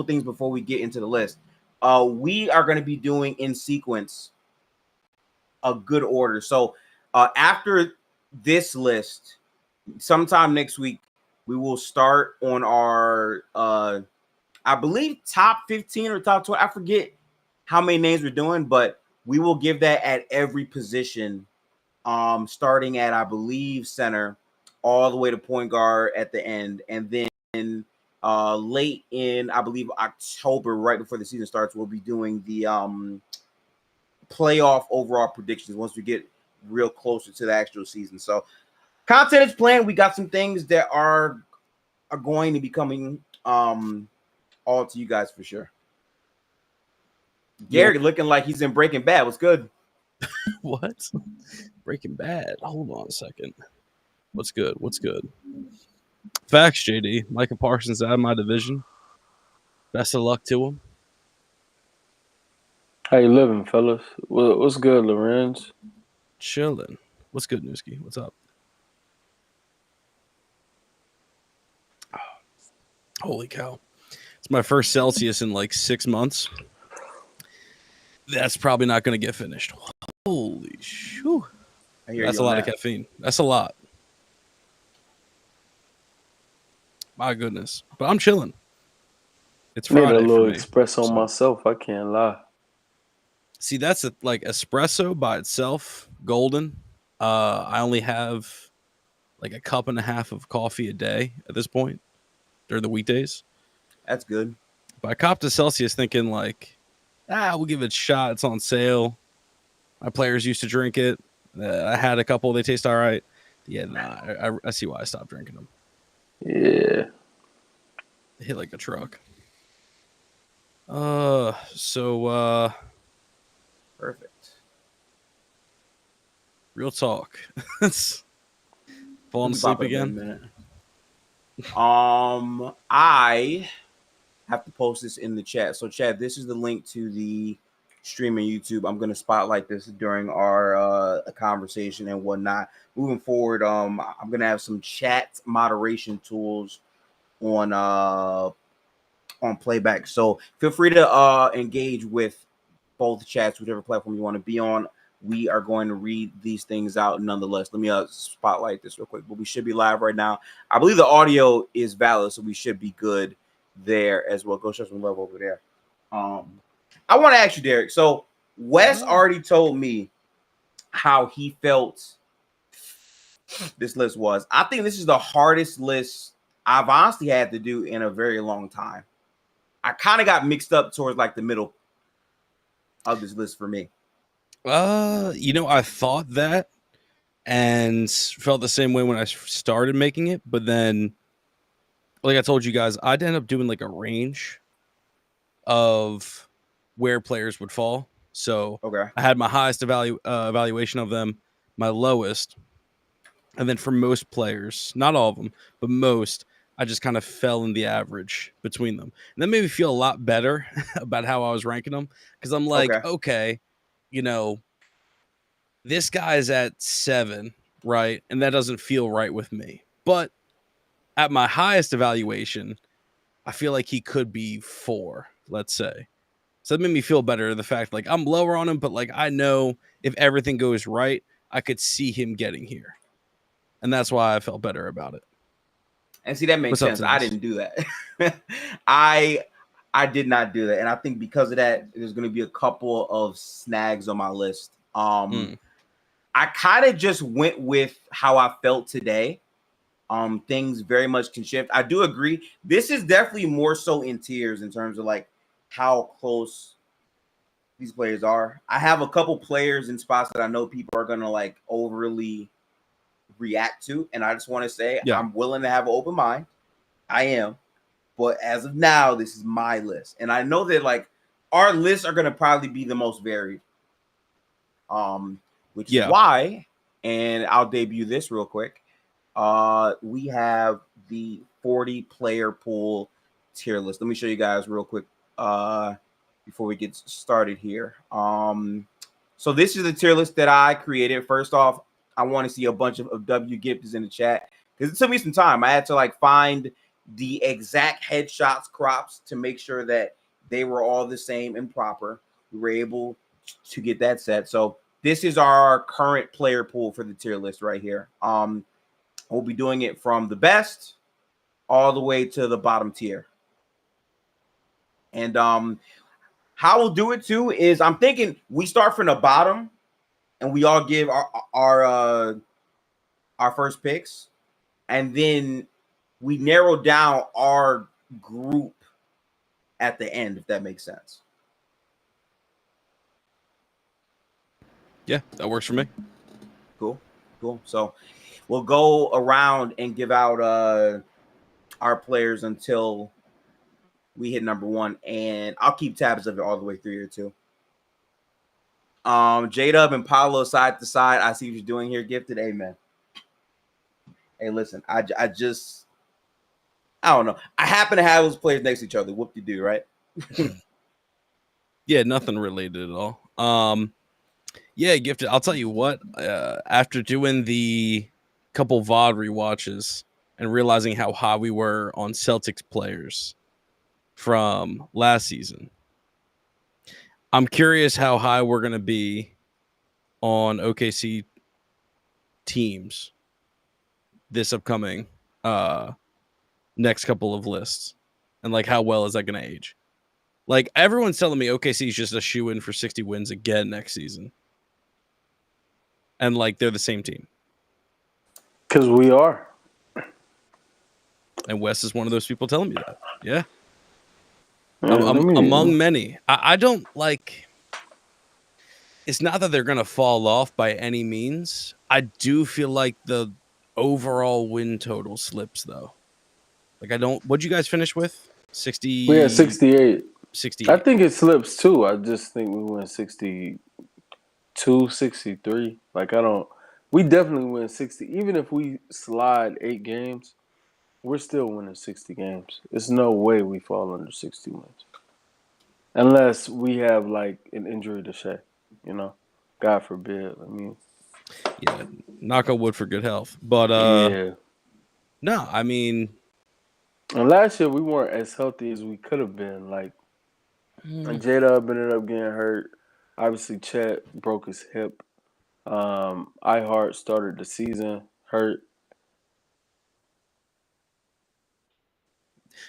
things before we get into the list. We are going to be doing in sequence a good order. So after this list, sometime next week, we will start on our I believe top 15 or top 20. I forget how many names we're doing, but we will give that at every position, starting at, I believe, center, all the way to point guard at the end. And then late in, I believe, October, right before the season starts, we'll be doing the playoff overall predictions once we get real closer to the actual season. So content is planned. We got some things that are going to be coming all to you guys for sure. Gary looking like he's in Breaking Bad. What's good? What? Breaking Bad. Hold on a second. What's good? Facts, JD. Micah Parsons out of my division. Best of luck to him. How you living, fellas? What's good, Lorenz? Chilling. What's good, Newski? What's up? Holy cow. It's my first Celsius in like 6 months. That's probably not going to get finished. Holy shoo. That's a lot of caffeine. That's a lot. My goodness. But I'm chilling. It's Friday. Made a little espresso myself. I can't lie. See, that's like espresso by itself, golden. I only have like a cup and a half of coffee a day at this point during the weekdays. That's good. But I copped a Celsius thinking like, we'll give it a shot. It's on sale. My players used to drink it. I had a couple. They taste all right. Yeah, nah, I see why I stopped drinking them. Yeah. They hit like a truck. Perfect. Real talk. Falling asleep again. I have to post this in the chat. So, Chad, this is the link to the stream on YouTube. I'm going to spotlight this during our conversation and whatnot. Moving forward, I'm going to have some chat moderation tools on playback. So feel free to engage with both chats, whichever platform you want to be on. We are going to read these things out nonetheless. Let me spotlight this real quick, but we should be live right now. I believe the audio is valid, so we should be good there as well. Go show some love over there. I want to ask you, Derek. So Wes already told me how he felt this list was. I think this is the hardest list I've honestly had to do in a very long time. I kind of got mixed up towards like the middle of this list for me. I thought that and felt the same way when I started making it, but then, like I told you guys, I'd end up doing like a range of where players would fall. So I had my highest evaluation of them, my lowest, and then for most players, not all of them, but most, I just kind of fell in the average between them. And that made me feel a lot better about how I was ranking them, because I'm like, okay, this guy's at 7, right? And that doesn't feel right with me. But at my highest evaluation, I feel like he could be 4, let's say. So that made me feel better. The fact, like, I'm lower on him, but like I know if everything goes right, I could see him getting here. And that's why I felt better about it. And see, that makes sense. I didn't do that. I did not do that. And I think because of that, there's going to be a couple of snags on my list. I kind of just went with how I felt today. Things very much can shift. I do agree. This is definitely more so in tiers in terms of like how close these players are. I have a couple players in spots that I know people are going to like overly react to. And I just want to say, I'm willing to have an open mind. I am. But as of now, this is my list. And I know that like our lists are going to probably be the most varied. Which is why, and I'll debut this real quick. We have the 40 player pool tier list. Let me show you guys real quick before we get started here. So this is the tier list that I created. First off, I want to see a bunch of W gifters in the chat because it took me some time. I had to like find the exact headshots crops to make sure that they were all the same and proper. We were able to get that set. So this is our current player pool for the tier list right here. We'll be doing it from the best all the way to the bottom tier. And how we'll do it too is I'm thinking we start from the bottom and we all give our first picks, and then we narrow down our group at the end, if that makes sense. Yeah, that works for me. Cool. So we'll go around and give out our players until we hit number 1, and I'll keep tabs of it all the way through here too. J-Dub and Paulo side to side. I see what you're doing here, Gifted. Amen. Hey, listen, I don't know. I happen to have those players next to each other. Whoop de do, right? Yeah, nothing related at all. Yeah, Gifted. I'll tell you what. After doing the couple VOD rewatches and realizing how high we were on Celtics players from last season, I'm curious how high we're going to be on OKC teams this upcoming next couple of lists, and like how well is that going to age? Like everyone's telling me OKC is just a shoe-in for 60 wins again next season, and like they're the same team. Because we are. And Wes is one of those people telling me that. Yeah. Yeah, Among many. I don't like. It's not that they're going to fall off by any means. I do feel like the overall win total slips, though. Like, I don't. What'd you guys finish with? 60. We had 68. 68. I think it slips too. I just think we went 62, 63. Like, I don't. We definitely win 60. Even if we slide 8 games, we're still winning 60 games. There's no way we fall under 60 wins. Unless we have, like, an injury to Shea. You know? God forbid. I mean. Yeah. Knock on wood for good health. But, yeah. No, I mean. And last year, we weren't as healthy as we could have been. Like, J-Dub ended up getting hurt. Obviously, Chet broke his hip. iHeart started the season hurt.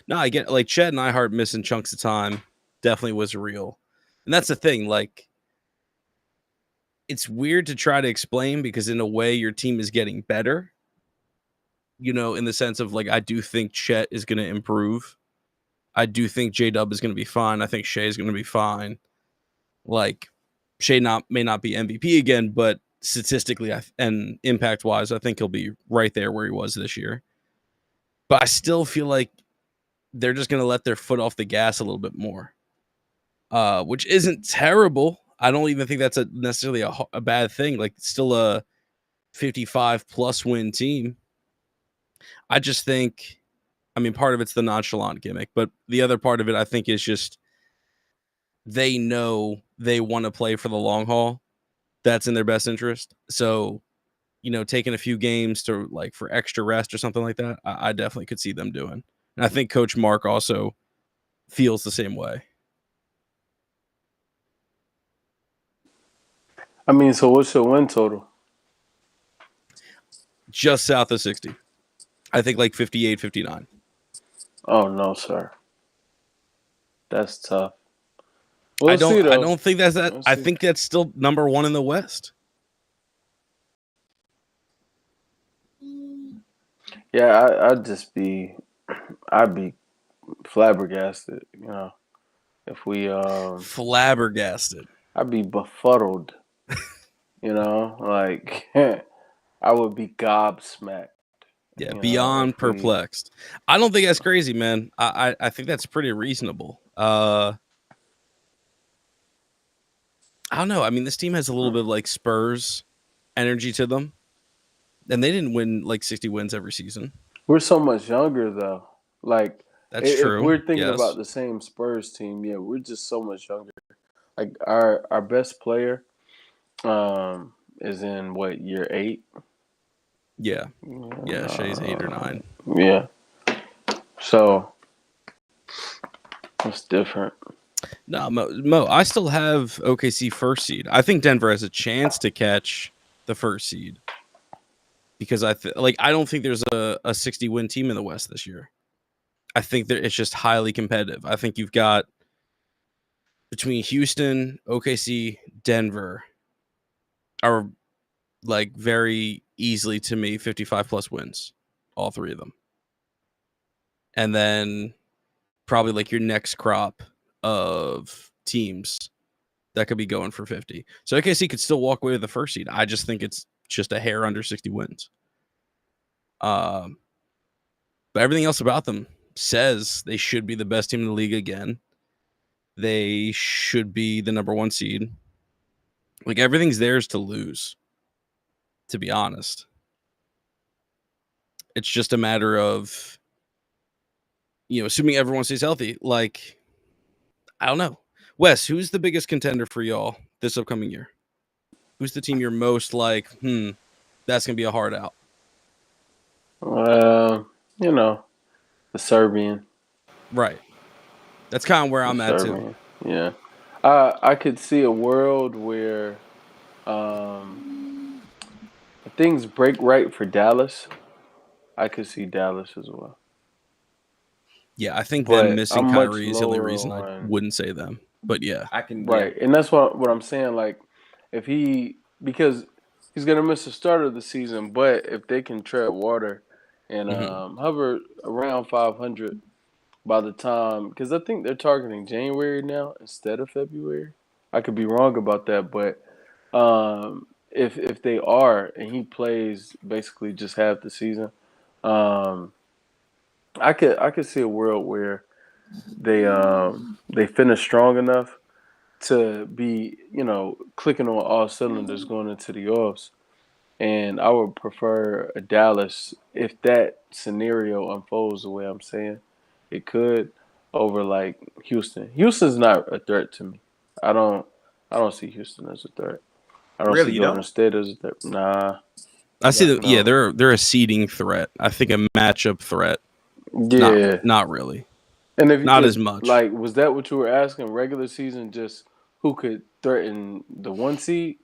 No, I get like Chet and iHeart missing chunks of time definitely was real. And that's the thing. Like, it's weird to try to explain because in a way your team is getting better. You know, in the sense of like, I do think Chet is going to improve. I do think J-Dub is going to be fine. I think Shea is going to be fine. Like, Shea may not be MVP again, but statistically and impact-wise, I think he'll be right there where he was this year. But I still feel like they're just going to let their foot off the gas a little bit more, which isn't terrible. I don't even think that's necessarily a bad thing. Like, it's still a 55-plus win team. I just think, I mean, part of it's the nonchalant gimmick, but the other part of it, I think, is just they know they want to play for the long haul. That's in their best interest. So, you know, taking a few games to like for extra rest or something like that, I definitely could see them doing. And I think Coach Mark also feels the same way. I mean, so what's your win total? Just south of 60. I think like 58, 59. Oh, no, sir. That's tough. I don't think that's that. I think that's still number 1 in the West. Yeah, I'd be flabbergasted, you know, if we flabbergasted. I'd be befuddled, you know, like I would be gobsmacked. Yeah, beyond perplexed. I don't think that's crazy, man. I think that's pretty reasonable. I don't know. I mean, this team has a little bit of like Spurs energy to them. And they didn't win like 60 wins every season. We're so much younger, though. Like, that's true. If we're thinking about the same Spurs team, yeah, we're just so much younger. Like, our best player is in, what, year 8? Yeah. Yeah, Shea's 8 or 9. Yeah. So it's different. No, Mo, I still have OKC first seed. I think Denver has a chance to catch the first seed because I don't think there's a 60 win team in the West this year. I think that it's just highly competitive. I think you've got between Houston, OKC, Denver are like very easily to me 55 plus wins, all three of them. And then probably like your next crop of teams that could be going for 50. So OKC could still walk away with the first seed. I just think it's just a hair under 60 wins. But everything else about them says they should be the best team in the league again. They should be the number one seed. Like everything's theirs to lose, to be honest. It's just a matter of, assuming everyone stays healthy. Like, I don't know. Wes, who's the biggest contender for y'all this upcoming year? Who's the team you're most like, that's going to be a hard out? The Serbian. Right. That's kind of where I'm at too. Yeah. I could see a world where things break right for Dallas. I could see Dallas as well. Yeah, I think them missing Kyrie is the only reason I wouldn't say them. But yeah. I can. Right. Yeah. And that's what I'm saying. Like, because he's going to miss the start of the season, but if they can tread water and hover around 500 by the time, because I think they're targeting January now instead of February. I could be wrong about that, but if they are and he plays basically just half the season, I could see a world where they finish strong enough to be clicking on all cylinders going into the offs. And I would prefer a Dallas if that scenario unfolds the way I'm saying it could, over like Houston. Houston's not a threat to me. I don't see Houston as a threat. I don't see Golden State as a threat. Nah. I see that. Yeah, they're a seeding threat. I think a matchup threat. Yeah, not really. And if not as much. Like, was that what you were asking? Regular season, just who could threaten the one seed?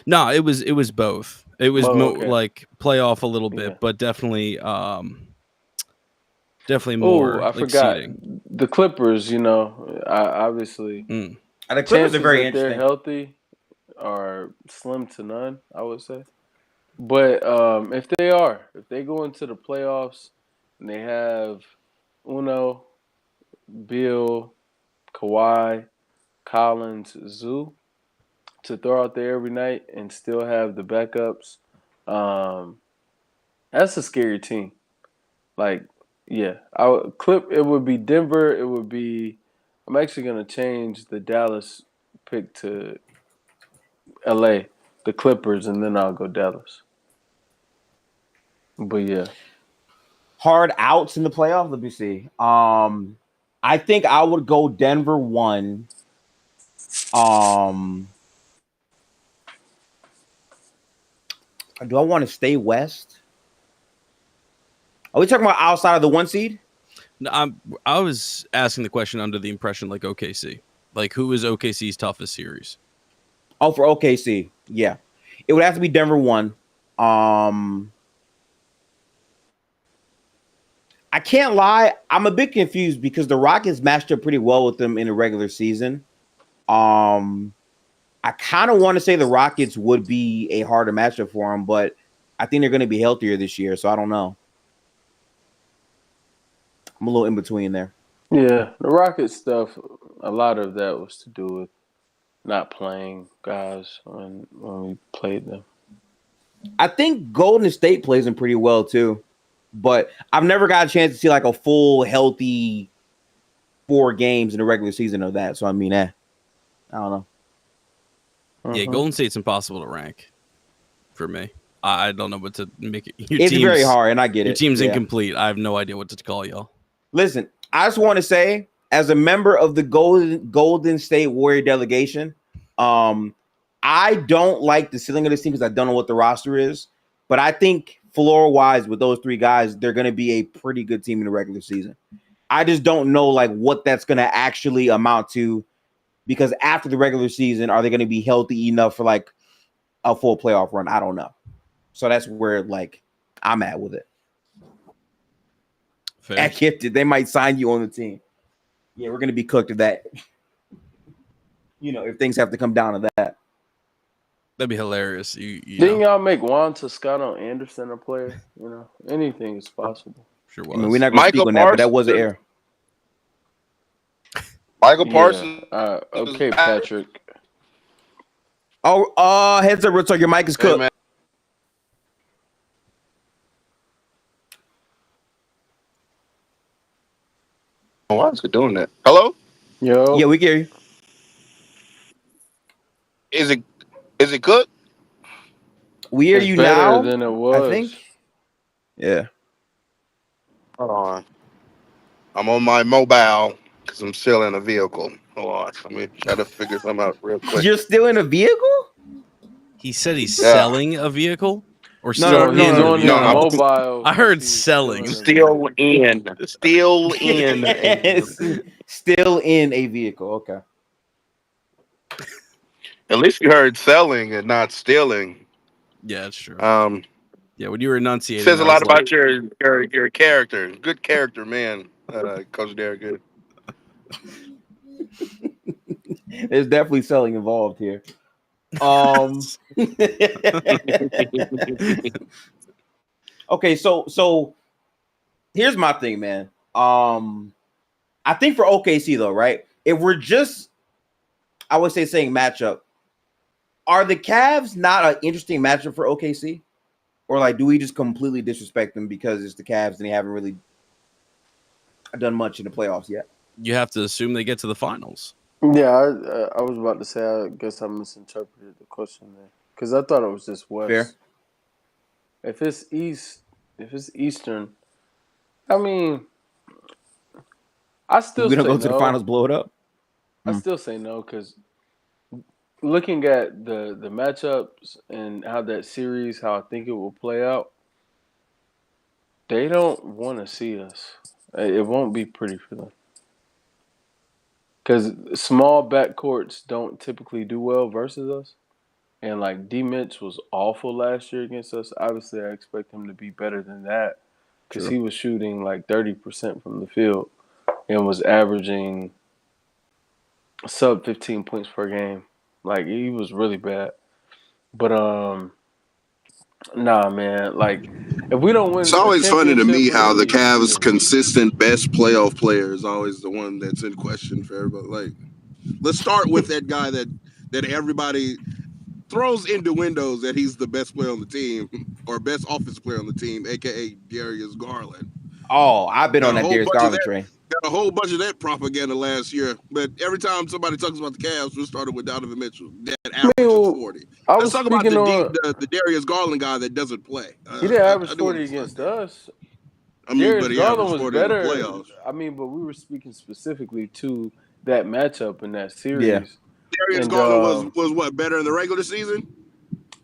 No, it was both. It was like playoff a little bit, but definitely more. I forgot seeding. The Clippers. Obviously, the Clippers are very interesting. They're healthy are slim to none, I would say. But if they go into the playoffs and they have Uno, Bill, Kawhi, Collins, Zoo to throw out there every night and still have the backups, that's a scary team. Like, yeah, it would be Denver. It would be. I'm actually gonna change the Dallas pick to LA, the Clippers, and then I'll go Dallas. But yeah, hard outs in the playoffs. Let me see. I think I would go Denver 1. Do I want to stay West? Are we talking about outside of the 1 seed? No, I was asking the question under the impression like OKC. Like, who is OKC's toughest series? Oh, for OKC, yeah. It would have to be Denver 1. I can't lie. I'm a bit confused because the Rockets matched up pretty well with them in the regular season. I kind of want to say the Rockets would be a harder matchup for them, but I think they're going to be healthier this year, so I don't know. I'm a little in between there. Yeah, the Rockets stuff, a lot of that was to do with not playing guys when we played them. I think Golden State plays them pretty well too, but I've never got a chance to see like a full healthy 4 games in the regular season of that. So I mean, I don't know. Yeah, Golden State's impossible to rank for me. I don't know what to make it. It's very hard, and I get it. Your team's incomplete. I have no idea what to call y'all. Listen, I just want to say, as a member of the Golden State Warrior delegation, I don't like the ceiling of this team because I don't know what the roster is. But I think floor wise with those three guys, they're going to be a pretty good team in the regular season. I just don't know like what that's going to actually amount to, because after the regular season, are they going to be healthy enough for like a full playoff run? I don't know. So that's where like I'm at with it. Fair. At Gifted, they might sign you on the team. Yeah, we're going to be cooked if that. If things have to come down to that. That'd be hilarious. Didn't y'all make Juan Toscano Anderson a player? Anything is possible. Sure was. I mean, we're not going to speak on that, but that was an error. Michael Parsons. Okay, Patrick. Oh, heads up, Ritz, your mic is cooked. Hey, why is it doing that? Hello? Yo. Yeah, we can hear you. Is it good? We hear It's you better now. than it was. I think. Yeah. Hold on. I'm on my mobile because I'm still in a vehicle. Hold on. Let me try to figure something out real quick. You're still in a vehicle? He said he's Yeah. selling a vehicle? Or No, still He's in on a his vehicle? No. mobile. I heard He's selling. still in a Still in. Yes. Still in a vehicle. Okay. At least you heard selling and not stealing. Yeah, that's true. Yeah, when you were enunciating, Says a I lot was like, about your character. Good character, man. Coach Derek. Good. There's definitely selling involved here. Okay, so here's my thing, man. I think for OKC though, right? If we're just, I would say saying matchup, are the Cavs not an interesting matchup for OKC? Or like, do we just completely disrespect them because it's the Cavs and they haven't really done much in the playoffs yet? you have to assume they get to the finals. Yeah, I was about to say, I guess I misinterpreted the question there. Because I thought it was just West. Fair. If it's Eastern, I mean, I still We're say gonna go to the no. finals, blow it up. I still say no because looking at the matchups and how that series, how I think it will play out, they don't want to see us. It won't be pretty for them. Because small backcourts don't typically do well versus us. And like D Mitch was awful last year against us. Obviously, I expect him to be better than that because he was shooting like 30% from the field and was averaging sub 15 points per game. Like he was really bad. But nah, man. Like if we don't win, It's always funny to me how the Cavs' championship, consistent best playoff player is always the one that's in question for everybody. Like, let's start with that guy that everybody throws into windows that he's the best player on the team or best offensive player on the team, aka Darius Garland. Oh, I've been on that Darius Garland train. Got a whole bunch of that propaganda last year, but every time somebody talks about the Cavs, we started with Donovan Mitchell. That average of 40. Let's talk about the Darius Garland guy that doesn't play. He didn't average 40 against us. I mean, Darius but he Garland averaged was 40 better. in the playoffs. I mean, but we were speaking specifically to that matchup in that series. Yeah. Darius Garland was what, better in the regular season?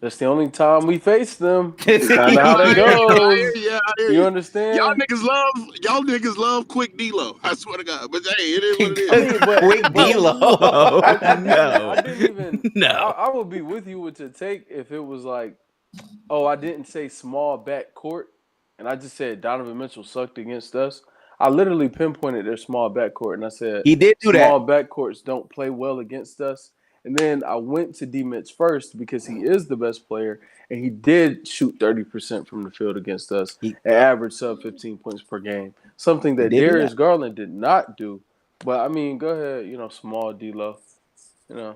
That's the only time we faced them. Kind of how that goes. You understand? Y'all niggas love quick D-Lo. I swear to God. But hey, it is what it is. Quick D-Lo. I didn't even. No. I would be with you with the take if it was like, oh, I didn't say small back court, and I just said Donovan Mitchell sucked against us. I literally pinpointed their small backcourt, and I said He did do that. Small backcourts don't play well against us. And then I went to D Mitch first because he is the best player, and he did shoot 30% from the field against us and average sub 15 points per game. Something that Darius Garland did not do. But I mean, go ahead, small D-Lo. I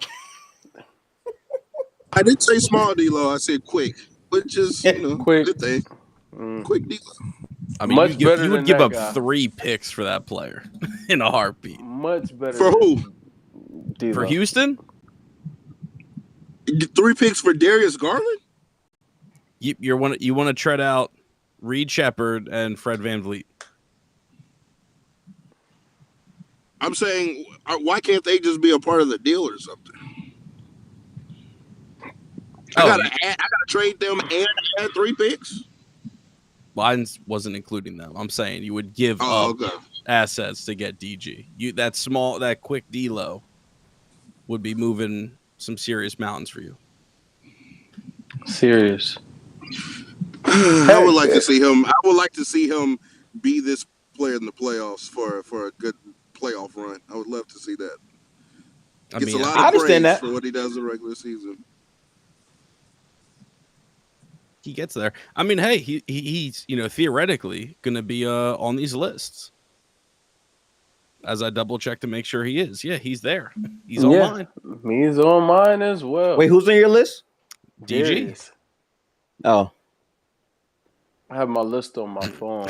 didn't say small D-Lo. I said quick, which is quick. good thing. Quick D-Lo. I mean, Much better you would than give that up guy. 3 picks for that player in a heartbeat. Much better. For who? D-Lo. For Houston? 3 picks for Darius Garland? You want to tread out Reed Shepherd and Fred VanVleet. I'm saying, why can't they just be a part of the deal or something? I gotta trade them and add 3 picks. Mine wasn't including them. I'm saying you would give Oh, up okay. assets to get DG. That quick D-Lo would be moving some serious mountains for you. Serious. I would like to see him. I would like to see him be this player in the playoffs for a good playoff run. I would love to see that. I Gets mean, a lot I of understand praise that. for what he does in regular season. he gets there. I mean, hey, he's theoretically going to be on these lists. As I double check to make sure he is. Yeah, he's there. He's on mine. He's on mine as well. Wait, who's on your list? DG. Darius. Oh, I have my list on my phone.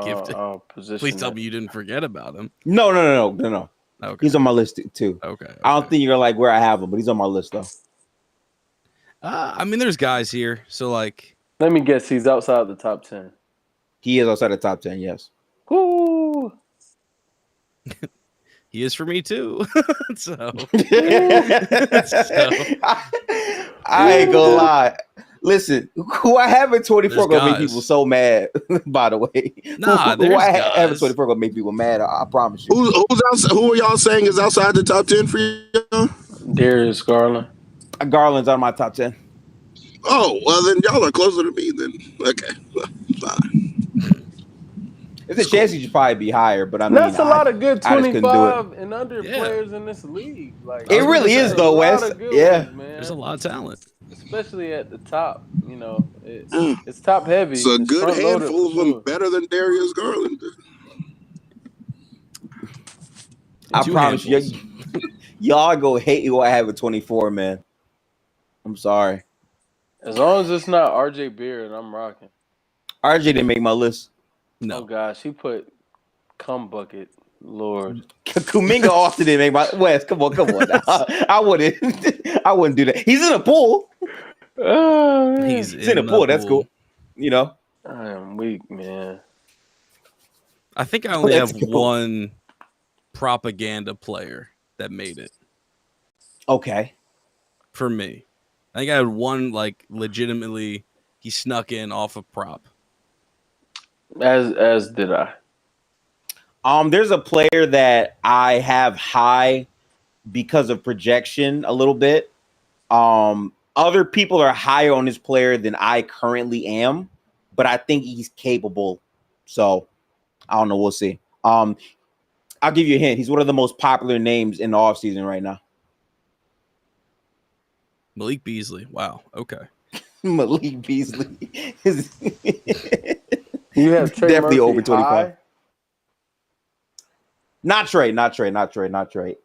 Gifted. I'll position Please tell it. me you didn't forget about him. no. Okay. He's on my list too. Okay. I don't think you're gonna like where I have him, but he's on my list though. I mean, there's guys here. So, like, Let me guess. He's outside the top 10. He is outside the top 10. Yes. Woo! he is for me too. so, I ain't gonna lie. Listen, who I have in 24 There's gonna make guys. people so mad. By the way, Nah, who there's I have in guys. 24 gonna make people mad. I promise you. Who are y'all saying is outside the top 10 for you? Darius Garland. Garland's on my top 10. Oh, well then y'all are closer to me then. Okay, fine. There's a chance he should probably be higher, but I mean, That's a lot of good I just couldn't do it. 25 and under Yeah. players in this league. Like It really there's is a though, lot Wes. of good Yeah. ones, man. there's a lot of talent. Especially at the top. It's top heavy. It's a It's good front-loaded handful of for them sure. better than Darius Garland. I Two promise you, handfuls. y'all go hate who I have at 24, man. I'm sorry. As long as it's not RJ Beard, I'm rocking. RJ didn't make my list. No. Oh gosh, he put cum bucket. Lord. Kuminga also didn't make my Wes. Come on. Now. I wouldn't do that. He's in a pool. Oh, man. He's He's in a pool. That's cool. You know. I am weak, man. I think I only Let's have go. one propaganda player that made it Okay. for me. I think I had one like legitimately he snuck in off of prop. As did I. There's a player that I have high because of projection a little bit. Other people are higher on this player than I currently am, but I think he's capable. So I don't know. We'll see. I'll give you a hint. He's one of the most popular names in the offseason right now. Malik Beasley. Wow. Okay. Malik Beasley is You have Trey definitely Murphy over 25. high? Not Trey.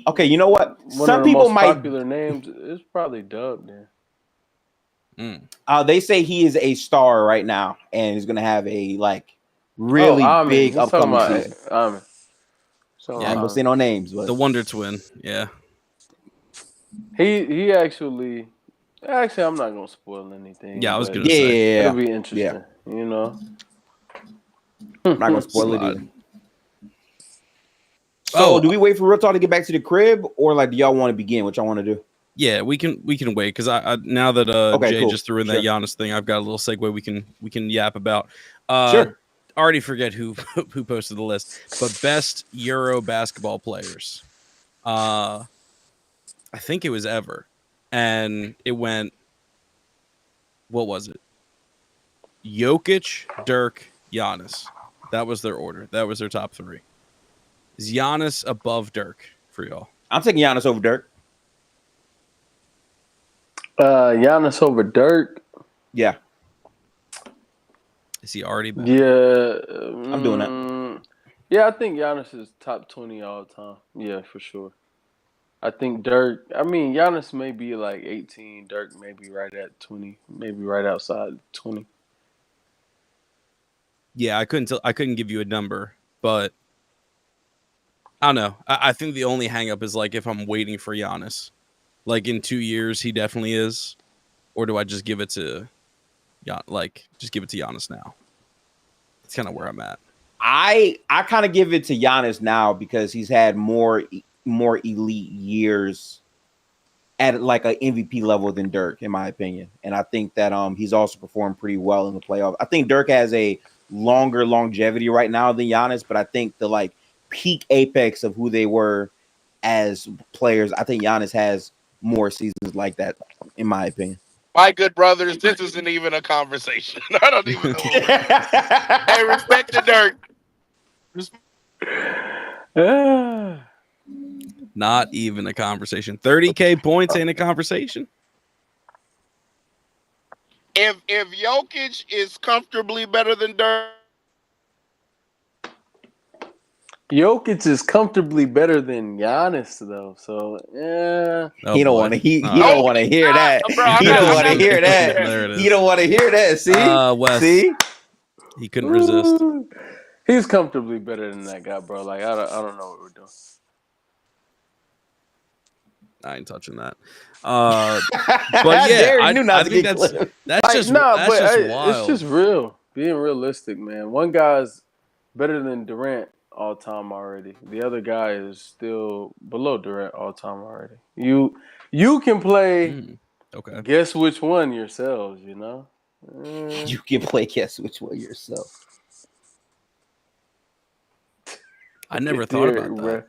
Okay, you know what? One Some of the people most might popular names is probably Dub then. they say he is a star right now and he's gonna have a really Amen. big He's talking upcoming about season. Amen. So, I ain't gonna say no names, but The Wonder Twin. Yeah. he actually I'm not gonna spoil anything. Yeah, I was but gonna say. it'll be interesting. You know. I'm not gonna spoil it Slide. either. So Oh. do we wait for Real Talk to get back to the crib, or do y'all want to begin? What y'all want to do? Yeah, we can wait because I now that Okay, Jay cool. just threw in that Giannis thing, I've got a little segue we can yap about. Sure. I already forget who posted the list, but best Euro basketball players. I think it was ever, and it went. What was it? Jokic, Dirk, Giannis. That was their order. That was their top three. Is Giannis above Dirk for y'all? I'm taking Giannis over Dirk. Giannis over Dirk. Yeah, Is he already back? Yeah, I'm doing that. Yeah, I think Giannis is top 20 all time. Yeah, for sure. I think Dirk. I mean, Giannis may be 18. Dirk may be right at 20. Maybe right outside 20. Yeah, I couldn't give you a number, but I don't know. I think the only hang up is if I'm waiting for Giannis. In 2 years, he definitely is. Or do I just give it to Giannis now? It's kind of where I'm at. I kind of give it to Giannis now because he's had more elite years at like an MVP level than Dirk, in my opinion. And I think that he's also performed pretty well in the playoffs. I think Dirk has a longer longevity right now than Giannis, but I think the like peak apex of who they were as players, I think Giannis has more seasons like that, in my opinion. My good brothers, this isn't even a conversation. I don't even know. Hey, respect to Dirk. Not even a conversation. 30K points ain't a conversation. If Jokic is comfortably better than Dirk, Jokic is comfortably better than Giannis, though. So, yeah. Oh, He don't boy. want to. He Oh. don't want to hear that. Bro, He don't want to hear that. There it is. He don't want to hear that. See, Wes, see. he couldn't resist. Ooh. He's comfortably better than that guy, bro. Like, I don't know what we're doing. I ain't touching that. But yeah, Derek knew not I to think get that's clipped. just that's but just it's wild. just real. Being realistic, man. One guy's better than Durant all time already. The other guy is still below Durant all time already. You can play. Okay. Guess which one yourselves. You know. You can play guess which one yourself. I never thought about that.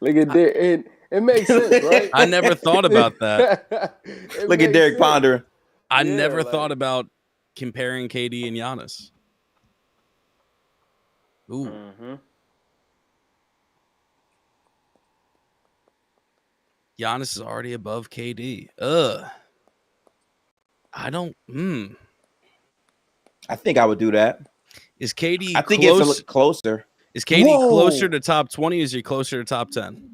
Look at Derek. It makes sense, right? I never thought about that. Look at Derek pondering. I never thought about comparing KD and Giannis. Ooh. Mm-hmm. Giannis is already above KD. I don't. I think I would do that. Is KD? I think close? it's a little closer. Is KD Whoa. closer to top 20? Or is he closer to top 10?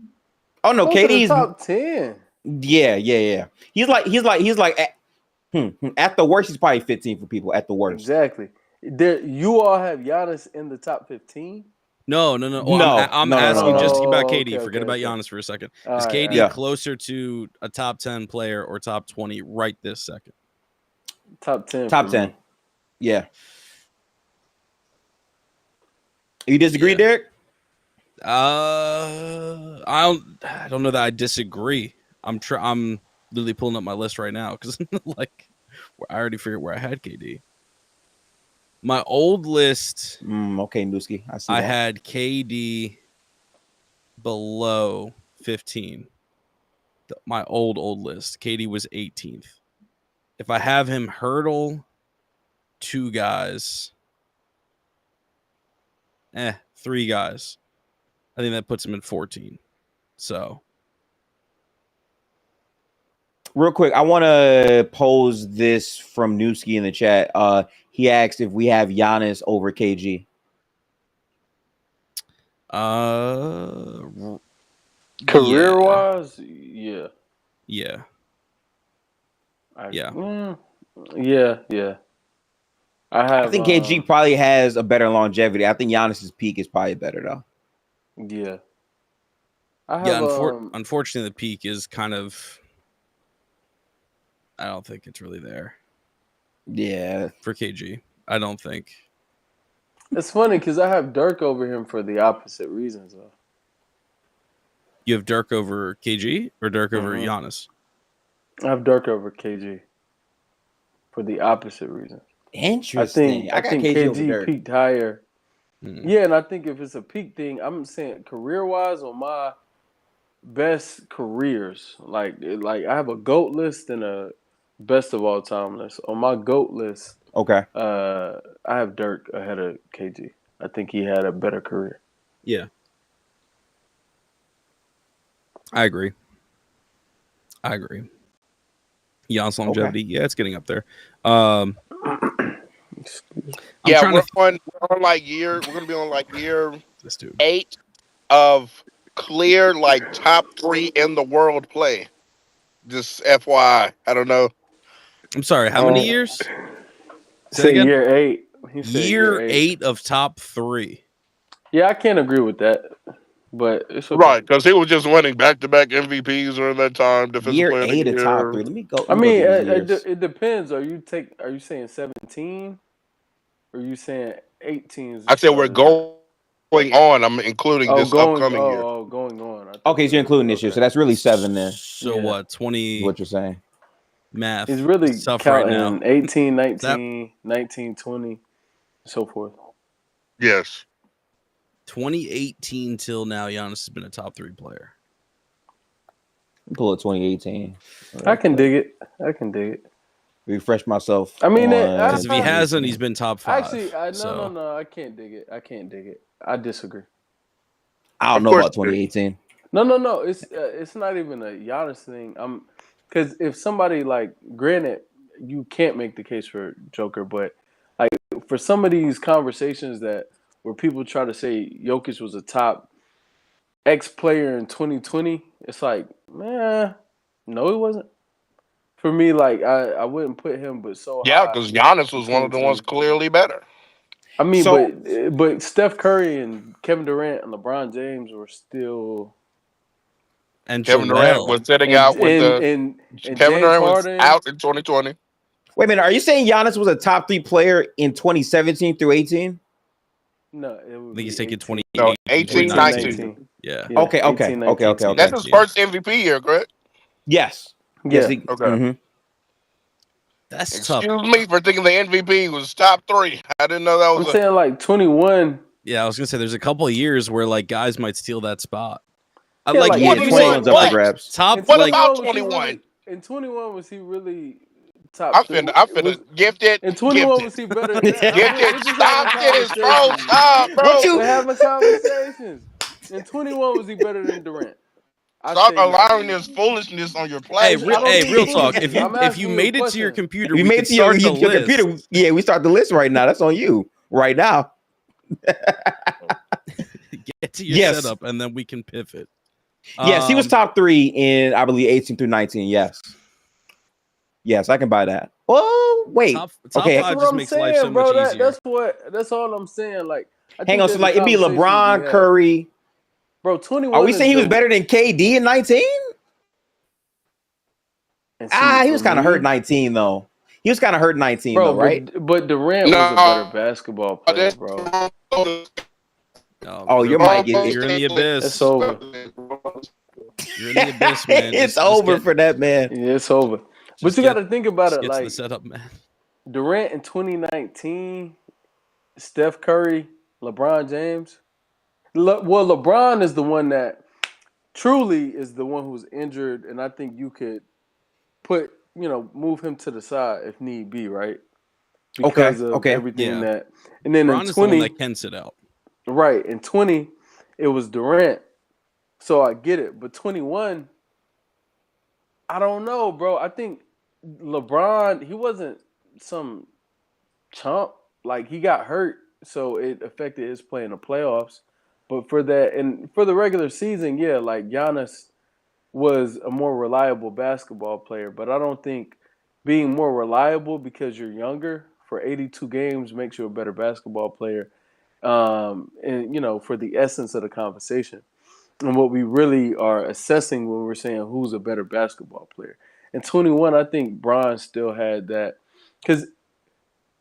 Oh no, KD's top 10. Yeah. He's like at the worst, he's probably 15 for people. At the worst, Exactly. You all have Giannis in the top 15. No. I'm asking just about KD. Okay, Forget about okay. Giannis for a second. All Is right, KD closer to a top 10 player or top 20 right this second? Top 10. Top 10. Yeah. You disagree, Derek? I don't know that I disagree. I'm literally pulling up my list right now because like I already figured where I had KD. My old list. Okay, Newski. I had KD below 15. My old list. KD was 18th. If I have him hurdle 2 guys, 3 guys, I think that puts him in 14. So, real quick, I want to pose this from Newski in the chat. He asked if we have Giannis over KG. Career wise, yeah. Yeah. I think KG probably has a better longevity. I think Giannis's peak is probably better though. Yeah. Unfortunately, the peak is kind of. I don't think it's really there. Yeah. For KG, I don't think. It's funny because I have Dirk over him for the opposite reasons, though. You have Dirk over KG or Dirk over Giannis? I have Dirk over KG for the opposite reasons. Interesting. I think KG peaked higher. Mm-hmm. Yeah, and I think if it's a peak thing, I'm saying career-wise on my best careers, like I have a GOAT list and a best of all time list. On my GOAT list, okay, I have Dirk ahead of KG. I think he had a better career. Yeah. I agree. Giannis longevity, yeah, it's getting up there. We're on like year. We're gonna be on like year 8 of clear like top 3 in the world play. Just FYI, I don't know. I'm sorry. How many years? Say year 8. Year 8 of top 3. Yeah, I can't agree with that. But it's okay. Right, because he was just winning back-to-back MVPs during that time. Year 8 of top 3. Let me go. It depends. Are you saying 17? Or are you saying 18? I said we're going on. I'm including this upcoming year. Going on. Okay, so you're including this year, so that's really 7 then. So Yeah. what? 20 What you're saying? math. He's really tough right counting now. 18, 19, 19, 20, and so forth. Yes. 2018 till now, Giannis has been a top 3 player. Pull it 2018. I can dig it. Refresh myself. I mean, Because if he hasn't, he's been top 5. Actually, so. no. I can't dig it. I disagree. I don't Of know course about you do. 2018. No. It's not even a Giannis thing. Because if somebody like, granted, you can't make the case for Joker, but like for some of these conversations where people try to say Jokic was a top X player in 2020, it's like, man, no, he wasn't. For me, like I wouldn't put him, but so Yeah, high. because Giannis was one of the ones clearly better. I mean, So- but Steph Curry and Kevin Durant and LeBron James were still. And Kevin Joel. Durant was sitting out with and Kevin James Durant was Harden, out in 2020. Wait a minute. Are you saying Giannis was a top 3 player in 2017 through 18? No, it would I think be he's taking 18. 2018. No, 18, 19. Yeah. Yeah, Okay. 18, 19. Okay. That's his first MVP year, correct? Yes. Yeah. Yes. Okay. Mhm. That's tough. Excuse me for thinking the MVP was top 3. I didn't know that I'm was a. saying like 21. Yeah, I was gonna say there's a couple of years where like guys might steal that spot. Yeah, Like like, you Yeah, you 21 say 21's up what? for grabs. top What like about was he 21? really- in 21 was he really top? I 3? finna gifted. In 21 Gifted. was he better than that? Gifted. Stop this, bro. Conversations. Stop, bro. What you- We're having conversations. In 21 was he better than Durant? I Stop say no. allowing this foolishness on your hey, platform. real talk. If I'm you asking you a made it to your question. computer, If you we made could it to your start the list. computer, yeah, we start the list right now. That's on you right now. Get to your Yes. setup, and then we can pivot. Yes, he was top 3 in, I believe, 18 through 19. Yes, I can buy that. Oh, wait. Top Okay. 5 That's just what I'm makes life saying, so bro. much easier. That's all I'm saying. Like, I Hang think on. So, there's like, a it'd be conversation to LeBron, be had. Curry. Bro, 21. Are we is saying he was the- better than KD in 19? and see, He was for kind of me- hurt 19, though. He was kind of hurt 19, bro. though, right? But Durant was a No. better basketball player, bro. Oh, your mic is- You're in the abyss. It's over. You're in the abyss, man. It's Just over get- for that man. Yeah, it's over. But just you get- got to think about just it. get to the Like setup, man. Durant in 2019, Steph Curry, LeBron James. Well, LeBron is the one that truly is the one who's injured, and I think you could move him to the side if need be, right? Because of okay. everything Yeah. that. And then Bron in is the one 20, that can sit out. right, in 20, it was Durant. So I get it. But 21, I don't know, bro. I think LeBron, he wasn't some chump. Like, he got hurt, so it affected his play in the playoffs. But for that, and for the regular season, yeah, like Giannis was a more reliable basketball player. But I don't think being more reliable because you're younger for 82 games makes you a better basketball player. And for the essence of the conversation and what we really are assessing when we're saying who's a better basketball player. In 21, I think Bron still had that because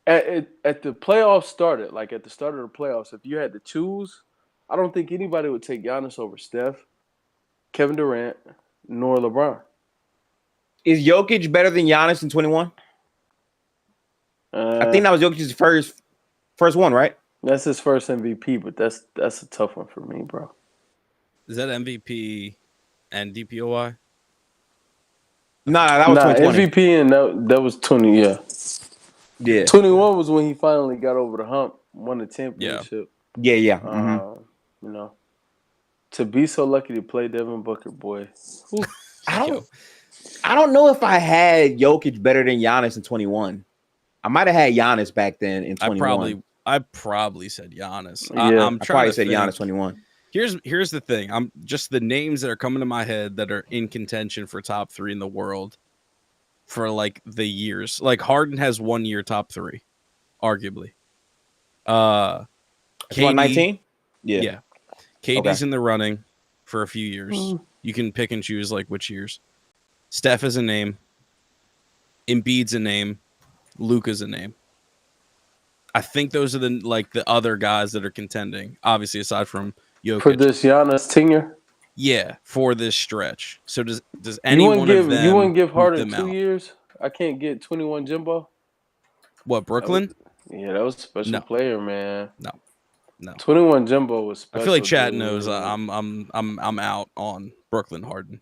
at the playoffs started, like at the start of the playoffs, if you had to choose, I don't think anybody would take Giannis over Steph, Kevin Durant, nor LeBron. Is Jokic better than Giannis in 21? I think that was Jokic's first one, right? That's his first MVP, but that's a tough one for me, bro. Is that MVP and DPOY? Nah, that was 2020. MVP and that was 20, yeah. Yeah. 21 was when he finally got over the hump, won the championship. Yeah. Mhm. To be so lucky to play Devin Booker, boy. I don't know if I had Jokic better than Giannis in 21. I might have had Giannis back then in 21. I probably said Giannis. Yeah. I'm I trying probably to said think. Giannis 21. Here's the thing. I'm just the names that are coming to my head that are in contention for top 3 in the world for like the years. Like Harden has 1 year top 3, arguably. KD, 19? yeah. KD's Okay. in the running for a few years. You can pick and choose like which years. Steph is a name. Embiid's a name. Luka's a name. I think those are the other guys that are contending. Obviously, aside from Jokic. For this Giannis tenure? Yeah, for this stretch. So does You any wouldn't one give of them you wouldn't give boot Harden them 2 out? years? I can't get 21 Jimbo. What, Brooklyn? That was a special No. player, man. No. 21 Jimbo was special. I feel like Chad dude. knows I'm out on Brooklyn Harden.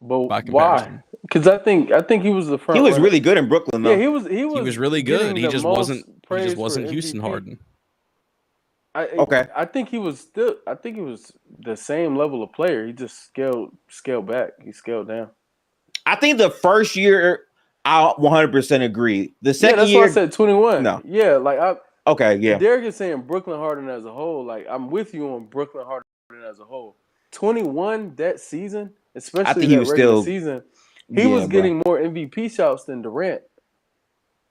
But by why? comparison. Because I think he was the front. He was runner. really good in Brooklyn, though. Yeah, he was He was really good. getting He the just most wasn't. He praise just for wasn't Houston MVP. Harden. Okay. I think he was still. I think he was the same level of player. He just scaled back. He scaled down. I think the first year, I 100% agree. The second that's year, why I said 21. No. Yeah, like okay, yeah. Derek is saying Brooklyn Harden as a whole. Like I'm with you on Brooklyn Harden as a whole. 21 that season, especially I think he that was regular still season, he was getting more MVP shots than Durant.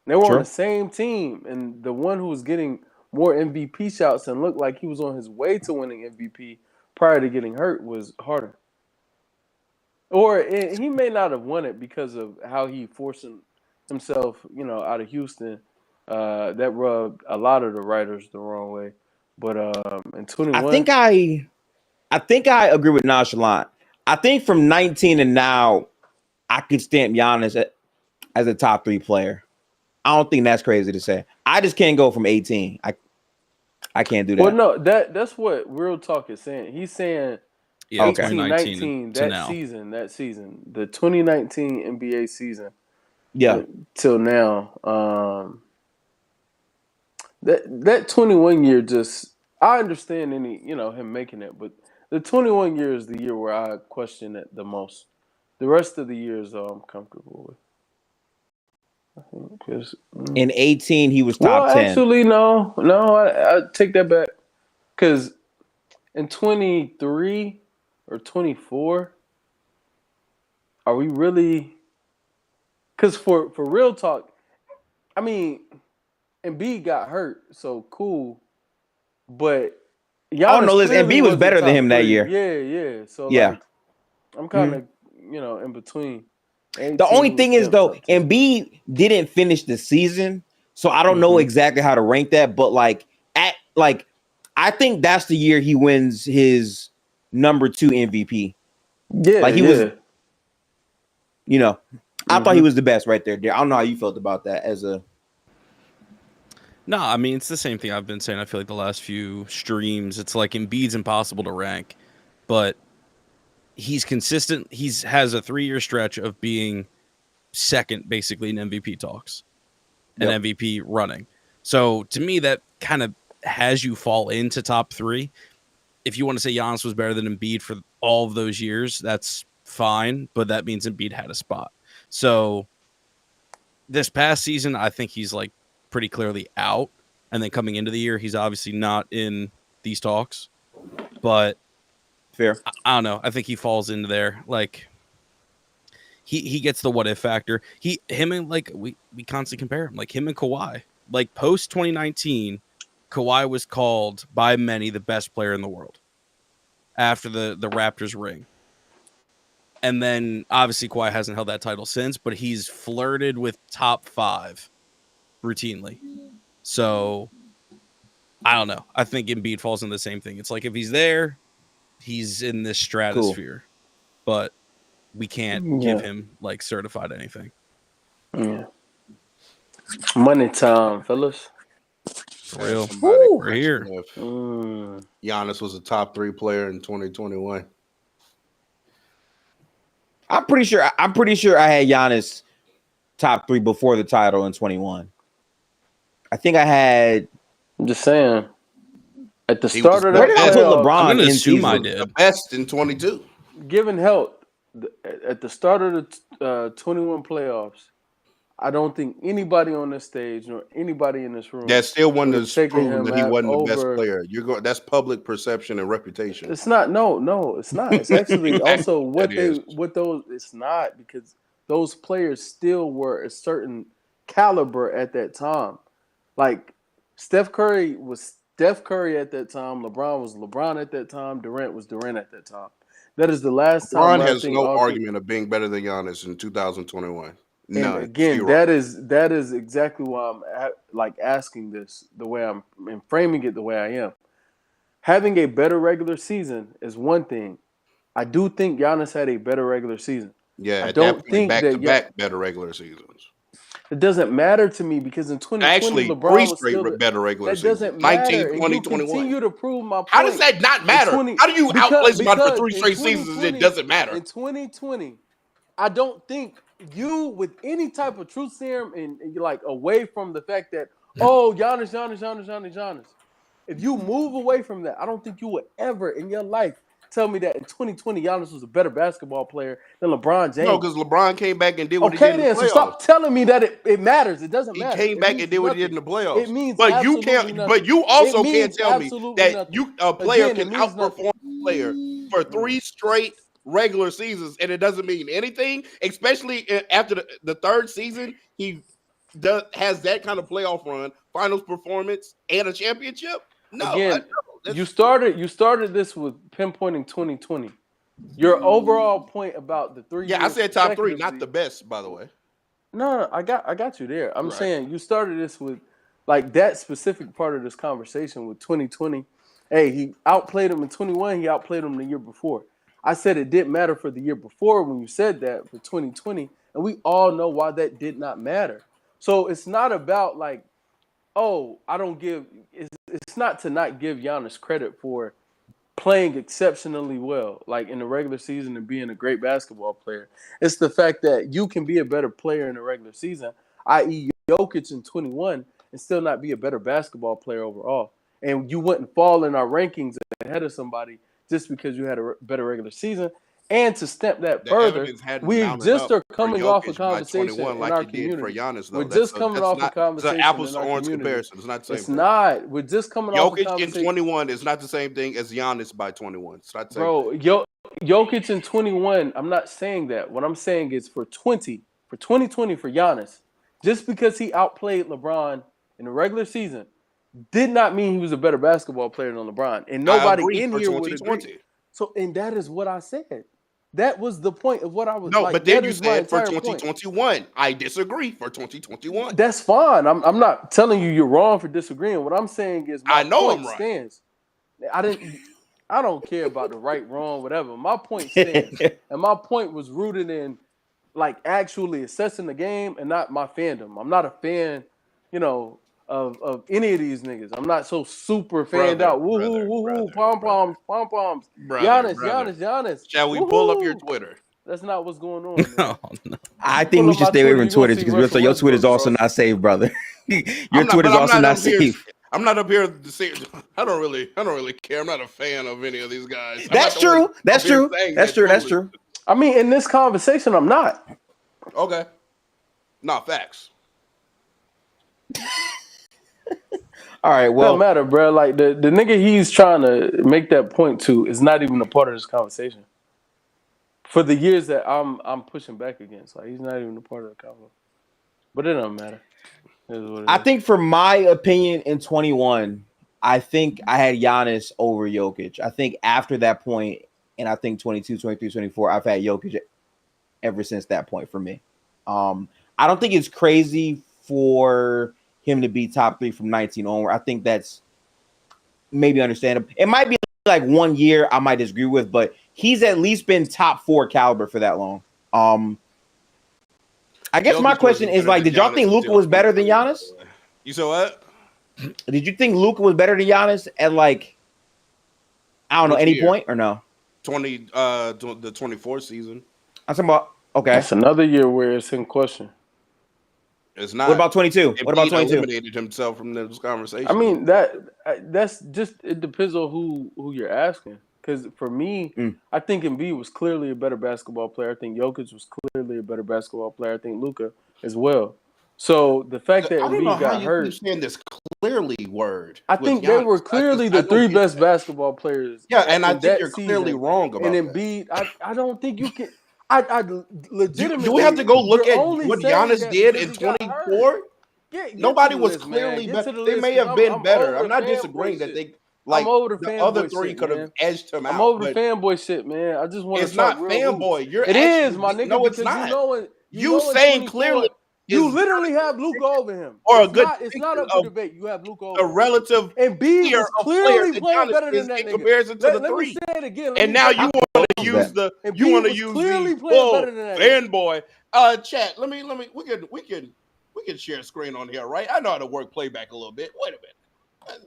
They were on the same team, and the one who was getting more MVP shots and looked like he was on his way to winning MVP prior to getting hurt was Harden. Or he may not have won it because of how he forced himself, out of Houston. That rubbed a lot of the writers the wrong way. But in 21, I think I agree with Nonchalant. I think from 19 and now, I could stamp Giannis as a top 3 player. I don't think that's crazy to say. I just can't go from 18. I can't do that. Well, no, that's what Real Talk is saying. He's saying 18-19 that season, the 2019 NBA season. Yeah. Till now, that 21 year I understand him making it, but the 21 year is the year where I question it the most. The rest of the years, I'm comfortable with. I think because in 18 he was top 10. Actually, no, I take that back. Because in 23 or 24, are we really? Because for Real Talk, I mean, Embiid got hurt, so cool, but Giannis Embiid was better than him that year. Yeah. So like, I'm kind of in between. The only thing is though, Embiid didn't finish the season, so I don't know exactly how to rank that. But I think that's the year he wins his number 2 MVP. Yeah, like he was. I thought he was the best right there. I don't know how you felt about that as a. No, I mean it's the same thing I've been saying. I feel like the last few streams, it's like Embiid's impossible to rank, but he's consistent. Has a 3-year stretch of being second, basically, in MVP talks and MVP running. So to me, that kind of has you fall into top 3. If you want to say Giannis was better than Embiid for all of those years, that's fine, but that means Embiid had a spot. So this past season, I think he's like pretty clearly out. And then coming into the year, he's obviously not in these talks. But fair. I don't know. I think he falls into there. Like he gets the what if factor. Him and like we constantly compare him. Like him and Kawhi. Like post 2019, Kawhi was called by many the best player in the world after the Raptors ring. And then obviously Kawhi hasn't held that title since, but he's flirted with top 5 routinely. So I don't know. I think Embiid falls in the same thing. It's like if he's there, he's in this stratosphere, but we can't give him like certified anything. Yeah. Money time, fellas. For real. We're here. Giannis was a top 3 player in 2021. I'm pretty sure I had Giannis top 3 before the title in 21. I think I had. I'm just saying. At the start of where did I put LeBron? I'm gonna assume I The did. best in 22. Given health, at the start of the 21 playoffs, I don't think anybody on this stage nor anybody in this room That still one would have that's taken proven him that he wasn't the best over- player. That's public perception and reputation. It's not. No, it's not. It's actually also what That is. It's not because those players still were a certain caliber at that time. Like Steph Curry was Steph Curry at that time. LeBron was LeBron at that time. Durant was Durant at that time. That is the last time. LeBron has no argument of being better than Giannis in 2021. No. And again, that is exactly why I'm asking this the way I'm and framing it the way I am. Having a better regular season is one thing. I do think Giannis had a better regular season. Yeah, I at don't that point, think that back-to-back better regular seasons. It doesn't matter to me because in 2020, Actually, LeBron 3 was straight still better regular that seasons. doesn't 19, matter. 20, And you 21. continue to prove my point. How does that not matter? How do you outplay somebody for 3 straight seasons and it doesn't matter? In 2020, I don't think you, with any type of truth serum and you're like away from the fact that, Giannis. If you move away from that, I don't think you would ever in your life tell me that in 2020 Giannis was a better basketball player than LeBron James. No, because LeBron came back and did what he did in the playoffs. So stop telling me that it matters. It doesn't matter. He came back and did what he did in the playoffs. It means but you can't. nothing. But you also can't tell me that nothing. a player Again, can outperform a player for 3 straight regular seasons, and it doesn't mean anything. Especially after the third season, he has that kind of playoff run, finals performance, and a championship. No, again, you started this with pinpointing 2020. Your overall point about the 3 years. Yeah, I said top 3, not the best, by the way. No, I got you there. I'm saying you started this with like that specific part of this conversation with 2020. Hey, he outplayed him in 21. He outplayed him the year before. I said it didn't matter for the year before when you said that for 2020, and we all know why that did not matter. So it's not about like, oh, I don't give. It's not to not give Giannis credit for playing exceptionally well, like in the regular season and being a great basketball player. It's the fact that you can be a better player in the regular season, i.e. Jokic in 21, and still not be a better basketball player overall. And you wouldn't fall in our rankings ahead of somebody just because you had a better regular season. And to step that further, we just are coming off a conversation in our community. For Giannis, we're just coming off a conversation. It's an apples to orange comparison. It's not the same. It's not. We're just coming off a conversation. Jokic in 21 is not the same thing as Giannis by 21. It's not the same. Bro, Jokic in 21. I'm not saying that. What I'm saying is for 2020 for Giannis, just because he outplayed LeBron in the regular season, did not mean he was a better basketball player than LeBron. And nobody in here would agree. So, and that is what I said. That was the point of what I was. No, but then you said for 2021. I disagree for 2021. That's fine. I'm not telling you you're wrong for disagreeing. What I'm saying is my point stands. I don't care about the right, wrong, whatever. My point stands, and my point was rooted in like actually assessing the game and not my fandom. I'm not a fan, of any of these niggas. I'm not so super fanned out. Woohoo, pom-poms. Giannis. Shall we pull up your Twitter? That's not what's going on. No. I think we should stay away from Twitter because your Twitter is also not safe, brother. Your Twitter is also not safe. I'm not up here to say I don't really care. I'm not a fan of any of these guys. That's true. That's true. I mean, in this conversation, I'm not. Okay. Not facts. All right, well, doesn't matter, bro. Like the nigga he's trying to make that point to is not even a part of this conversation. For the years that I'm pushing back against, like he's not even a part of the convo. But it doesn't matter. I think for my opinion in 21, I think I had Giannis over Jokic. I think after that point, and I think 22, 23, 24, I've had Jokic ever since that point for me. I don't think it's crazy for him to be top 3 from 19 onward. I think that's maybe understandable. It might be like 1 year I might disagree with, but he's at least been top 4 caliber for that long. I guess my question is like, did y'all think Luka was better than Giannis? You said what? Did you think Luka was better than Giannis at like, I don't know, any point or no? The 24 season. I'm talking about, okay. That's another year where it's in question. It's not. What about 22? What about 22? Eliminated himself from this conversation. I mean, that's just, it depends on who you're asking. Because for me, I think Embiid was clearly a better basketball player. I think Jokic was clearly a better basketball player. I think Luka as well. So the fact that Embiid got hurt. Understand this clearly word. I think they were clearly the 3 best basketball players. Yeah, and I think you're clearly wrong about and Embiid, I don't think you can. I legitimately. Do we have to go look at what Giannis did in 24? Yeah, nobody was clearly better. They may have been better. I'm not disagreeing that they. Like the other 3 could have edged him out. I'm over the fanboy shit, man. I just want to. It's not fanboy. It is, my nigga. No, it's not. You saying clearly. You is literally have Luka over him. or a It's good not. It's not up depiction for of debate. You have Luka over the him. relative And B tier was of clearly players that playing Giannis better than is that in nigga. comparison to the Let me three. say it again. And now you want to use that. the And you B want to was use clearly the playing bull better than that nigga. fanboy. Chat. Let me. We can share a screen on here, right? I know how to work playback a little bit. Wait a minute.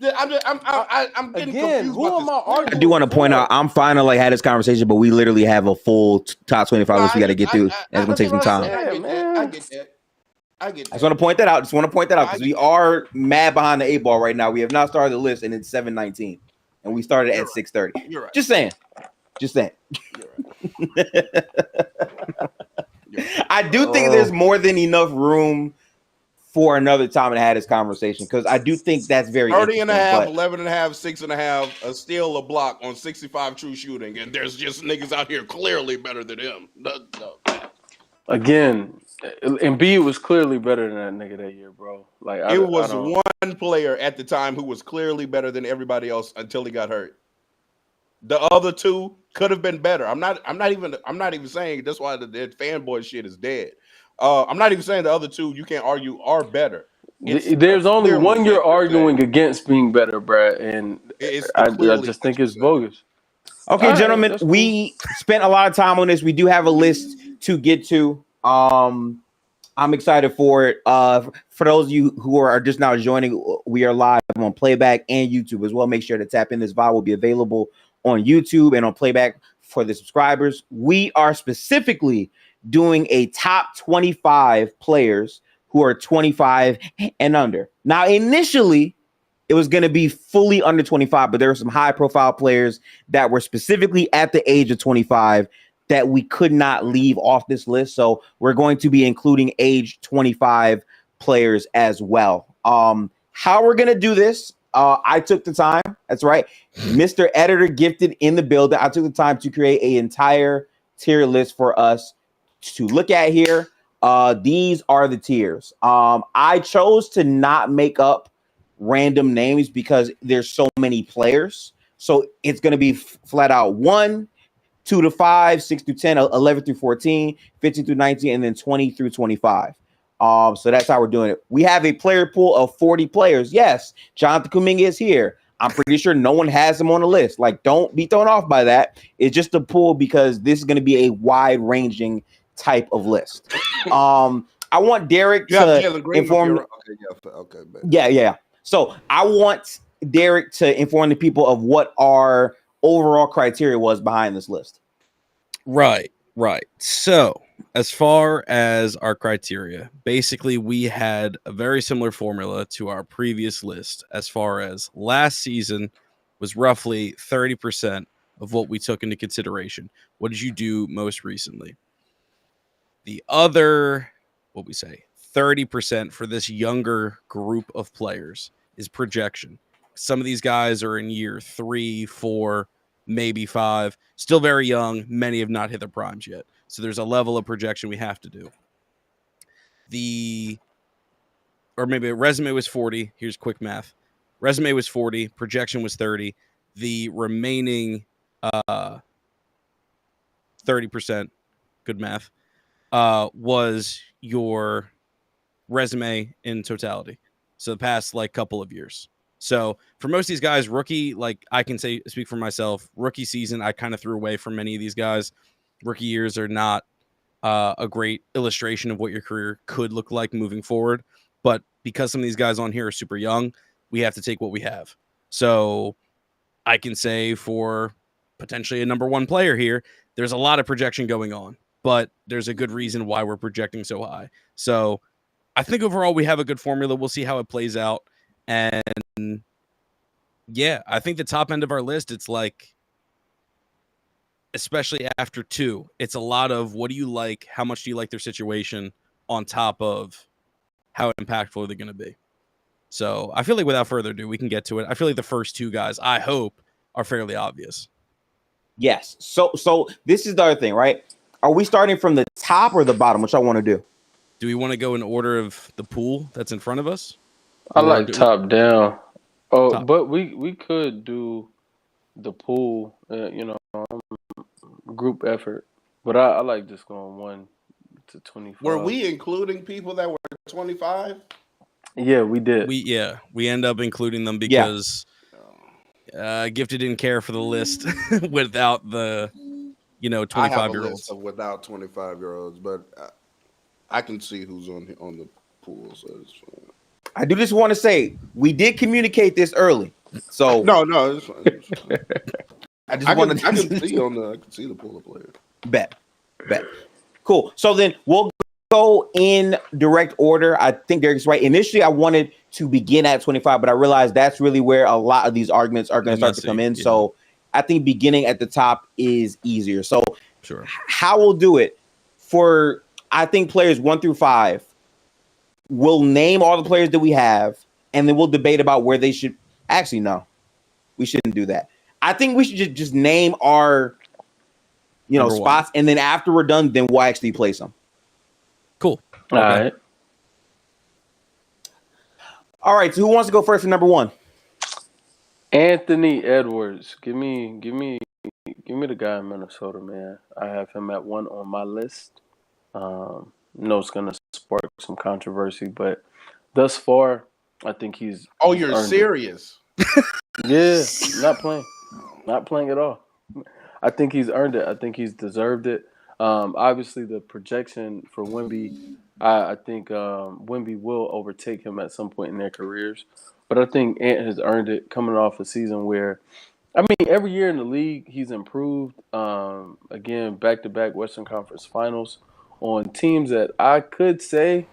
I'm getting Again, confused who about am this. I arguing I do want to point for? out I'm fine to like have this conversation, but we literally have a full top 25 list we got to get through. That's gonna take some time. I get that. I just want to point that out. Because we are mad behind the 8 ball right now. We have not started the list, and it's 7:19, and we started at 6:30. You're right. Just saying. You're right. I do think there's more than enough room for another time to have this conversation because I do think that's very 30 and a half, but 11 and a half, 6.5, a steal, a block on 65 true shooting, and there's just niggas out here clearly better than him. No. Again, Embiid was clearly better than that nigga that year, bro. Like It was one player at the time who was clearly better than everybody else until he got hurt. The other two could have been better. I'm not even saying that's why the fanboy shit is dead. I'm not even saying the other two you can't argue are better. There's only one you're arguing against being better, Brad, and I just think it's bogus. Okay, all gentlemen, right, we spent a lot of time on this. We do have a list to get to. I'm excited for it. For those of you who are just now joining, we are live on playback and YouTube as well. Make sure to tap in. This VOD will be available on YouTube and on playback for the subscribers. We are specifically doing a top 25 players who are 25 and under. Now, initially, it was going to be fully under 25, but there were some high profile players that were specifically at the age of 25 that we could not leave off this list. So we're going to be including age 25 players as well. How we're going to do this, I took the time. That's right. Mr. Editor Gifted in the building. I took the time to create an entire tier list for us to look at here. These are the tiers. I chose to not make up random names because there's so many players. So it's going to be flat out 1, 2 to 5, 6 through 10, 11 through 14, 15 through 19, and then 20 through 25. So that's how we're doing it. We have a player pool of 40 players. Yes, Jonathan Kuminga is here. I'm pretty sure no one has him on the list. Like, don't be thrown off by that. It's just a pool because this is going to be a wide-ranging type of list. I want Derek to inform. Yeah. So I want Derek to inform the people of what our overall criteria was behind this list. Right. So as far as our criteria, basically we had a very similar formula to our previous list as far as last season was roughly 30% of what we took into consideration. What did you do most recently? The other, 30% for this younger group of players is projection. Some of these guys are in year 3, 4, maybe 5, still very young. Many have not hit their primes yet. So there's a level of projection we have to do. Or maybe a resume was 40. Here's quick math. Resume was 40. Projection was 30. The remaining 30%, good math, was your resume in totality. So the past couple of years. So for most of these guys, rookie, I can speak for myself, rookie season, I kind of threw away from many of these guys. Rookie years are not a great illustration of what your career could look like moving forward. But because some of these guys on here are super young, we have to take what we have. So I can say for potentially a number 1 player here, there's a lot of projection going on, but there's a good reason why we're projecting so high. So I think overall we have a good formula. We'll see how it plays out. And yeah, I think the top end of our list, it's especially after 2, it's a lot of what do you like? How much do you like their situation on top of how impactful they're going to be? So I feel like without further ado, we can get to it. I feel like the first 2 guys, I hope, are fairly obvious. Yes. So this is the other thing, right? Are we starting from the top or the bottom? Which I want to do. Do we want to go in order of the pool that's in front of us? I like top down. But we could do the pool, group effort. But I like just going 1 to 25. Were we including people that were 25? Yeah, we did. We end up including them because Gifted didn't care for the list without the 25-year-olds. Without 25-year-olds, but I can see who's on the pool. So it's fine. I do just want to say we did communicate this early, so no, it's fine. It's fine. I just want to. I can see the pool of players. Bet. Cool. So then we'll go in direct order. I think Derek's right. Initially, I wanted to begin at 25, but I realized that's really where a lot of these arguments are going to start to come in. Yeah. So I think beginning at the top is easier. So sure, how we'll do it for, I think, players 1 through 5, we'll name all the players that we have, and then we'll debate about where they should. Actually, no, we shouldn't do that. I think we should just name our Number spots, and then after we're done, then we'll actually place them. Cool. All right. All right. So who wants to go first for number 1? Anthony Edwards. Give me the guy in Minnesota, man. I have him at 1 on my list. No, it's gonna spark some controversy, but thus far, I think he's. Oh, you're serious? Yeah, not playing at all. I think he's earned it. I think he's deserved it. Obviously, the projection for Wemby, I think Wemby will overtake him at some point in their careers. But I think Ant has earned it coming off a season where, I mean, every year in the league, he's improved. Again, back-to-back Western Conference Finals on teams that I could say,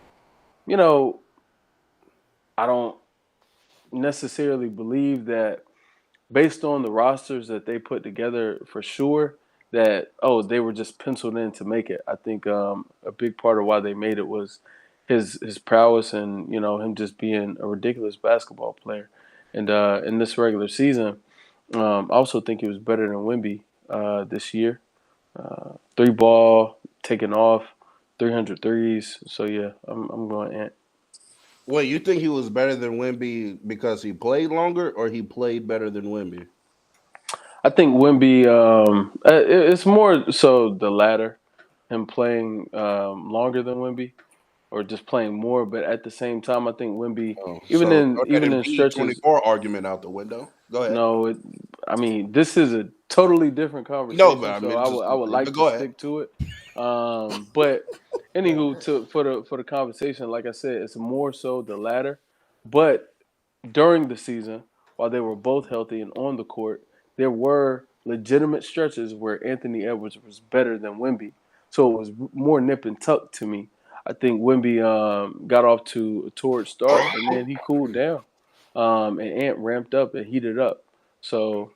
I don't necessarily believe that based on the rosters that they put together for sure that, they were just penciled in to make it. I think a big part of why they made it was his prowess and, him just being a ridiculous basketball player. And in this regular season, I also think he was better than Wemby this year. 3-ball, taking off, 300 threes. So, yeah, I'm going Ant. Well, you think he was better than Wemby because he played longer, or he played better than Wemby? I think Wemby, it's more so the latter, him playing longer than Wemby, or just playing more. But at the same time, I think Wemby, even in stretches, 24 argument out the window. Go ahead. No, this is a totally different conversation. No, but I would like to stick to it. But anywho, for the conversation, like I said, it's more so the latter. But during the season, while they were both healthy and on the court, there were legitimate stretches where Anthony Edwards was better than Wemby. So it was more nip and tuck to me. I think Wemby got off to a torrid start, and then he cooled down. And Ant ramped up and heated up. So,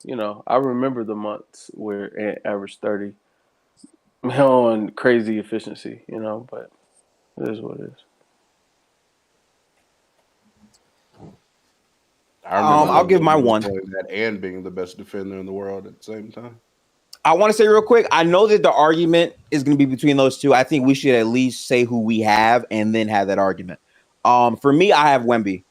I remember the months where Ant averaged 30 on crazy efficiency, but it is what it is. I'll give my 1. That and being the best defender in the world at the same time. I want to say real quick, I know that the argument is going to be between those two. I think we should at least say who we have and then have that argument. For me, I have Wemby.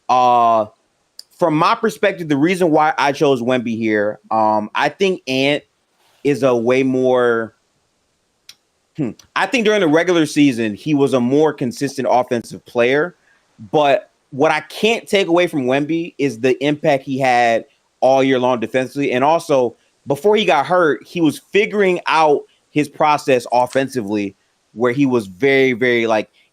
From my perspective, the reason why I chose Wemby here, I think Ant is a way more. I think during the regular season, he was a more consistent offensive player. But what I can't take away from Wemby is the impact he had all year long defensively. And also, before he got hurt, he was figuring out his process offensively, where he was very, very,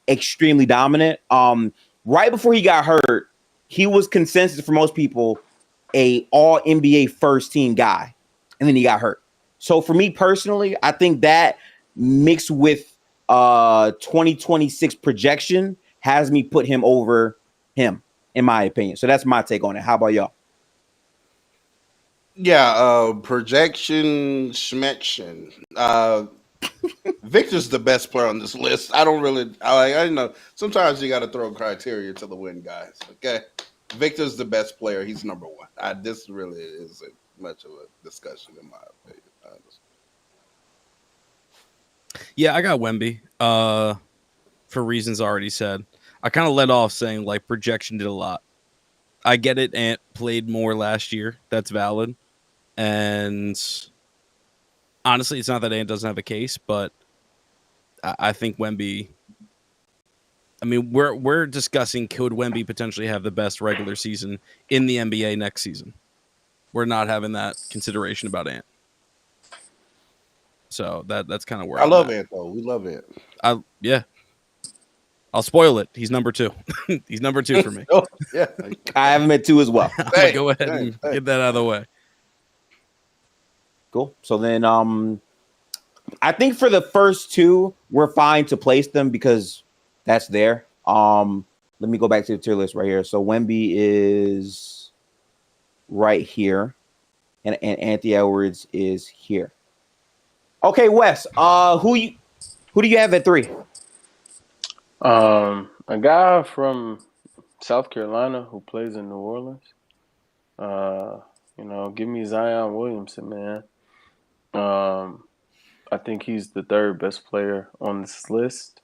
extremely dominant. Right before he got hurt, he was consensus for most people a all NBA first team guy, and then he got hurt. So for me personally, I think that mixed with 2026 projection has me put him over him, in my opinion. So that's my take on it. How about y'all? Yeah, projection, schmection. Victor's the best player on this list. I know sometimes you got to throw criteria to the win, guys. Okay, Victor's the best player. He's number 1. This really isn't much of a discussion in my opinion. Honestly. Yeah, I got Wemby. For reasons already said. I kind of led off saying projection did a lot. I get it. Ant played more last year. That's valid. And honestly, it's not that Ant doesn't have a case, but I think Wemby. I mean, we're discussing could Wemby potentially have the best regular season in the NBA next season. We're not having that consideration about Ant. So that's kind of where I I'm love at. Ant though. We love Ant. Yeah. I'll spoil it. He's number 2. He's number 2 for me. Oh, yeah. I have him at 2 as well. I'm gonna go ahead and get that out of the way. Cool. So then I think for the first 2, we're fine to place them because that's there. Let me go back to the tier list right here. So Wemby is right here, and Anthony Edwards is here. Okay, Wes. Who do you have at 3? A guy from South Carolina who plays in New Orleans. Give me Zion Williamson, man. I think he's the 3rd best player on this list.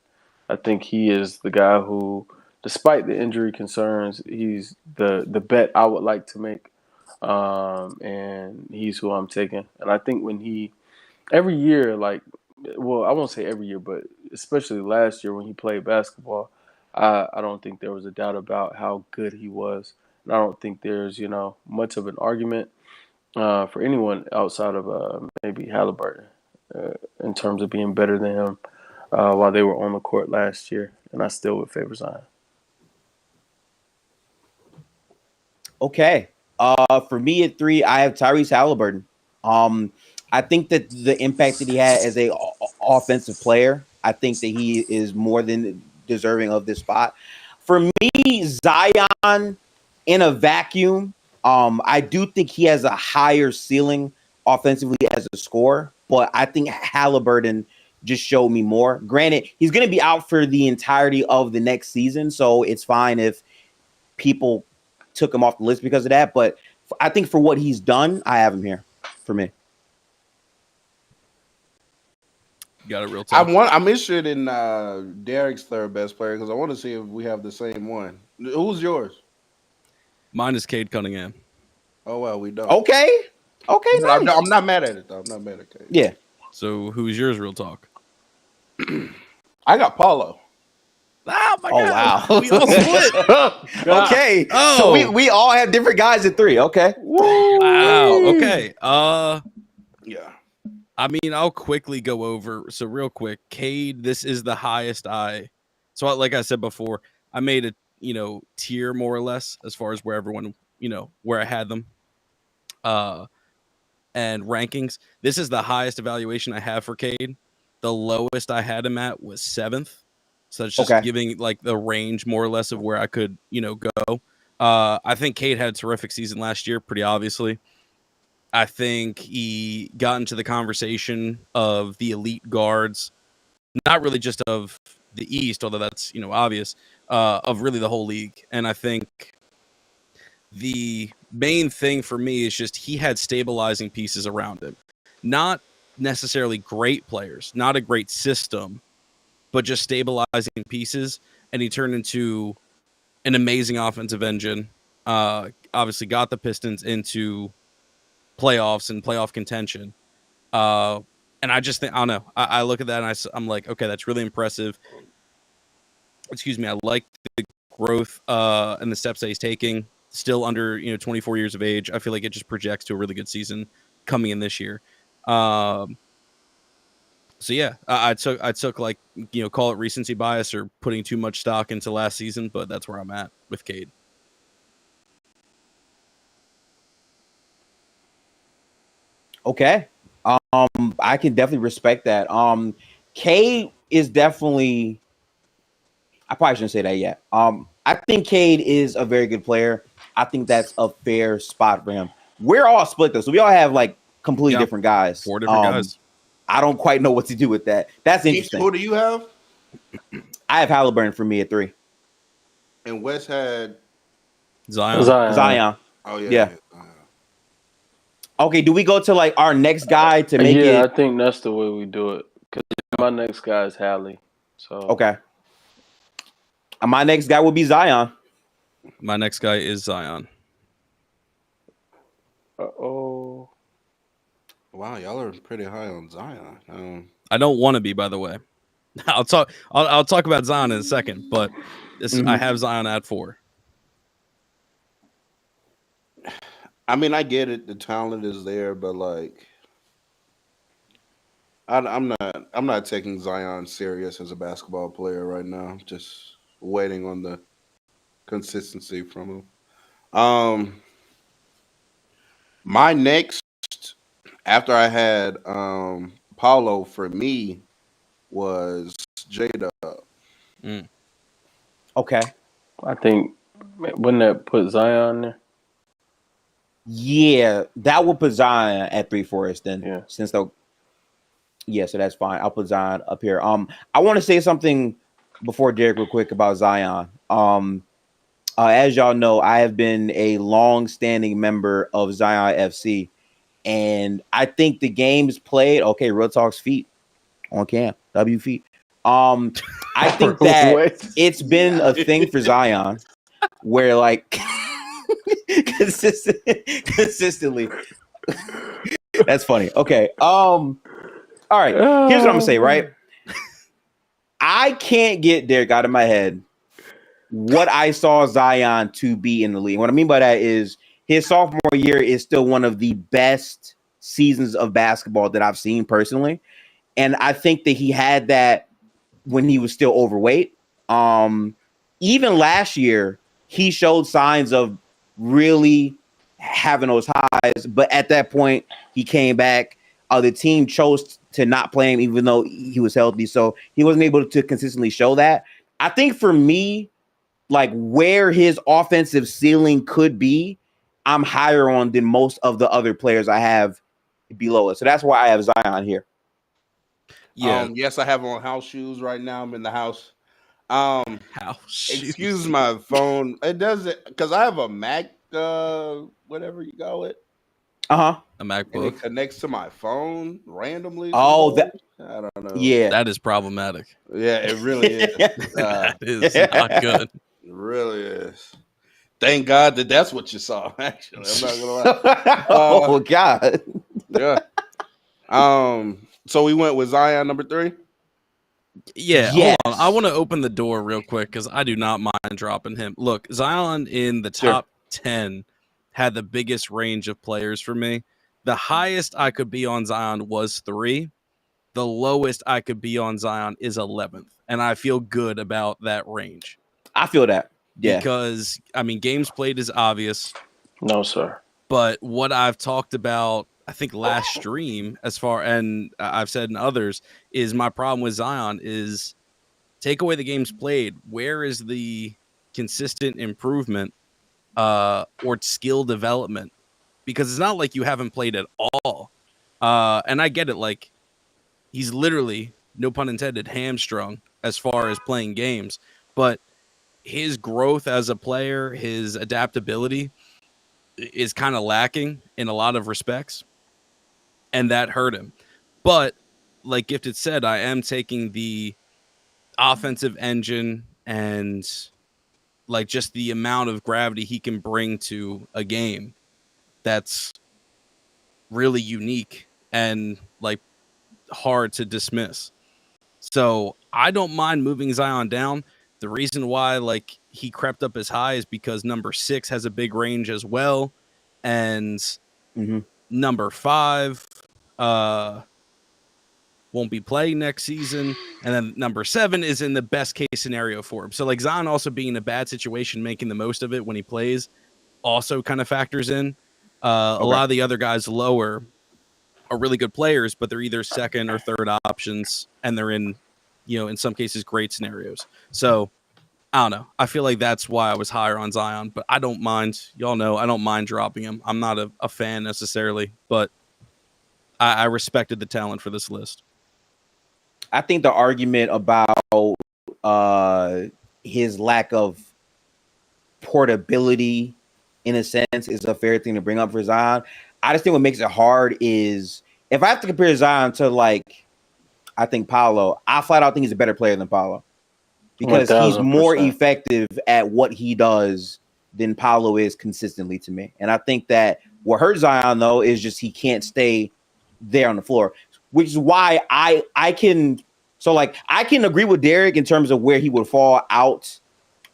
I think he is the guy who, despite the injury concerns, he's the bet I would like to make. And he's who I'm taking. And I think every year, I won't say every year, but especially last year when he played basketball, I don't think there was a doubt about how good he was. And I don't think there's, much of an argument for anyone outside of maybe Halliburton in terms of being better than him while they were on the court last year. And I still would favor Zion. Okay. For me at 3, I have Tyrese Halliburton. I think that the impact that he had as a offensive player, I think that he is more than deserving of this spot. For me, Zion in a vacuum, I do think he has a higher ceiling offensively as a scorer, but I think Halliburton just showed me more. Granted, he's going to be out for the entirety of the next season, so it's fine if people took him off the list because of that. But I think for what he's done, I have him here for me. Got it real time. I'm interested in Derek's 3rd best player because I want to see if we have the same one. Who's yours? Mine is Cade Cunningham. Oh well, we don't. Okay. But Nice. I'm not mad at it though. I'm not mad at it. Yeah. So who's yours, real talk? I got Paulo. Oh my God. Wow. We all split. Okay. Oh. So we all have different guys at 3. Okay. Wow. Okay. Yeah. I mean, I'll quickly go over. So real quick, Cade, this is the highest So like I said before, I made a, tier more or less as far as where everyone, where I had them. And rankings. This is the highest evaluation I have for Cade. The lowest I had him at was 7th. So it's just giving like the range more or less of where I could, go. I think Cade had a terrific season last year, pretty obviously. I think he got into the conversation of the elite guards, not really just of the East, although that's, obvious, of really the whole league. And I think the main thing for me is just he had stabilizing pieces around him. Not necessarily great players, not a great system, but just stabilizing pieces. And he turned into an amazing offensive engine. Obviously got the Pistons into playoffs and playoff contention. And I just think, I don't know. I look at that and I'm like, okay, that's really impressive. Excuse me. I like the growth and the steps that he's taking. Still under 24 years of age. I feel like it just projects to a really good season coming in this year. So yeah, I took like call it recency bias or putting too much stock into last season, but that's where I'm at with Cade. Okay. I can definitely respect that. Cade is definitely. I probably shouldn't say that yet. I think Cade is a very good player. I think that's a fair spot for him. We're all split though, so we all have like completely different guys. 4 different guys. I don't quite know what to do with that. That's interesting. Who do you have? I have Halliburton for me at 3. And Wes had Zion. Oh yeah. Yeah. Okay, do we go to like our next guy to make it? Yeah, I think that's the way we do it. Because my next guy is Hallie. So okay. My next guy will be Zion. My next guy is Zion. Uh-oh. Wow, y'all are pretty high on Zion. I don't want to be, by the way. I'll talk about Zion in a second, but I have Zion at 4. I mean, I get it. The talent is there, but like, I'm not taking Zion serious as a basketball player right now. Just waiting on the consistency from him. My next after I had Paulo for me was J-Dub. Okay. I think wouldn't that put Zion there? Yeah, that would put Zion at 3 for us then. Yeah. Since though, yeah, so that's fine. I'll put Zion up here. I want to say something before Derek real quick about Zion. As y'all know, I have been a long-standing member of Zion FC, and I think the games played. Okay, Real Talk's feet on cam, W feet. I think that What? it's been a thing for Zion where like consistently. That's funny. Okay. All right. Here's what I'm gonna say, right? I can't get Derek out of my head what I saw Zion to be in the league. What I mean by that is his sophomore year is still one of the best seasons of basketball that I've seen personally. And I think that he had that when he was still overweight. Even last year, he showed signs of really having those highs. But at that point, he came back. The team chose to not play him, even though he was healthy. So he wasn't able to consistently show that. I think for me, like where his offensive ceiling could be, I'm higher on than most of the other players I have below it. So that's why I have Zion here. Yeah. Yes, I have on house shoes right now. I'm in the house. How? Excuse my phone. It doesn't because I have a Mac, whatever you call it. A And MacBook. it connects to my phone randomly. Oh, that I don't know. yeah. That is problematic. Yeah, it really is. That is not good. It really is. Thank God that's what you saw. Actually, I'm not gonna lie. Oh God. Yeah. So we went with Zion number 3. Yeah, Yes. hold on. I want to open the door real quick because I do not mind dropping him. Look, Zion in the Sure. top 10 had the biggest range of players for me. The highest I could be on Zion was 3. The lowest I could be on Zion is 11th. And I feel good about that range. I feel that. Yeah. Because, I mean, games played is obvious. No, sir. But what I've talked about, I think last stream, and I've said in others, is my problem with Zion is take away the games played. Where is the consistent improvement or skill development? Because it's not like you haven't played at all. And I get it. Like he's literally, no pun intended, hamstrung as far as playing games. But his growth as a player, his adaptability is kind of lacking in a lot of respects. And that hurt him. But like Gifted said, I am taking the offensive engine and like just the amount of gravity he can bring to a game that's really unique and like hard to dismiss. So I don't mind moving Zion down. The reason why like he crept up as high is because number 6 has a big range as well. And number 5 won't be playing next season, and then number 7 is in the best case scenario for him. So like Zion also being in a bad situation, making the most of it when he plays, also kind of factors in. A lot of the other guys lower are really good players, but they're either second or third options, and they're in, in some cases, great scenarios. So I don't know. I feel like that's why I was higher on Zion, but I don't mind. Y'all know I don't mind dropping him. I'm not a fan necessarily, but I respected the talent for this list. I think the argument about his lack of portability, in a sense, is a fair thing to bring up for Zion. I just think what makes it hard is if I have to compare Zion to like, I think Paolo, I flat out think he's a better player than Paolo because he's more effective at what he does than Paolo is consistently to me. And I think that what hurts Zion though is just he can't stay there on the floor, which is why I can So like I can agree with Derek in terms of where he would fall out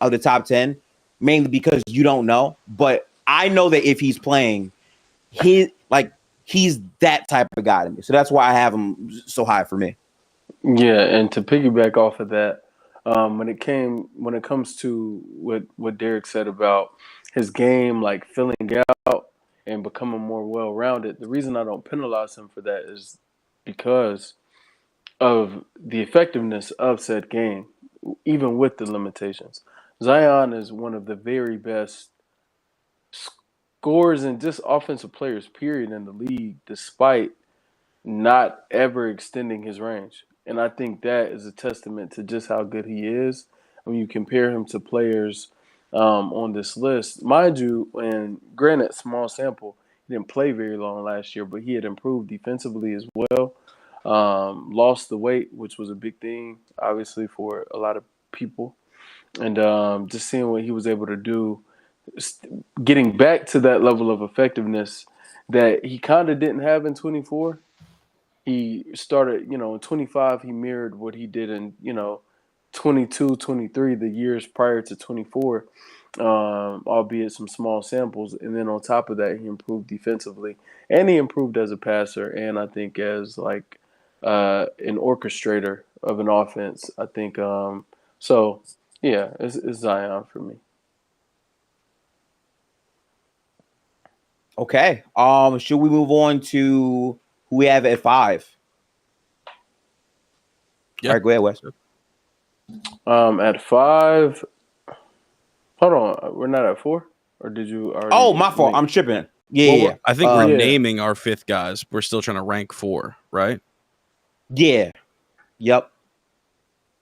of the top 10, mainly because you don't know. But I know that if he's playing, he's that type of guy to me. So that's why I have him so high for me. Yeah, and to piggyback off of that, when it comes to what Derek said about his game, like filling out and becoming more well-rounded, the reason I don't penalize him for that is because of the effectiveness of said game, even with the limitations. Zion is one of the very best scorers and just offensive players, period, in the league, despite not ever extending his range. And I think that is a testament to just how good he is when you compare him to players on this list. Mind you, and granted, small sample, he didn't play very long last year, but he had improved defensively as well. Lost the weight, which was a big thing, obviously, for a lot of people. And just seeing what he was able to do, getting back to that level of effectiveness that he kind of didn't have in 24. He started, in 25, he mirrored what he did in, 22, 23, the years prior to 24, albeit some small samples. And then on top of that, he improved defensively and he improved as a passer. And I think as like an orchestrator of an offense, I think, so yeah, it's Zion for me. Okay. Should we move on to who we have at 5? Yeah. All right, go ahead, Wes. At 5, hold on, we're not at 4, or did you already? Oh, my fault. I'm tripping. Yeah. I think we're yeah. naming our 5th guys. We're still trying to rank 4, right? Yeah. Yep.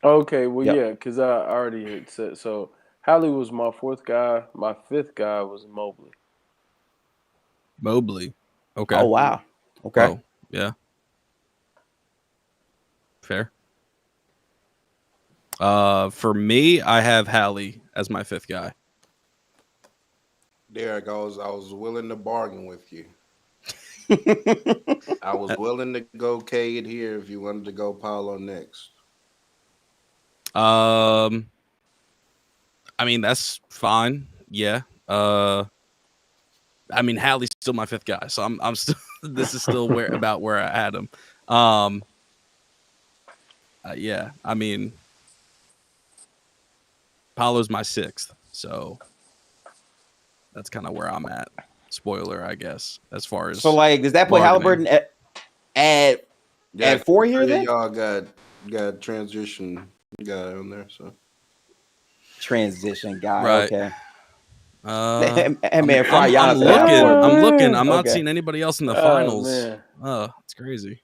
Okay, well, Yep. yeah, because I already had said so. Hallie was my 4th guy. My 5th guy was Mobley. Okay. Oh, wow. Okay. Oh, yeah. Fair. For me, I have Hallie as my 5th guy. Derek, I was willing to bargain with you. I was willing to go Cade here if you wanted to go Paolo next. I mean, that's fine. Yeah. I mean, Hallie's still my 5th guy, so I'm still. This is still where I had him. Yeah. I mean, Paolo's my 6th, so that's kind of where I'm at. Spoiler, I guess, as far as. So, like, does that put bargaining. Halliburton at 4 here then? Y'all got transition guy on there, so Transition guy. Right. Okay. I'm man, Fry Giannis looking. at that point. I'm looking. I'm not Okay. seeing anybody else in the finals. Man. It's crazy.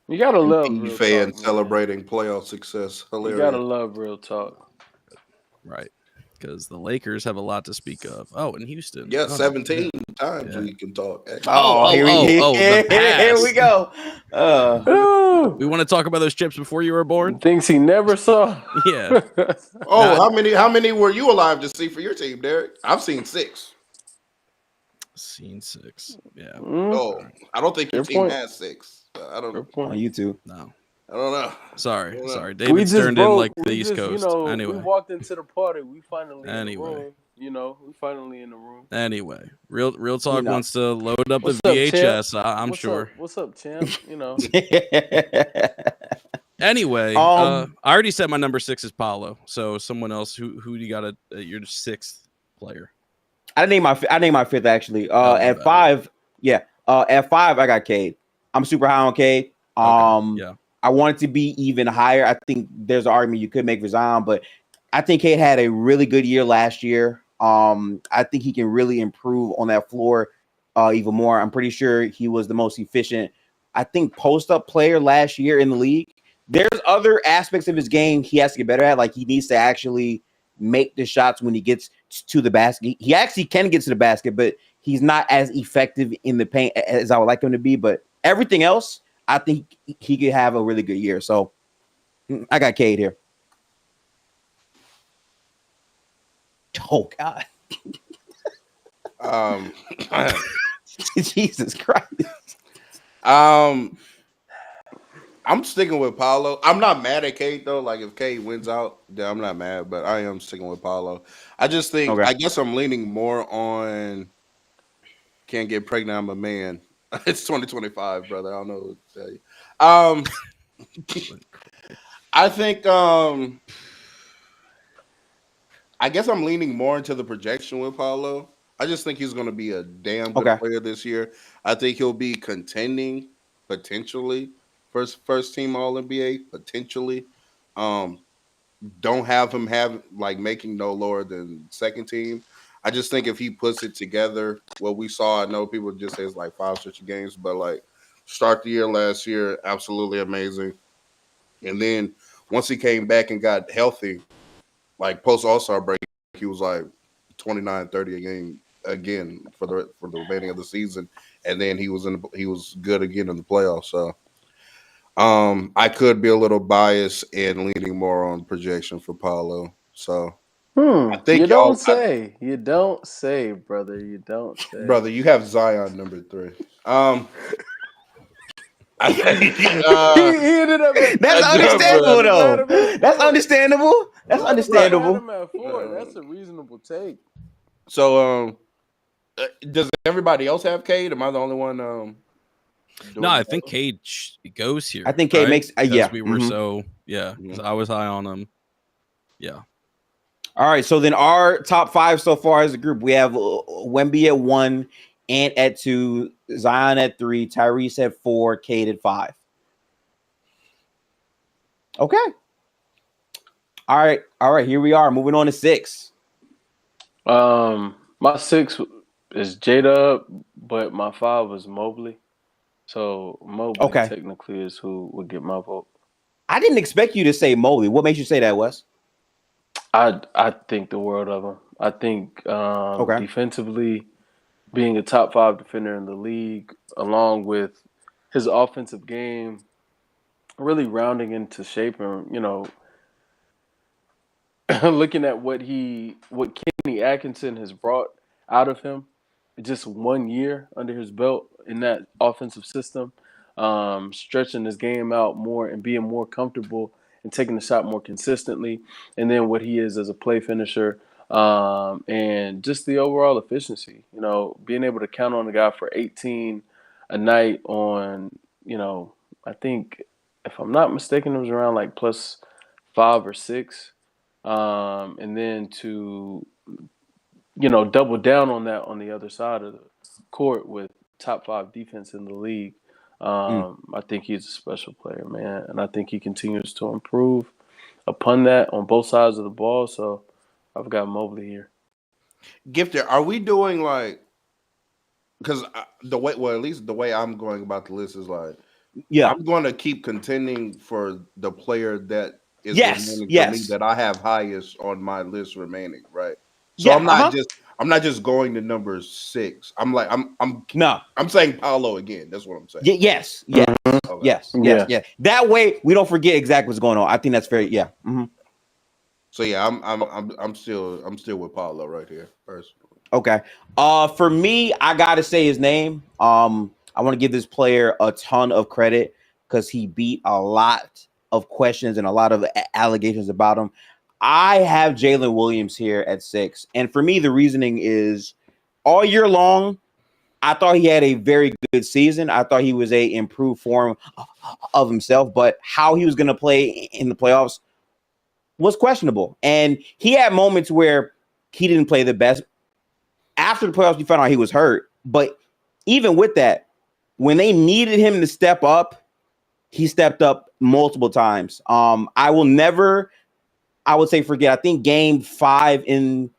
You gotta love Heat real fan talk, man. celebrating playoff success. You Hilarious. gotta love real talk. Right. Because the Lakers have a lot to speak of. Oh, in Houston. Yeah, Oh, 17 times Yeah. we can talk. Oh, here the past. we go. Ooh, We want to talk about those chips before you were born? things he never saw. Yeah. Oh, how many were you alive to see for your team, Derek? I've seen 6. Scene 6. Yeah. Oh, I don't think your Fair team point. has 6. I don't Fair know. point. On YouTube. No. I don't know. Sorry. Well, Sorry. We David's just turned in broke. like the We East just, Coast. we Anyway. walked into the party. We finally in Anyway. the room. We finally in the room. Anyway. Real Talk know. wants to load up What's the up, champ? VHS. I'm What's sure. Up? What's up, champ? Anyway, Um, I already said my number 6 is Paolo. So someone else who do you got your 6th player? I named my 5th actually. my At bad. 5, yeah. At 5, I got Cade. I'm super high on Cade. Okay, yeah. I want it to be even higher. I think there's an argument you could make for Zion, but I think Cade had a really good year last year. I think he can really improve on that floor even more. I'm pretty sure he was the most efficient, I think, post-up player last year in the league. There's other aspects of his game he has to get better at. Like, he needs to actually make the shots when he gets to the basket. He actually can get to the basket, but he's not as effective in the paint as I would like him to be. But everything else, I think he could have a really good year. So I got Cade here. Oh, God. Jesus Christ. I'm sticking with Paolo. I'm not mad at Cade though. Like if Cade wins out, then I'm not mad. But I am sticking with Paolo. I just think Okay. I guess I'm leaning more on can't get pregnant. I'm a man. It's 2025, brother. I don't know what to tell you. I think I guess I'm leaning more into the projection with Paolo. I just think he's going to be a damn good Okay. player this year. I think he'll be contending potentially first team All NBA potentially. Um, don't have him making no lower than second team. I just think if he puts it together, what we saw, I know people just say it's like 5 such games, but like start the year last year, absolutely amazing. And then once he came back and got healthy, like post All-Star break, he was like 29, 30 a game again for the remaining of the season. And then he was good again in the playoffs. So I could be a little biased and leaning more on projection for Paolo. So I think You don't say. You don't say, brother. You don't say. brother, you have Zion number 3. I think he ended up at, That's understandable, though. That's understandable. That's understandable. Him at 4. That's a reasonable take. So, does everybody else have Cade? Am I the only one? No, I think Cade goes here. I think Cade makes. Yeah, we were I was high on him. Yeah. All right, so then our top 5 so far as a group, we have Wemby at 1, Ant at 2, Zion at 3, Tyrese at 4, Cade at 5. Okay. All right. Here we are. Moving on to 6. My 6 is J-Dub, but my 5 was Mobley. So Mobley technically is who would get my vote. I didn't expect you to say Mobley. What makes you say that, Wes? I think the world of him. I think defensively, being a top 5 defender in the league, along with his offensive game, really rounding into shape, and looking at what Kenny Atkinson has brought out of him, just 1 year under his belt in that offensive system, stretching his game out more and being more comfortable and taking the shot more consistently, and then what he is as a play finisher, and just the overall efficiency. Being able to count on the guy for 18 a night on, I think, if I'm not mistaken, it was around like plus 5 or 6, and then to double down on that on the other side of the court with top 5 defense in the league. I think he's a special player, man, and I think he continues to improve upon that on both sides of the ball. So I've got Mobley here. Gifted, are we doing like, because at least the way I'm going about the list is like, I'm going to keep contending for the player that is remaining for me that I have highest on my list remaining, right? So I'm not just going to number 6. I'm saying Paolo again. That's what I'm saying. Yes. That way we don't forget exactly what's going on. I think that's fair. Yeah. Mm-hmm. So yeah, I'm still with Paolo right here personally. Okay. For me, I gotta say his name. I want to give this player a ton of credit because he beat a lot of questions and a lot of allegations about him. I have Jalen Williams here at 6. And for me, the reasoning is all year long, I thought he had a very good season. I thought he was a improved form of himself, but how he was going to play in the playoffs was questionable. And he had moments where he didn't play the best. After the playoffs, we found out he was hurt. But even with that, when they needed him to step up, he stepped up multiple times. I will never, I would say, forget. I think game 5 in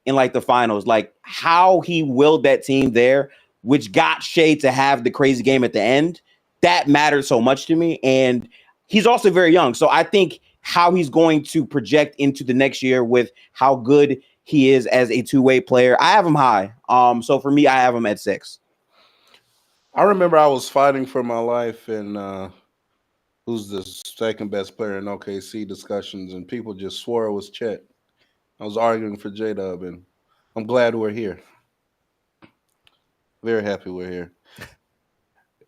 like the finals, like how he willed that team there, which got Shea to have the crazy game at the end. That mattered so much to me. And he's also very young. So I think how he's going to project into the next year with how good he is as a two-way player, I have him high. So for me, I have him at 6. I remember I was fighting for my life and who's the second best player in OKC discussions, and people just swore it was Chet. I was arguing for J-Dub, and I'm glad we're here. Very happy we're here.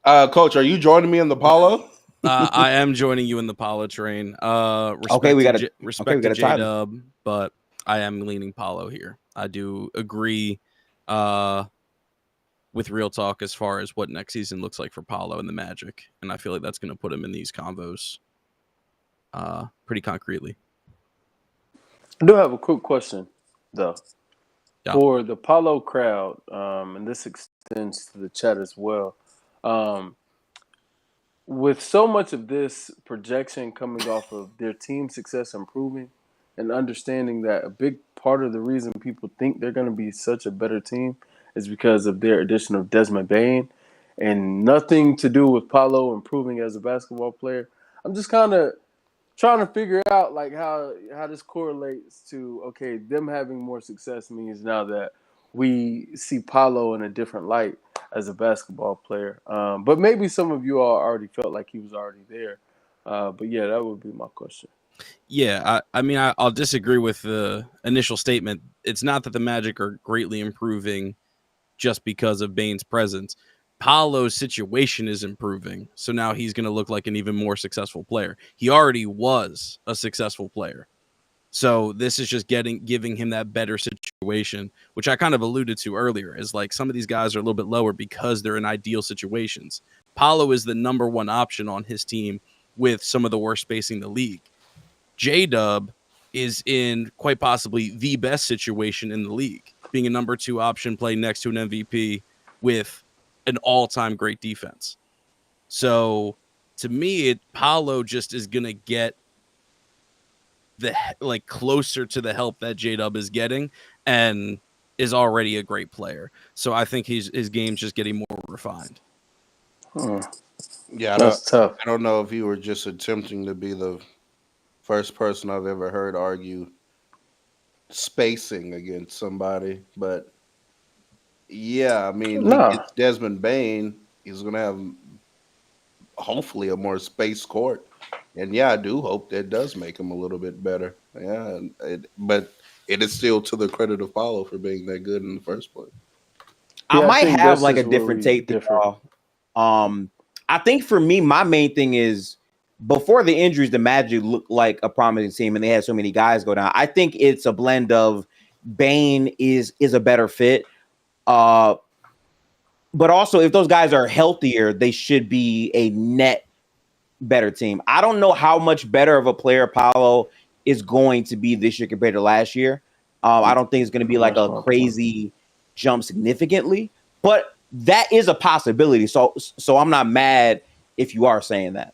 Coach, are you joining me in the Paulo? I am joining you in the Paulo train. Okay, we gotta respect to tie them. J-Dub, but I am leaning Paulo here. I do agree with Real Talk as far as what next season looks like for Paulo and the Magic, and I feel like that's going to put him in these convos pretty concretely. I do have a quick question, though. Yeah. For the Paulo crowd, and this extends to the chat as well, with so much of this projection coming off of their team success improving and understanding that a big part of the reason people think they're going to be such a better team is because of their addition of Desmond Bane and nothing to do with Paulo improving as a basketball player, I'm just kind of trying to figure out like how this correlates to, okay, them having more success means now that we see Paulo in a different light as a basketball player. But maybe some of you all already felt like he was already there. But yeah, that would be my question. Yeah, I mean, I'll disagree with the initial statement. It's not that the Magic are greatly improving just because of Bane's presence. Paulo's situation is improving, so now he's going to look like an even more successful player. He already was a successful player. So this is just giving him that better situation, which I kind of alluded to earlier, is like some of these guys are a little bit lower because they're in ideal situations. Paulo is the number one option on his team with some of the worst spacing in the league. J-Dub is in quite possibly the best situation in the league, being a number two option, playing next to an MVP with an all-time great defense. So to me, Paulo just is going to get closer to the help that J-Dub is getting and is already a great player. So I think his game's just getting more refined. Yeah, That's tough. I don't know if you were just attempting to be the first person I've ever heard argue spacing against somebody, but yeah, I mean, he Nah. gets Desmond Bane. He's going to have hopefully a more space court. And yeah, I do hope that does make him a little bit better. Yeah, but it is still to the credit of Paulo for being that good in the first place. I Yeah, might think have that's like a just where different we take than differ. y'all. I think for me, my main thing is before the injuries, the Magic looked like a promising team, and they had so many guys go down. I think it's a blend of Bane is a better fit, but also if those guys are healthier, they should be a net better team. I don't know how much better of a player Paulo is going to be this year compared to last year. I don't think it's going to be like That's a my crazy jump significantly, but that is a possibility. So I'm not mad if you are saying that.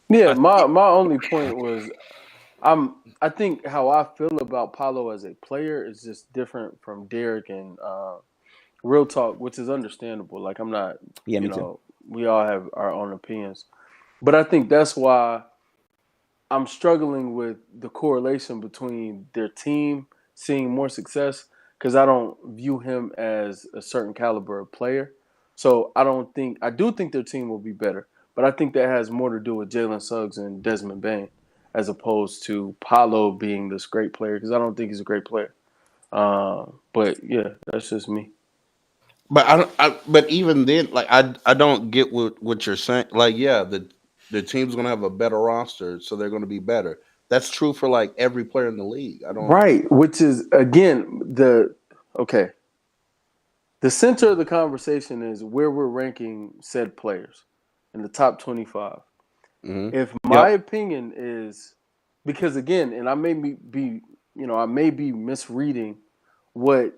Yeah, my only point was I think how I feel about Paulo as a player is just different from Derek and Real Talk, which is understandable. Like I'm not, Yeah, me you too. know, we all have our own opinions, but I think that's why I'm struggling with the correlation between their team seeing more success because I don't view him as a certain caliber of player. So I do think their team will be better, but I think that has more to do with Jalen Suggs and Desmond Bane as opposed to Paulo being this great player because I don't think he's a great player. But yeah, that's just me. But but even then, like I don't get what you're saying. Like, yeah, the team's gonna have a better roster, so they're gonna be better. That's true for like every player in the league. I don't. Right, which is again okay. The center of the conversation is where we're ranking said players in the top 25. Mhm. If my opinion is because again, and I may be misreading what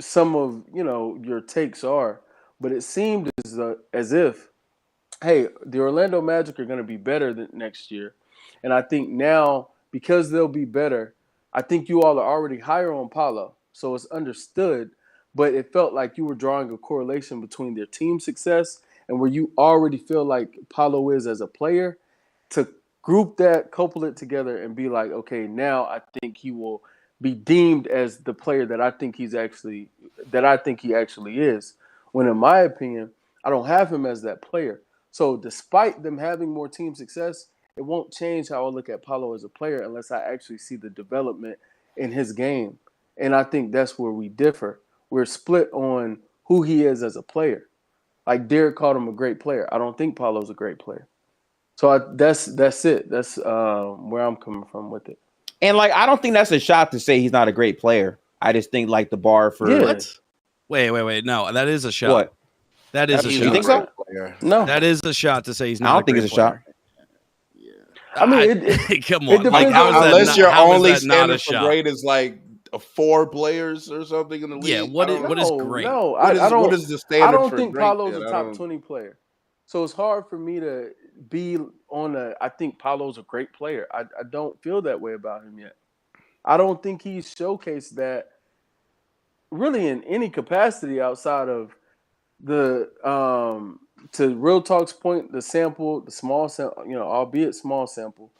some of your takes are, but it seemed as if hey, the Orlando Magic are going to be better than next year, and I think now because they'll be better, I think you all are already higher on Paulo, so it's understood. But it felt like you were drawing a correlation between their team success and where you already feel like Paulo is as a player to group that, couple it together, and be like, okay, now I think he will be deemed as the player that I think he actually is. When in my opinion, I don't have him as that player. So despite them having more team success, it won't change how I look at Paulo as a player unless I actually see the development in his game. And I think that's where we differ. We're split on who he is as a player. Like Derek called him a great player. I don't think Paolo's a great player. So that's it. That's where I'm coming from with it. And like, I don't think that's a shot to say he's not a great player. I just think like the bar for Yeah. What? Wait. No, that is a shot. what? That is a He's shot. You think so? player. No, That is a shot to say he's I not. don't think it's a shot. I mean, come it on. depends Like, on- how is that Unless not, your how is only that not a standard for shot? grade is like 4 players or something in the league. Yeah, what I is- don't what know. is no, great? No, What I don't. what is the standard I don't for think great Paolo's then? a I top don't- 20 player. So it's hard for me to be on a. I think Paolo's a great player. I don't feel that way about him yet. I don't think he's showcased that really in any capacity outside of the to Real Talk's point, the small sample, albeit small sample,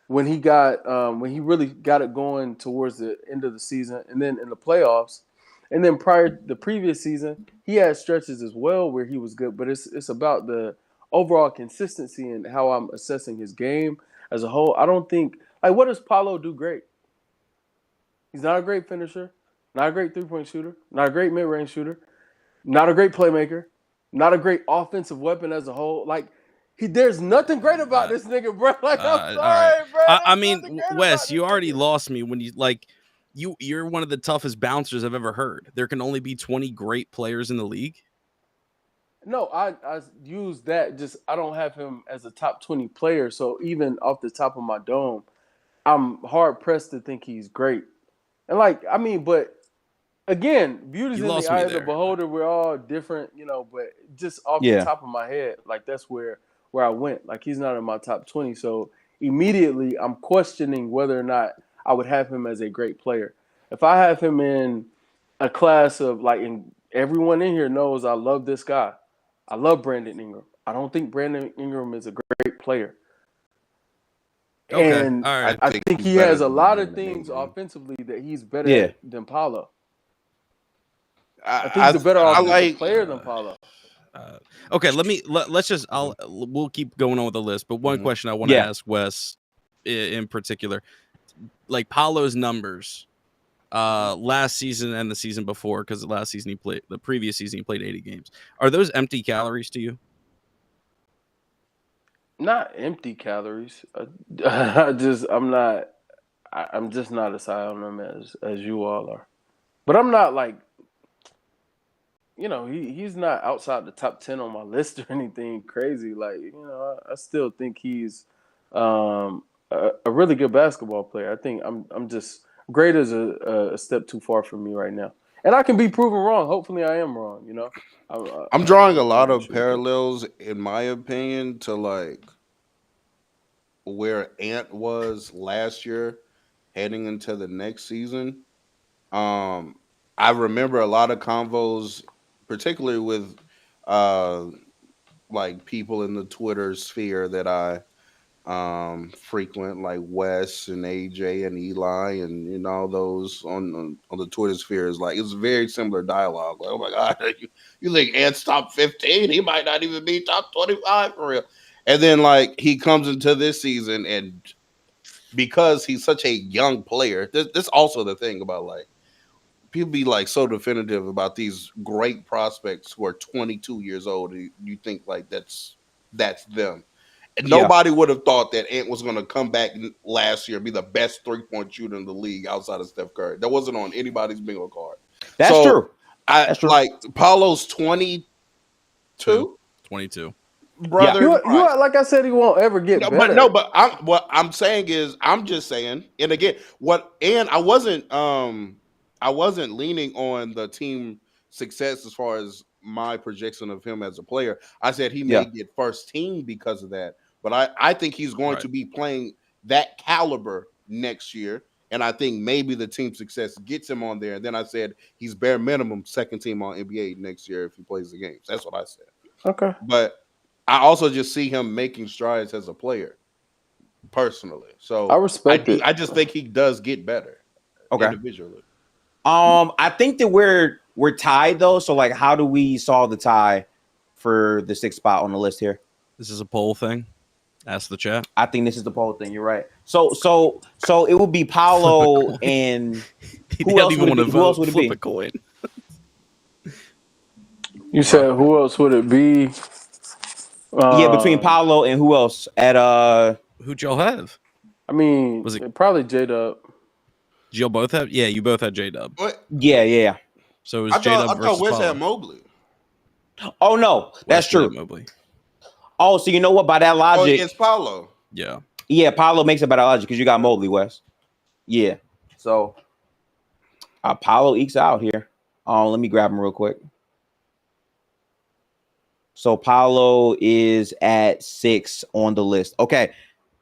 when he really got it going towards the end of the season and then in the playoffs, and then the previous season, he had stretches as well where he was good, but it's about the overall consistency and how I'm assessing his game as a whole. I don't think what does Paolo do great? He's not a great finisher, not a great three-point shooter, not a great mid-range shooter, not a great playmaker, not a great offensive weapon as a whole. There's nothing great about this nigga, bro. I'm all sorry, right. bro. I There's nothing mean, great about Wes, this you already nigga. lost me when you're one of the toughest bouncers I've ever heard. There can only be 20 great players in the league. No, I use that. Just I don't have him as a top 20 player. So even off the top of my dome, I'm hard pressed to think he's great. And but again, beauty's You in lost the me eye of the there. beholder. We're all different, but just off the Yeah. top of my head, that's where I went. He's not in my top 20. So immediately I'm questioning whether or not I would have him as a great player. If I have him in a class of and everyone in here knows I love this guy. I love Brandon Ingram. I don't think Brandon Ingram is a great player. Okay, And all right. I think think he's he better has a than lot of Brandon things Ingram. offensively that he's better Yeah. at than Paolo. I think I he's a better I offensive like player than Paolo. Okay, let's just we'll keep going on with the list. But one Mhm. question I want to Yeah. ask Wes in particular, like Paolo's numbers, last season and the season before, because the previous season he played 80 games. Are those empty calories to you? Not empty calories. I'm just not as high on them as you all are. But I'm not he's not outside the top 10 on my list or anything crazy. I still think he's a really good basketball player. I think I'm just great as a step too far for me right now. And I can be proven wrong. Hopefully I am wrong, I'm drawing a lot I'm of sure. parallels, in my opinion, to where Ant was last year, heading into the next season. I remember a lot of convos, particularly with people in the Twitter sphere that I frequent, like Wes and AJ and Eli and all those on the Twitter sphere. Is it's very similar dialogue. Oh my God, you think Ant's top 15? He might not even be top 25 for real. And then he comes into this season, and because he's such a young player, this also the thing about people be so definitive about these great prospects who are 22 years old. You think that's them. And nobody would have thought that Ant was going to come back last year, be the best 3-point shooter in the league outside of Steph Curry. That wasn't on anybody's bingo card. That's true. That's true. Paulo's 22, 22. brother. You like I said, he won't ever get better. What I'm saying is, I'm just saying, and again, I wasn't leaning on the team success as far as my projection of him as a player. I said he may get first team because of that, but I think he's going to be playing that caliber next year, and I think maybe the team success gets him on there. And then I said he's bare minimum second team on NBA next year if he plays the games. That's what I said. Okay, but I also just see him making strides as a player, personally. So I respect it. I just think he does get better individually. I think that we're tied though. So how do we solve the tie for the 6th spot on the list here? This is a poll thing. Ask the chat. I think this is the poll thing. You're right. So it would be Paolo and who else would it be? Flip a coin. You said who else would it be? Yeah, between Paolo and who else at Who'd y'all have? I mean, Was it- probably J-Dub. Did y'all both have? Yeah, you both had J-Dub. What? yeah. So it was I J-Dub thought versus West Paolo. had Mobley. Oh no, that's West did true. have Mobley. Oh, so you know what? By that Oh, logic, against Paolo. Yeah. yeah, Paolo makes it by that logic because you got Mobley West. Yeah. So Paolo ekes out here. Let me grab him real quick. So Paolo is at 6 on the list. Okay.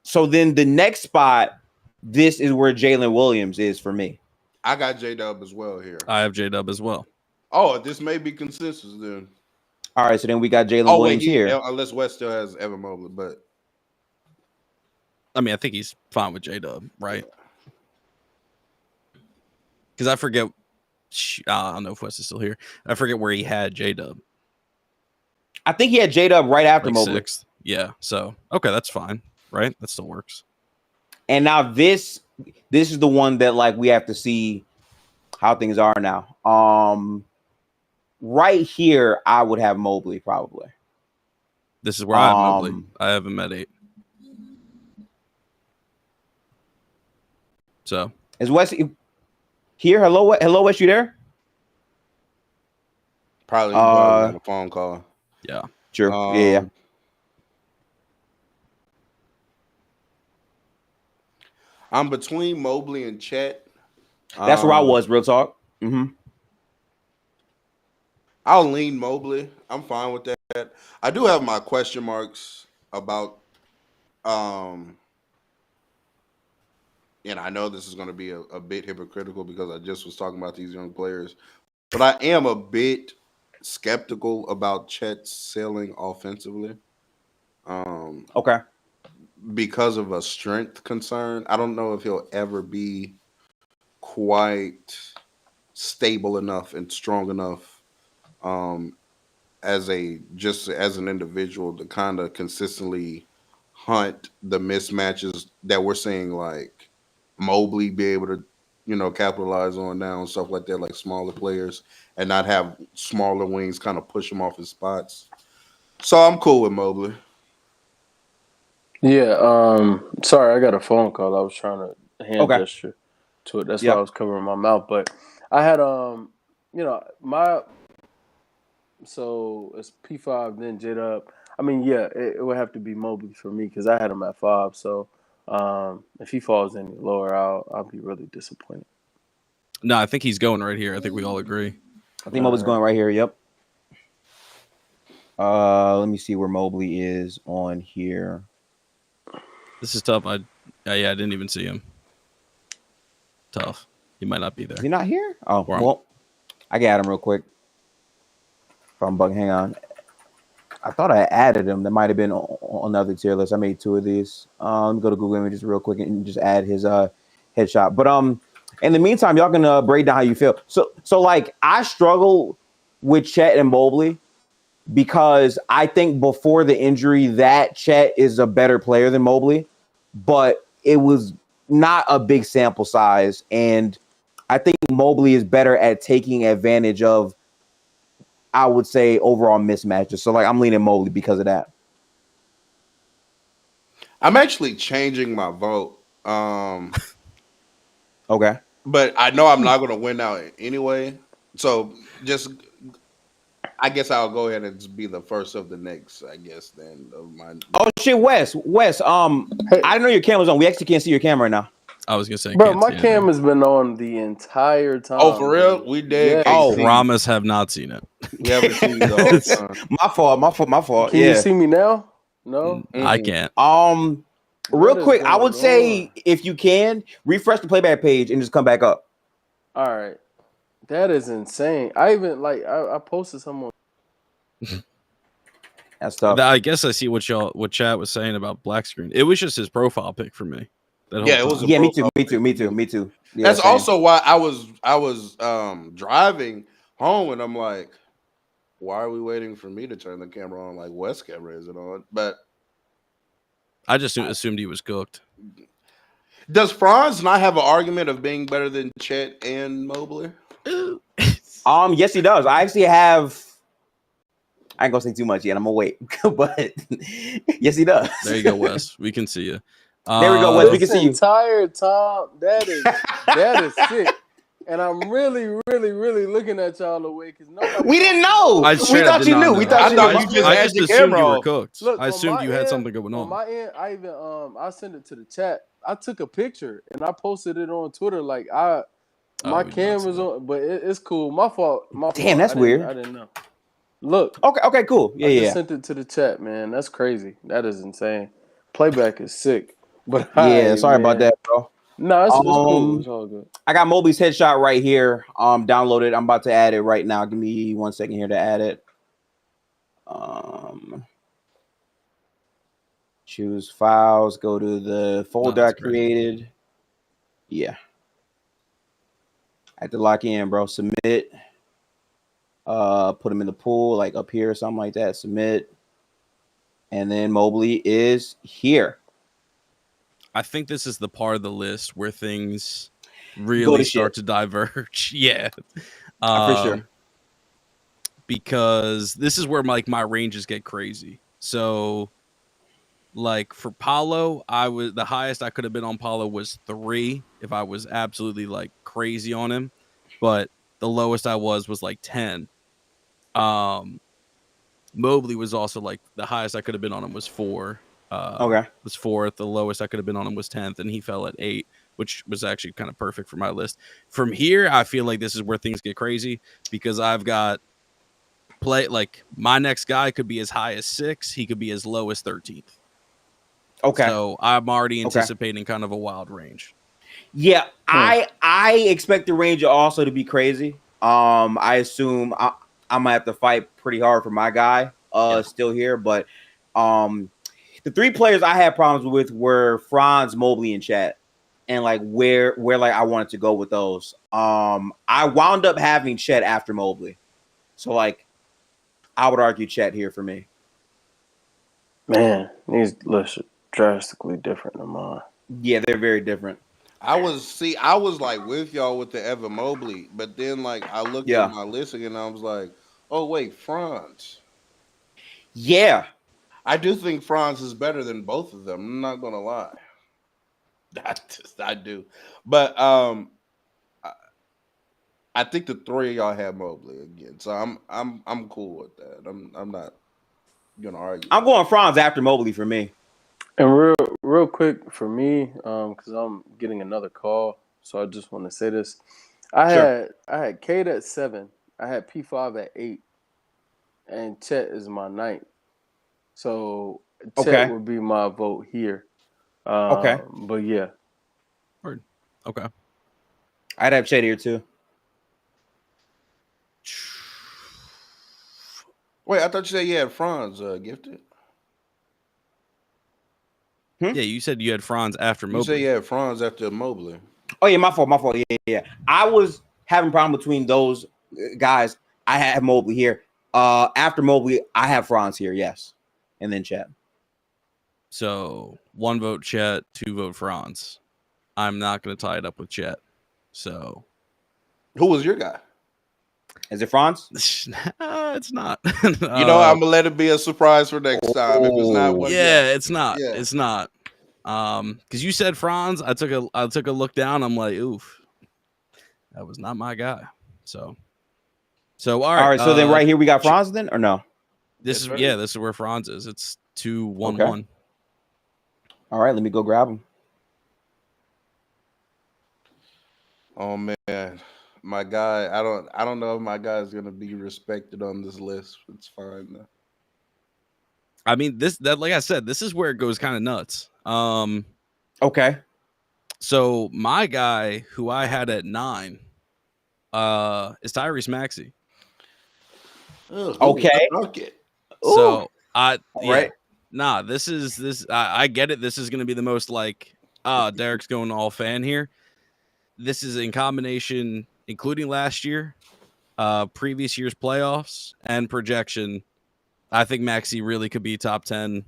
So then the next spot, this is where Jalen Williams is for me. I got J-Dub as well here. I have J-Dub as well. Oh, this may be consensus then. All right. So then we got Jalen Oh, Williams wait, here. unless West still has Evan Mobley, but I mean, I think he's fine with J-Dub, right? Because I forget. I don't know if West is still here. I forget where he had J-Dub. I think he had J-Dub right after Like Mobley. 6th. Yeah. So okay, that's fine, right? That still works. And now this is the one that like we have to see how things are now. Right here, I would have Mobley probably. This is where I have Mobley. I have him at 8. So Is Wes here? Hello, Wes, you there? probably on a phone call. yeah. Sure. Yeah. I'm between Mobley and Chet. That's where I was, real talk. Mm-hmm. I'll lean Mobley. I'm fine with that. I do have my question marks about and I know this is going to be a bit hypocritical because I just was talking about these young players, but I am a bit skeptical about Chet's ceiling offensively. Okay. Because of a strength concern. I don't know if he'll ever be quite stable enough and strong enough as an individual to kind of consistently hunt the mismatches that we're seeing, like Mobley be able to, capitalize on now and stuff like that, like smaller players, and not have smaller wings kind of push him off his spots. So I'm cool with Mobley. Yeah, sorry, I got a phone call. I was trying to hand gesture to it. That's why I was covering my mouth. But I had so it's P5, then J-Dub. I mean, yeah, it would have to be Mobley for me because I had him at 5. So if he falls any lower, I'll be really disappointed. No, I think he's going right here. I think we all agree. I think Mobley's going right here. Yep. Let me see where Mobley is on here. This is tough. I didn't even see him. Tough. He might not be there. Is he not here? Oh, well, I got him real quick. From Bug, hang on. I thought I added him. That might have been on another tier list. I made 2 of these. Let me go to Google Images real quick and just add his headshot. But in the meantime, y'all can break down how you feel. So like I struggle with Chet and Mobley because I think before the injury that Chet is a better player than Mobley, but it was not a big sample size. And I think Mobley is better at taking advantage of, I would say, overall mismatches. So like I'm leaning Mobley because of that. I'm actually changing my vote. Okay. But I know I'm not going to win out anyway. So I guess I'll go ahead and just be the first of the next, I guess, then. Of my... Oh, shit, Wes, I didn't know your camera's on. We actually can't see your camera right now. I was going to say. Bro, my camera's been on the entire time. Oh, for real? We did. Yeah. Oh, Ramas have not seen it. We haven't seen it the whole time. My fault. Can you see me now? No? I can't. Real quick, I would say if you can, refresh the playback page and just come back up. All right. That is insane. I even I posted someone. That's tough. I guess I see what chat was saying about black screen. It was just his profile pic for me. Yeah, it was. Yeah, me too. Yeah, that's same. also why I was driving home and I'm like, why are we waiting for me to turn the camera on? Like West camera isn't on, but I just assumed he was cooked. Does Franz not have an argument of being better than Chet and Mobley? Yes, he does. I actually have I ain't gonna say too much yet. I'm gonna wait. But yes, he does. There you go, Wes. We can see you. There we go, Wes. We can see you. Tired, Tom. That is sick. And I'm really looking at y'all the way because we didn't know. I We thought you knew. We thought I you thought knew. you just had your assumed camera you were off. cooked. Look, I on assumed my you had end- something going On on. my end, I even I sent it to the chat. I took a picture and I posted it on Twitter. Like my we did not camera's see that. on, but it's cool. My fault. Damn, that's I didn't- weird. I didn't know. Look, Okay, cool. I just Yeah. sent it to the chat, man. That's crazy. That is insane. Playback is sick. But Yeah, sorry about that, bro. No, it's cool. It's all good. I got Mobley's headshot right here. Downloaded. I'm about to add it right now. Give me 1 second here to add it. Choose files. Go to the folder I that's great. created. Yeah. I have to lock in, bro. Submit. Put them in the pool, like up here or something like that. Submit. And then Mobley is here. I think this is the part of the list where things Go really to start shit. to diverge. Yeah. For sure. Because this is where my ranges get crazy. So like for Paulo, the highest I could have been on Paulo was 3 if I was absolutely like crazy on him. But the lowest I was like 10. Mobley was also like the highest I could have been on him was 4. Okay. Was 4th. The lowest I could have been on him was 10th, and he fell at 8, which was actually kind of perfect for my list. From here, I feel like this is where things get crazy because I've got my next guy could be as high as 6. He could be as low as 13th. Okay. So I'm already anticipating kind of a wild range. Yeah, I expect the range also to be crazy. I assume I'm gonna have to fight pretty hard for my guy still here, but the 3 players I had problems with were Franz, Mobley, and Chat, and like where like I wanted to go with those. I wound up having Chet after Mobley, so like I would argue Chet here for me. Man, these lists are drastically different than mine. Yeah, they're very different. I was like with y'all with the Evan Mobley, but then like I looked at my list again and I was like, oh wait, Franz. Yeah. I do think Franz is better than both of them. I'm not gonna lie. I do. But I think the 3 of y'all have Mobley again. So I'm cool with that. I'm not gonna argue. I'm going Franz after Mobley for me. And real quick for me, because I'm getting another call, so I just want to say this. I had Kate at 7, I had P5 at 8, and Chet is my 9th. So Chet would be my vote here. But yeah. Word. Okay. I'd have Chet here too. Wait, I thought you said you had Franz gifted. Yeah, you said you had Franz after Mobley. You said you had Franz after Mobley. Oh yeah, my fault. Yeah. I was having a problem between those guys. I have Mobley here. After Mobley, I have Franz here. Yes, and then Chet. So 1 vote Chet, 2 vote Franz. I'm not going to tie it up with Chet. So who was your guy? Is it Franz? It's not. I'm gonna let it be a surprise for next time. If it's not one, it's not. Yeah. It's not. Because you said Franz, I took a look down. I'm like, oof, that was not my guy. So all right. So then right here we got Franz then, or no? This is where Franz is. It's 2-1-1. Okay. All right, let me go grab him. Oh man, my guy. I don't know if my guy is gonna be respected on this list. It's fine though. I mean, like I said, this is where it goes kind of nuts. Okay. So my guy, who I had at 9, is Tyrese Maxey. Okay. So right. Nah, this. I get it. This is going to be the most like, Derek's going all fan here. This is in combination, including last year, previous year's playoffs, and projection. I think Maxey really could be top 10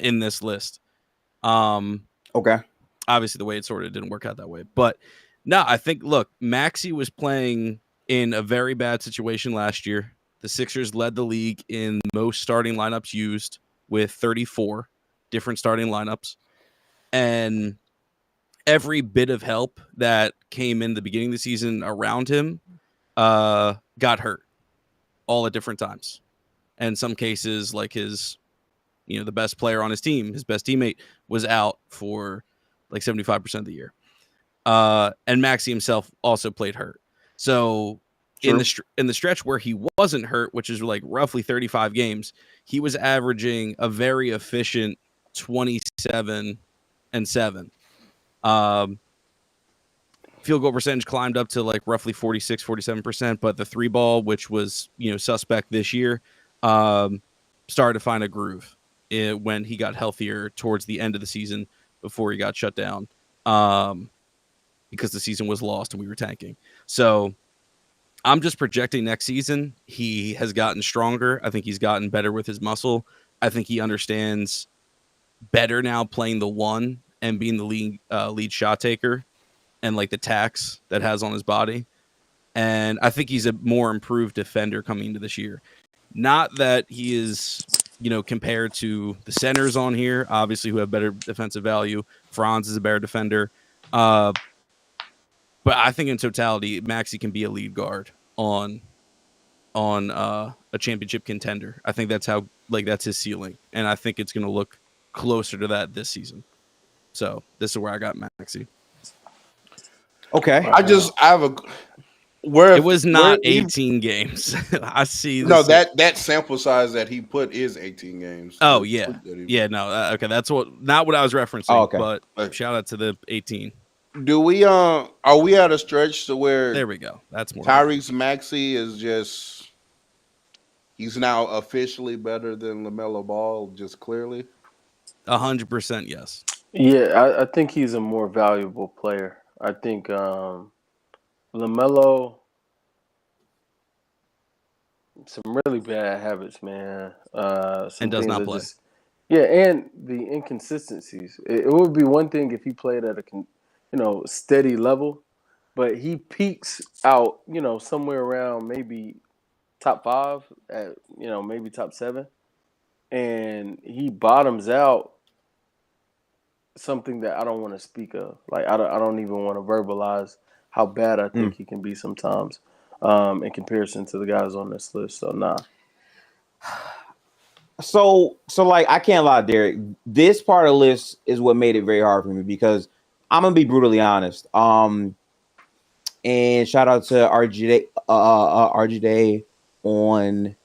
in this list. Okay. Obviously, the way it sorted didn't work out that way. But no, I think, look, Maxey was playing in a very bad situation last year. The Sixers led the league in most starting lineups used with 34 different starting lineups. And every bit of help that came in the beginning of the season around him got hurt all at different times. And in some cases, like his, the best player on his team, his best teammate, was out for like 75% of the year. And Maxey himself also played hurt. So in the stretch where he wasn't hurt, which is like roughly 35 games, he was averaging a very efficient 27 and 7. Field goal percentage climbed up to like roughly 46, 47%, but the 3-ball, which was, suspect this year, started to find a groove when he got healthier towards the end of the season before he got shut down, because the season was lost and we were tanking. So I'm just projecting next season. He has gotten stronger. I think he's gotten better with his muscle. I think he understands better now playing the 1 and being the lead shot taker and like the tax that has on his body. And I think he's a more improved defender coming into this year. Not that he is, compared to the centers on here, obviously, who have better defensive value. Franz is a better defender. But I think in totality, Maxey can be a lead guard on a championship contender. I think that's that's his ceiling. And I think it's going to look closer to that this season. So this is where I got Maxey. Okay. It was not 18 games. I see. No, that sample size that he put is 18 games. Oh yeah, no. Okay, that's not what I was referencing. Oh, okay. But shout out to the 18. Do we are we at a stretch to where there we go? That's more. Tyrese Maxey is just he's now officially better than LaMelo Ball, just clearly. 100% yes. Yeah, I think he's a more valuable player. I think LaMelo, some really bad habits, man. And does not play. And the inconsistencies. It would be one thing if he played at a steady level, but he peaks out, somewhere around maybe top 5 at maybe top 7, and he bottoms out something that I don't want to speak of. Like I don't even want to verbalize how bad I think he can be sometimes, in comparison to the guys on this list. So nah. So like I can't lie, Derek. This part of the list is what made it very hard for me because I'm gonna be brutally honest. And shout out to RGD on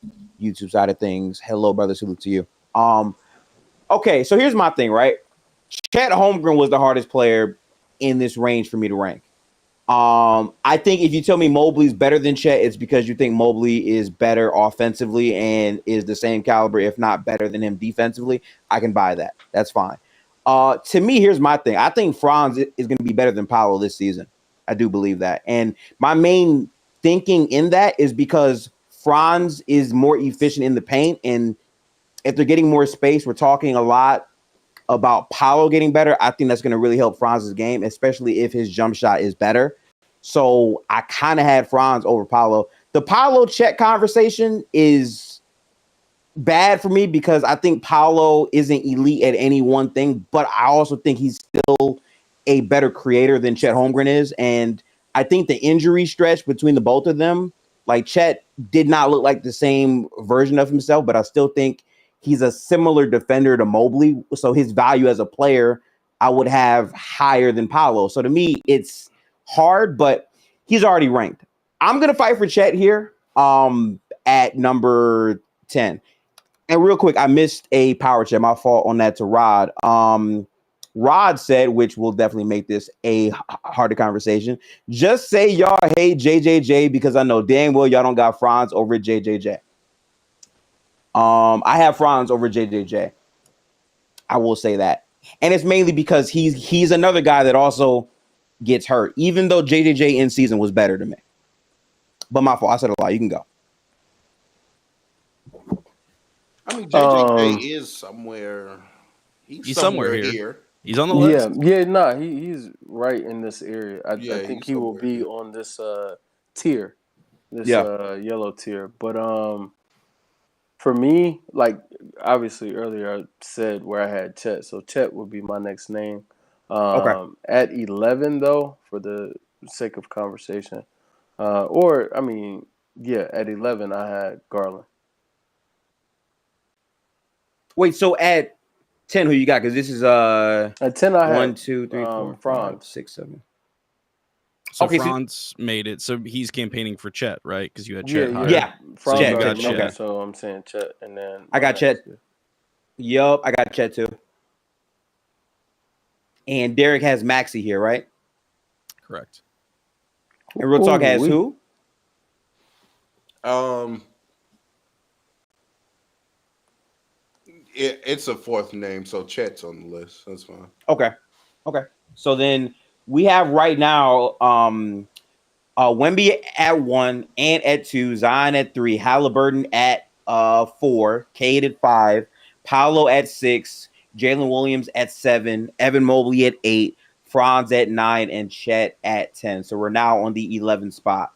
YouTube side of things. Hello, brother. Salute to you. Okay, so here's my thing, right? Chet Holmgren was the hardest player in this range for me to rank. I think if you tell me Mobley's better than Chet, it's because you think Mobley is better offensively and is the same caliber, if not better than him defensively. I can buy that. That's fine. To me, here's my thing. I think Franz is going to be better than Paolo this season. I do believe that. And my main thinking in that is because Franz is more efficient in the paint. And if they're getting more space, we're talking a lot about Paolo getting better. I think that's going to really help Franz's game, especially if his jump shot is better. So I kind of had Franz over Paolo. The Paolo Chet conversation is bad for me because I think Paolo isn't elite at any one thing, but I also think he's still a better creator than Chet Holmgren is. And I think the injury stretch between the both of them, like Chet did not look like the same version of himself, but I still think he's a similar defender to Mobley. So his value as a player, I would have higher than Paolo. So to me, it's hard, but he's already ranked. I'm going to fight for Chet here at number 10. And real quick, I missed a power check. My fault on that to Rod. Rod said, which will definitely make this a harder conversation, just say y'all hate JJJ because I know damn well y'all don't got Franz over JJJ. I have Franz over JJJ. I will say that. And it's mainly because he's another guy that also gets hurt, even though JJJ in season was better to me. But my fault. I said a lot. You can go. I mean, JJJ is somewhere. He's somewhere here. He's on the list. He's right in this area. I think he will be on this tier this Yeah. yellow tier. But for me, like obviously earlier I said where I had Chet, so Chet would be my next name. Okay. At 11 though, for the sake of conversation, or I mean, yeah, at 11 I had Garland. Wait, so at 10, who you got? Because this is At 10 I 1, had 2, 3, 4, 5, Franz. 6, 7. So Okay, so- Franz made it. So he's campaigning for Chet, right? Because you had Yeah, Chet yeah. higher. Yeah. Franz Chet, already Chet, made it, okay. so I'm saying Chet, and then I got my Chet. next- Yup, I got Chet too. And Derek has Maxey here, right? Correct. And Real Talk has Ooh, who? It's a fourth name, so Chet's on the list. That's fine. Okay. So then we have right now Wemby at 1, Ant at 2, Zion at 3, Halliburton at 4, Cade at 5, Paolo at 6, Jalen Williams at 7, Evan Mobley at 8, Franz at 9, and Chet at 10. So we're now on the 11th spot.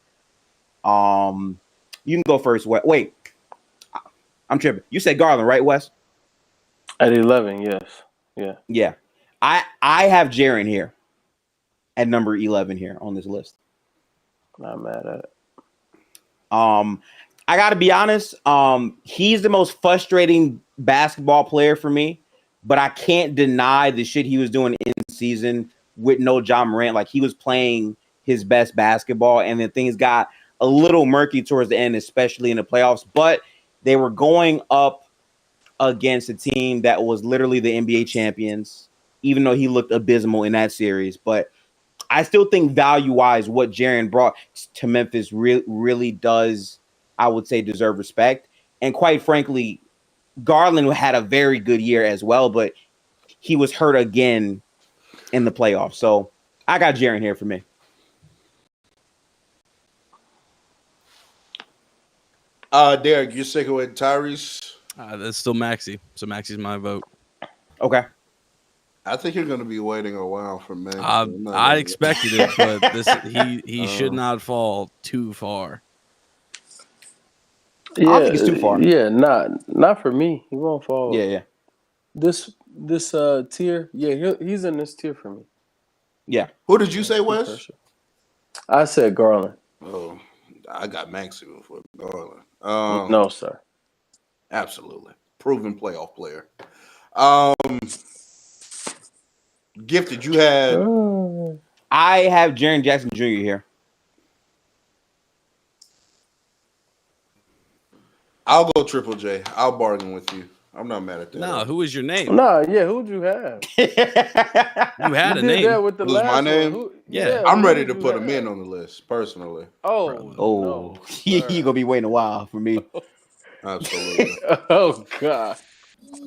You can go first. Wait, I'm tripping. You said Garland, right, Wes? At 11, yes. Yeah. Yeah. I have Jaren here at number 11 here on this list. Not mad at it. I got to be honest. He's the most frustrating basketball player for me, but I can't deny the shit he was doing in season with no John Morant. Like, he was playing his best basketball, and then things got a little murky towards the end, especially in the playoffs. But they were going up against a team that was literally the NBA champions, even though he looked abysmal in that series. But I still think value-wise, what Jaren brought to Memphis really does, I would say, deserve respect. And quite frankly, Garland had a very good year as well, but he was hurt again in the playoffs. So I got Jaren here for me. Derek, you're sticking with Tyrese? That's still Maxey. So Maxey's my vote. Okay. I think you're going to be waiting a while for Max. I expected it, but he should not fall too far. Yeah, I don't think it's too far. Yeah, not for me. He won't fall. Yeah. This tier, yeah, he's in this tier for me. Yeah. Who did you say, Wes? I said Garland. Oh, I got Maxey before Garland. No, sir. Absolutely. Proven playoff player. Gifted, you had I have Jaren Jackson Jr. here. I'll go Triple J. I'll bargain with you. I'm not mad at that. No, who was your name? Nah, yeah, who'd you have? You had a You did that name. with the Who's last my one. name? Yeah. I'm who ready did to you put have? him in on the list, personally. Oh, Oh, no, you sir. gonna be waiting a while for me. Absolutely. Oh God.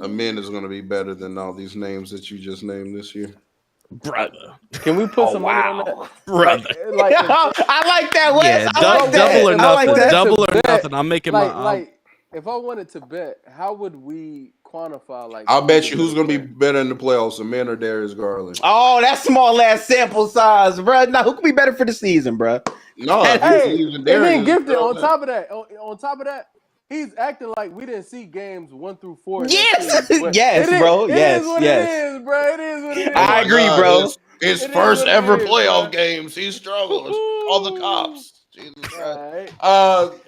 Amin is going to be better than all these names that you just named this year. Brother. Can we put some money on that? Brother. Like, I like that, Wes. Yeah, I like that. double or I like nothing. that. Double or Bet. nothing. I'm making my. if I wanted to bet, how would we quantify? Like, I'll bet you who's going to be better in the playoffs, Amin or Darius Garland. Oh, that's small ass sample size, bro. Now, who can be better for the season, bro? No, Hey, even and then Darius. Gifted on top of that, he's acting like we didn't see games 1 through 4. in that Yes, series. But yes, it is- bro. it Yes, is what yes. It is, bro. It is what it is. I agree, bro. His It is first what it ever is, playoff bro. games, he struggled. All the cops. Jesus Christ. All right.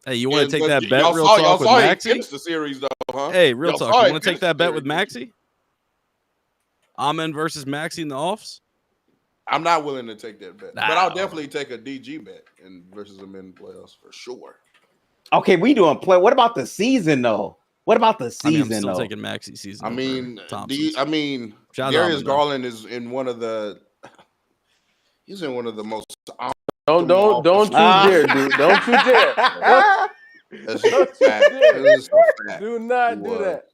Hey, you want to take but that bet? y'all Real saw- talk y'all with saw he Maxey. finished the series, though, huh? Hey, real Y'all talk. saw You he want to take finished that the bet with series. Maxey? Amen versus Maxey in the offs. I'm not willing to take that bet, but Nah. I'll definitely take a DG bet versus him in the playoffs for sure. Okay, we doing play. What about the season though? What about the I mean, season I'm still though? taking Maxey season. I over mean, Thompson's. Shout out Darius Amin, though. Garland is in one of the. He's in one of the most. Don't you dare, dude. Don't you dare. That's just a fact. It's just a fact. Do not He do was. that.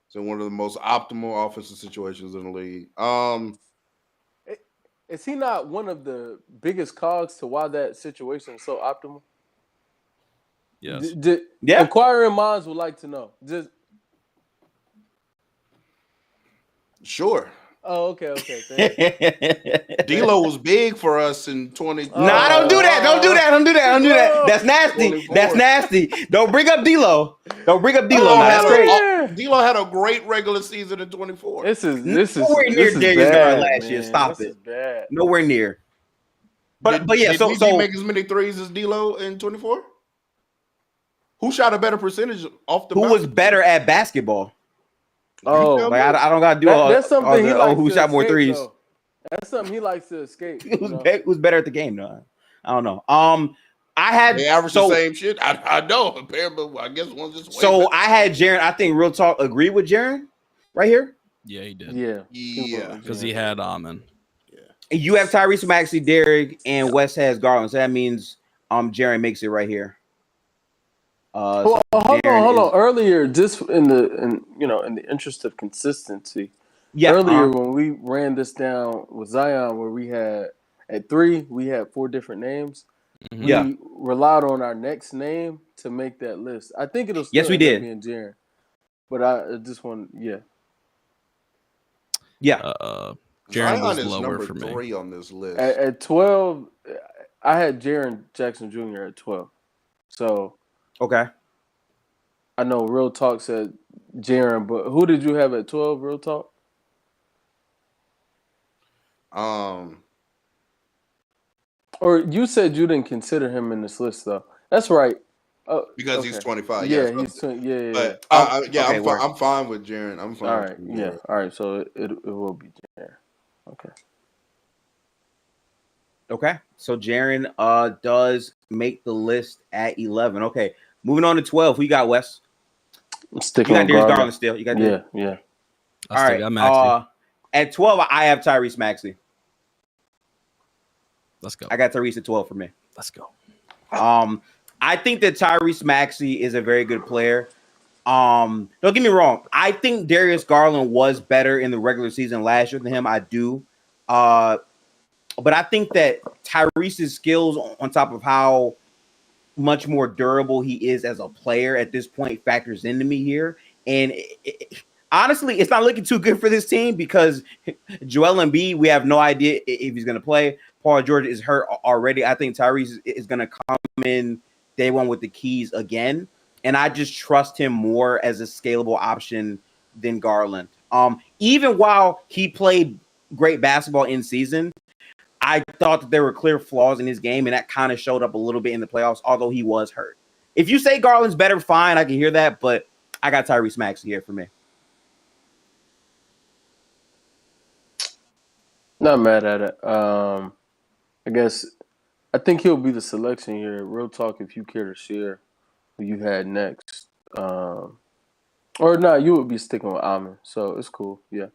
It's in one of the most optimal offensive situations in the league. Is he not one of the biggest cogs to why that situation is so optimal? Yes. Yeah. Inquiring minds would like to know. Just Sure. Oh, okay. Thank you. D'Lo was big for us in 20. Nah, don't do that. Don't do that. Don't do that. Don't do that. That's nasty. 24. That's nasty. Don't bring up D'Lo. Don't bring up D'Lo. D'Lo Now, that's great. D'Lo had a great regular season in 24. This is Nowhere near this is Darius bad, Garland last year. man. Stop This it. is bad. Nowhere near. But yeah. Did So DG make as many threes as D'Lo in 24? Who shot a better percentage off the? who bounce? was better at basketball? Oh, tell Like I don't gotta do all. that's something all he the, likes who to shot more escape, threes. though. That's something he likes to escape. you know? Who's better at the game? though? I don't know. I had They average so the same shit. I know. Apparently, I guess one's just way so better. I had Jaren. I think Real Talk agreed with Jaren right here. Yeah, he did. Yeah. Because he had Amen. You have Tyrese Maxey, Derek, and Wes has Garland. So that means Jaren makes it right here. Hold Jaren on. is- Earlier, just in the interest of consistency, Yeah. earlier when we ran this down with Zion, where we had at 3, we had 4 different names. Mhm. Yeah. We relied on our next name to make that list. I think it'll still Yes, we end up did. being Jaren. But I just want, yeah. Jaren Zion was is lower number for me. 3 on this list. At 12, I had Jaren Jackson Jr. at 12. So Okay. I know Real Talk said Jaren, but who did you have at 12, Real Talk? Or you said you didn't consider him in this list, though. That's right. Because he's 25. Yeah, Yeah, he's 20. Yeah. But okay, word. I'm fine with Jaren. I'm fine. All right. with Yeah. Jaren. All right. So it will be Jaren. Okay. Okay. So Jaren does make the list at 11. Okay. Moving on to 12. Who you got, Wes? I'm You sticking got with Darius Garland. Garland still. You got Darius. Yeah. I All still right. got Maxey. At 12, I have Tyrese Maxey. Let's go. I got Tyrese at 12 for me. Let's go. I think that Tyrese Maxey is a very good player. Don't get me wrong. I think Darius Garland was better in the regular season last year than him. I do. But I think that Tyrese's skills on top of how much more durable he is as a player at this point factors into me here. And honestly, it's not looking too good for this team because Joel Embiid, we have no idea if he's going to play. Paul George is hurt already. I think Tyrese is going to come in day one with the keys again. And I just trust him more as a scalable option than Garland. Even while he played great basketball in season, I thought that there were clear flaws in his game, and that kind of showed up a little bit in the playoffs, although he was hurt. If you say Garland's better, fine, I can hear that, but I got Tyrese Maxey here for me. Not mad at it. I think he'll be the selection here. Real Talk, if you care to share who you had next. Or not, you would be sticking with Amen. So it's cool. Yeah.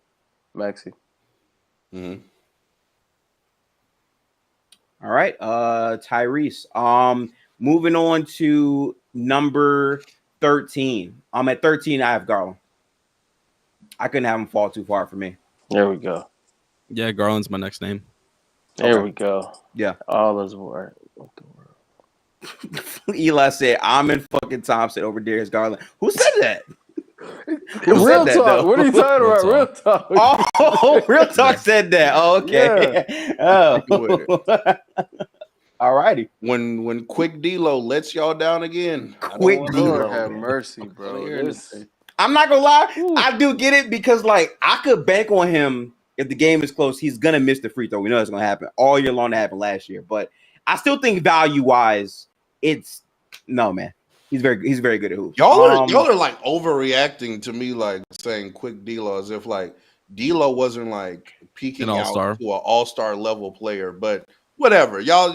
Maxey. Mm-hmm. All right, Tyrese. Moving on to number 13. I'm at 13. I have Garland. I couldn't have him fall too far for me. There we go. Yeah, Garland's my next name. There Okay. we go. Yeah. All is work. What the world? Eli said, I'm in fucking Thompson over Darius Garland. Who said that? Who Real said that, talk. though? What are you talking Real about? Real talk. Oh, Real Talk said that. Oh, okay. Oh. All righty. When Quick D'Lo lets y'all down again, I don't Quick wanna D'Lo. hear Lord it. have mercy, bro. Wanna hear This- anything. I'm not gonna lie, Ooh. I do get it because like I could bank on him if the game is close. He's gonna miss the free throw. We know it's gonna happen all year long. That happened last year, but I still think value wise, it's no man. He's very good at hoops. Y'all are like overreacting to me, like saying Quick D'Lo as if like D'Lo wasn't like peaking An out all-star. to an all-star level player, but whatever. Y'all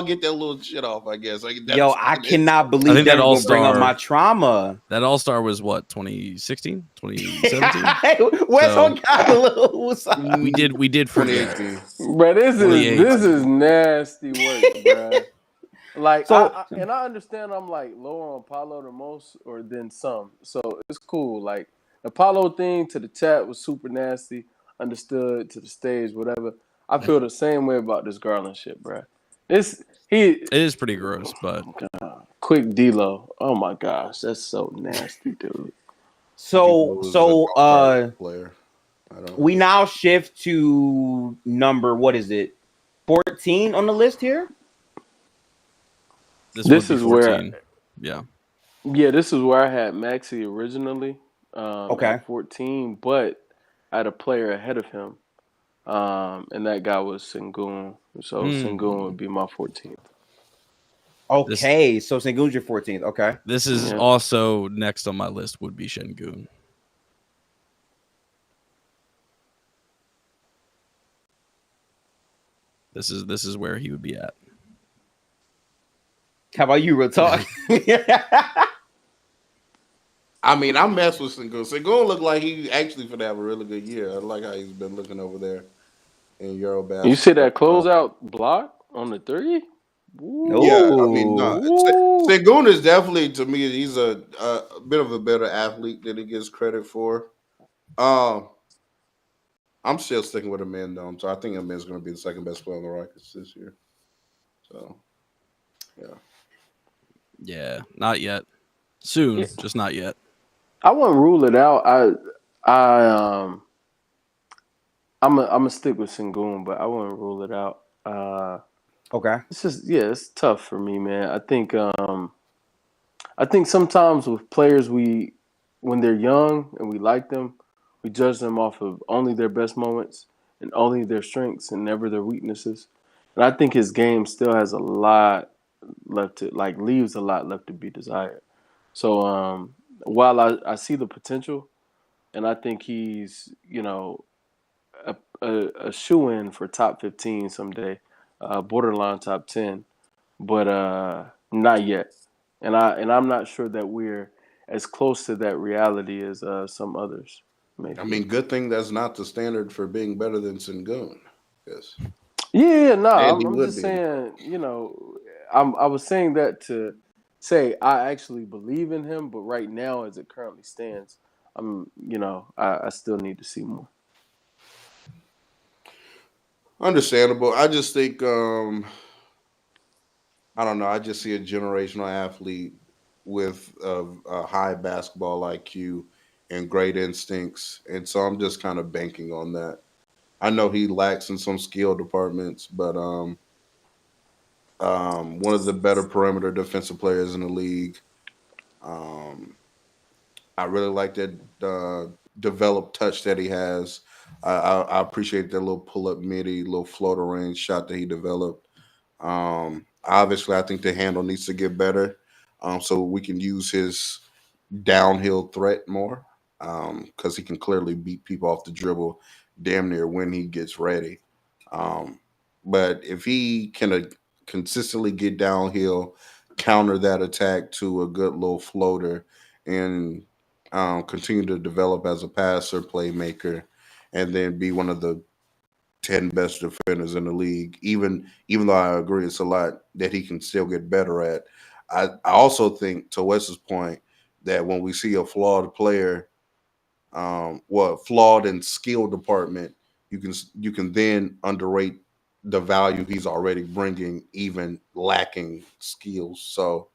get that little shit off, I guess. Like, that's- Yo, I cannot I believe think that that will bring up all-star- my trauma. That All-Star was what, 2016? 2017? Where's So- on got a little we did forget. 2018. Bro, this 28. is nasty work, bro. Like, So- and I understand I'm like lower on Apollo the most, or than some, so it's cool. Like the Apollo thing to the chat was super nasty. Understood to the stage, whatever. I feel the same way about this Garland shit, bro. He It is pretty gross, but Quick D'Lo. Oh my gosh, that's so nasty, dude. So Player. We now shift to number, what is it, 14 on the list here? This would be is where 14. Yeah, this is where I had Maxey originally. Okay. At 14, but I had a player ahead of him, and that guy was Sengun. So Sengun would be my 14th. Okay, so Sengun's your 14th. Okay. This is also next on my list would be Şengün. This is where he would be at. How about you, Real Talk? I mean, I mess with Sengun. Sengun looked like he actually could have a really good year. I like how he's been looking over there in Eurobasket. You see that closeout block on the 3? No. Yeah, I mean, Sengun is definitely, to me, he's a bit of a better athlete than he gets credit for. I'm still sticking with Amin, though. So I think Amin's going to be the second best player on the Rockets this year. So, yeah. Yeah, not yet. Soon, just not yet. I wouldn't rule it out. I'm gonna stick with Sengun, but I wouldn't rule it out. Okay. It's just it's tough for me, man. I think sometimes with players when they're young and we like them, we judge them off of only their best moments and only their strengths and never their weaknesses. And I think his game still has a lot leaves a lot left to be desired. So while I see the potential, and I think he's a shoe-in for top 15 someday, borderline top 10, but not yet. And I'm not sure that we're as close to that reality as some others. Maybe. I mean, good thing that's not the standard for being better than Sengun. Yes. Yeah, no, And he I'm would just be. saying, I was saying that to say I actually believe in him, but right now, as it currently stands, I still need to see more. Understandable. I just think, I don't know. I just see a generational athlete with a high basketball IQ and great instincts, and so I'm just kind of banking on that. I know he lacks in some skill departments, but one of the better perimeter defensive players in the league. I really like that developed touch that he has. I appreciate that little pull-up midi, little floater range shot that he developed. Obviously, I think the handle needs to get better, so we can use his downhill threat more, because he can clearly beat people off the dribble damn near when he gets ready. But if he can consistently get downhill, counter that attack to a good little floater, and continue to develop as a passer, playmaker, and then be one of the 10 best defenders in the league, even though I agree it's a lot that he can still get better at. I also think, to Wes's point, that when we see a flawed player, flawed in skill department, you can then underrate the value he's already bringing, even lacking skills. So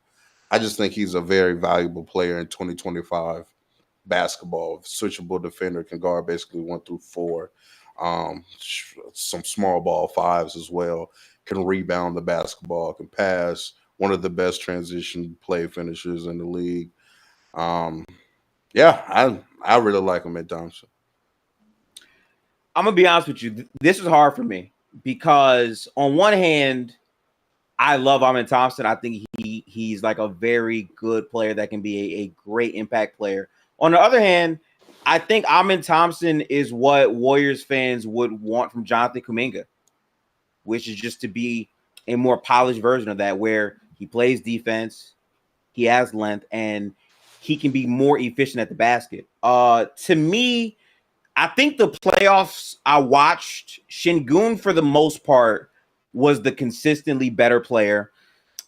I just think he's a very valuable player in 2025 basketball. Switchable defender, can guard basically 1 through 4. Some small ball fives as well. Can rebound the basketball, can pass. One of the best transition play finishers in the league. Yeah, I really like him at Thompson. I'm gonna be honest with you. This is hard for me because on one hand, I love Amin Thompson. I think he's like a very good player that can be a great impact player. On the other hand, I think Amin Thompson is what Warriors fans would want from Jonathan Kuminga, which is just to be a more polished version of that, where he plays defense, he has length, and he can be more efficient at the basket. To me, I think the playoffs I watched, Şengün for the most part was the consistently better player.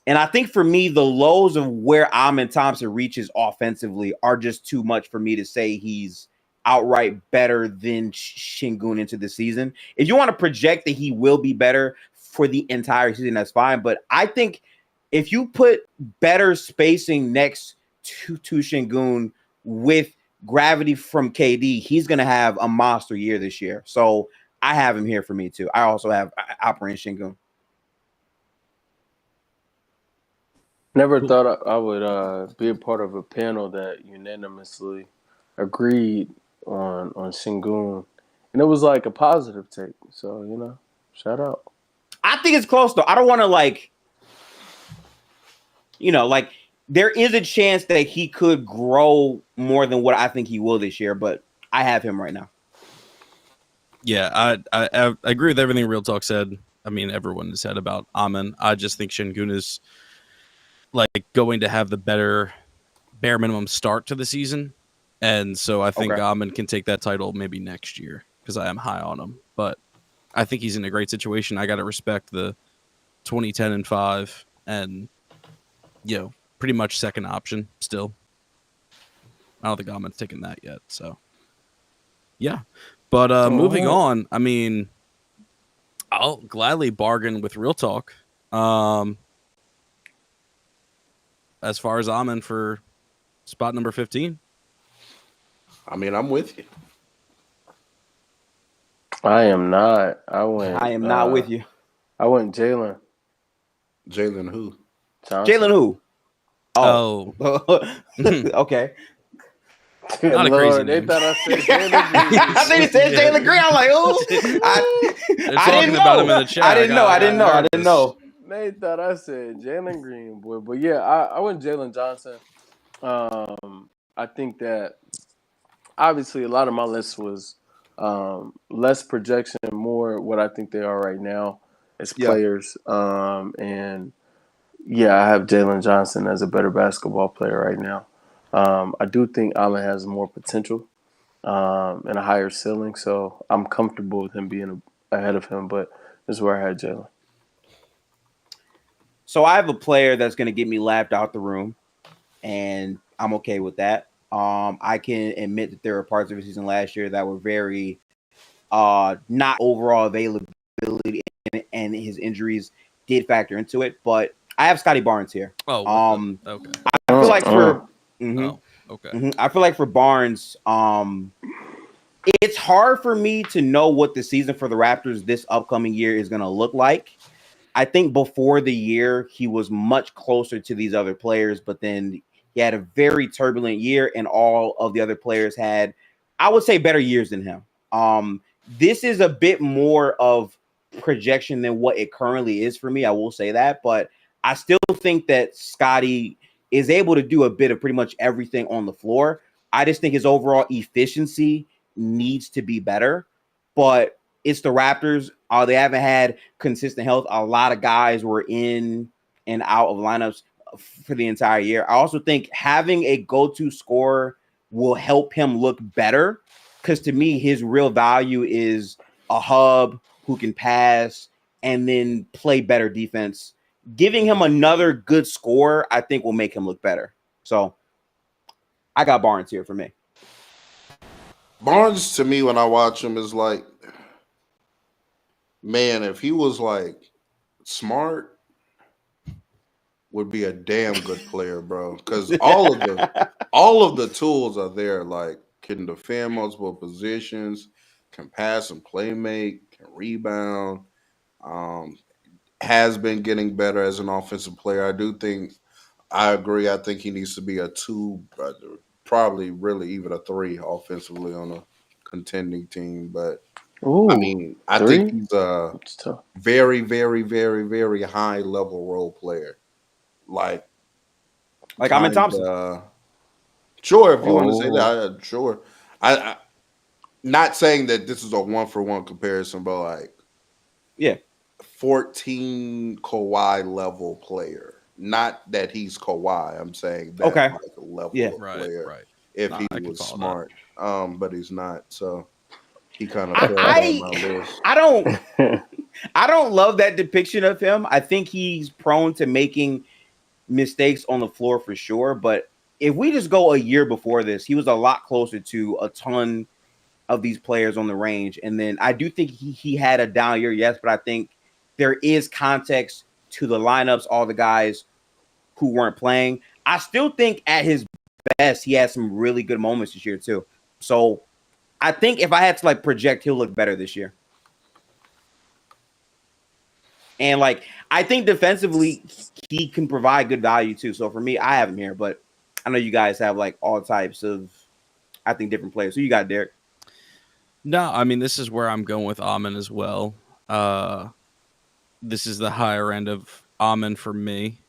And I think for me, the lows of where Amin Thompson reaches offensively are just too much for me to say he's outright better than Şengün into the season. If you want to project that he will be better for the entire season, that's fine. But I think if you put better spacing next to Şengün with gravity from KD, he's going to have a monster year this year. So I have him here for me too. I also have Alperen Sengun. Never thought I would be a part of a panel that unanimously agreed on Sengun, and it was like a positive take. So shout out. I think it's close though. I don't want to there is a chance that he could grow more than what I think he will this year, but I have him right now. Yeah, I agree with everything Real Talk said. I mean, everyone has said about Amen. I just think Sengun is going to have the better bare minimum start to the season. And so I think Amen can take that title maybe next year because I am high on him. But I think he's in a great situation. I got to respect the 2010 and 5 and, pretty much second option still. I don't think Amen's taken that yet. So, yeah. But moving on, I mean, I'll gladly bargain with Real Talk. As far as Amen for spot number 15. I mean, I'm with you. I am not. I am not with you. I went Jalen. Jalen who? Jalen who? Oh. Okay. Not a crazy name. They thought I said Jalen Green. I think it said Jalen Green. I'm like, oh. I didn't know. About him in the chat. I didn't know. They thought I said Jalen Green, boy. But yeah, I went Jalen Johnson. I think that obviously a lot of my list was less projection, more what I think they are right now as players. And yeah, I have Jalen Johnson as a better basketball player right now. I do think Amen has more potential and a higher ceiling, so I'm comfortable with him being ahead of him. But this is where I had Jalen. So I have a player that's going to get me laughed out the room, and I'm okay with that. I can admit that there were parts of the season last year that were very not overall availability, and his injuries did factor into it. But I have Scotty Barnes here. Oh, okay. I feel like for I feel like for Barnes, it's hard for me to know what the season for the Raptors this upcoming year is going to look like. I think before the year, he was much closer to these other players, but then he had a very turbulent year, and all of the other players had, I would say, better years than him. This is a bit more of projection than what it currently is for me. I will say that, but I still think that Scotty is able to do a bit of pretty much everything on the floor. I just think his overall efficiency needs to be better, but it's the Raptors. They haven't had consistent health. A lot of guys were in and out of lineups for the entire year. I also think having a go-to scorer will help him look better, because to me, his real value is a hub who can pass and then play better defense. Giving him another good scorer, I think, will make him look better. So I got Barnes here for me. Barnes, to me, when I watch him, is like, man, if he was like smart, would be a damn good player, bro. Because all of the tools are there. Like, can defend multiple positions, can pass and play make, can rebound. Has been getting better as an offensive player. I agree. I think he needs to be a 2, probably really even a 3 offensively on a contending team. But Ooh, I mean, I 3? think he's a very, very, very, very high level role player. Like Amen Thompson. Sure, if you want to say that, sure. I not saying that this is a 1-for-1 comparison, but like, 14 Kawhi level player. Not that he's Kawhi. I'm saying that like a level of player. Right. If he was smart, but he's not. So he kind of fell on my list. I don't love that depiction of him. I think he's prone to making mistakes on the floor for sure. But if we just go a year before this, he was a lot closer to a ton of these players on the range. And then I do think he had a down year, yes, but I think there is context to the lineups, all the guys who weren't playing. I still think at his best, he had some really good moments this year too. So I think if I had to like project, he'll look better this year. And like I think defensively, he can provide good value too. So for me, I have him here, but I know you guys have like all types of, I think, different players. So you got Derek. No, I mean, this is where I'm going with Amon as well. This is the higher end of Amon for me.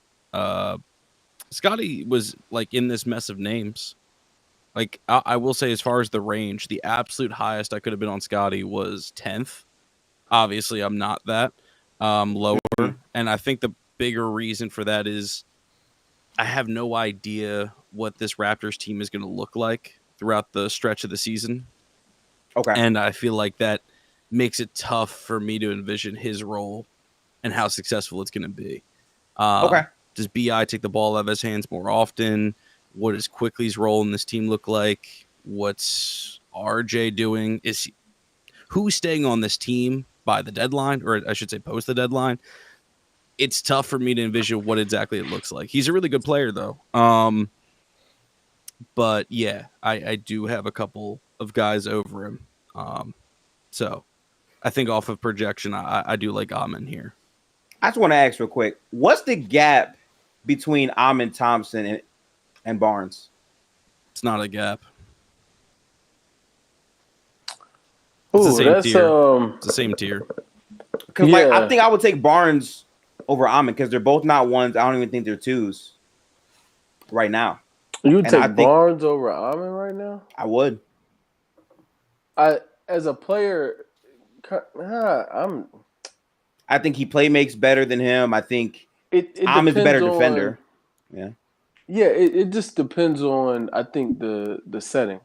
Scotty was like in this mess of names. Like I will say, as far as the range, the absolute highest I could have been on Scotty was 10th. Obviously, I'm not that lower, and I think the bigger reason for that is I have no idea what this Raptors team is going to look like throughout the stretch of the season. Okay. And I feel like that makes it tough for me to envision his role and how successful it's going to be. Okay. Does BI take the ball out of his hands more often? What does Quickly's role in this team look like? What's RJ doing? Who's staying on this team by the deadline, or I should say post the deadline? It's tough for me to envision what exactly it looks like. He's a really good player, though. But yeah, I do have a couple of guys over him. So I think off of projection, I do like Amon here. I just want to ask real quick, what's the gap between Amon Thompson and Barnes? It's not a gap. Ooh, It's the same that's tier. It's the same tier. Because Yeah. I think I would take Barnes over Amon because they're both not ones. I don't even think they're twos right now. You And take I think- Barnes over Amon right now? I would. As a player, I'm. I think he makes better than him. I think It Amon's a better depends on- defender. Yeah. Yeah, it just depends on, I think, the setting.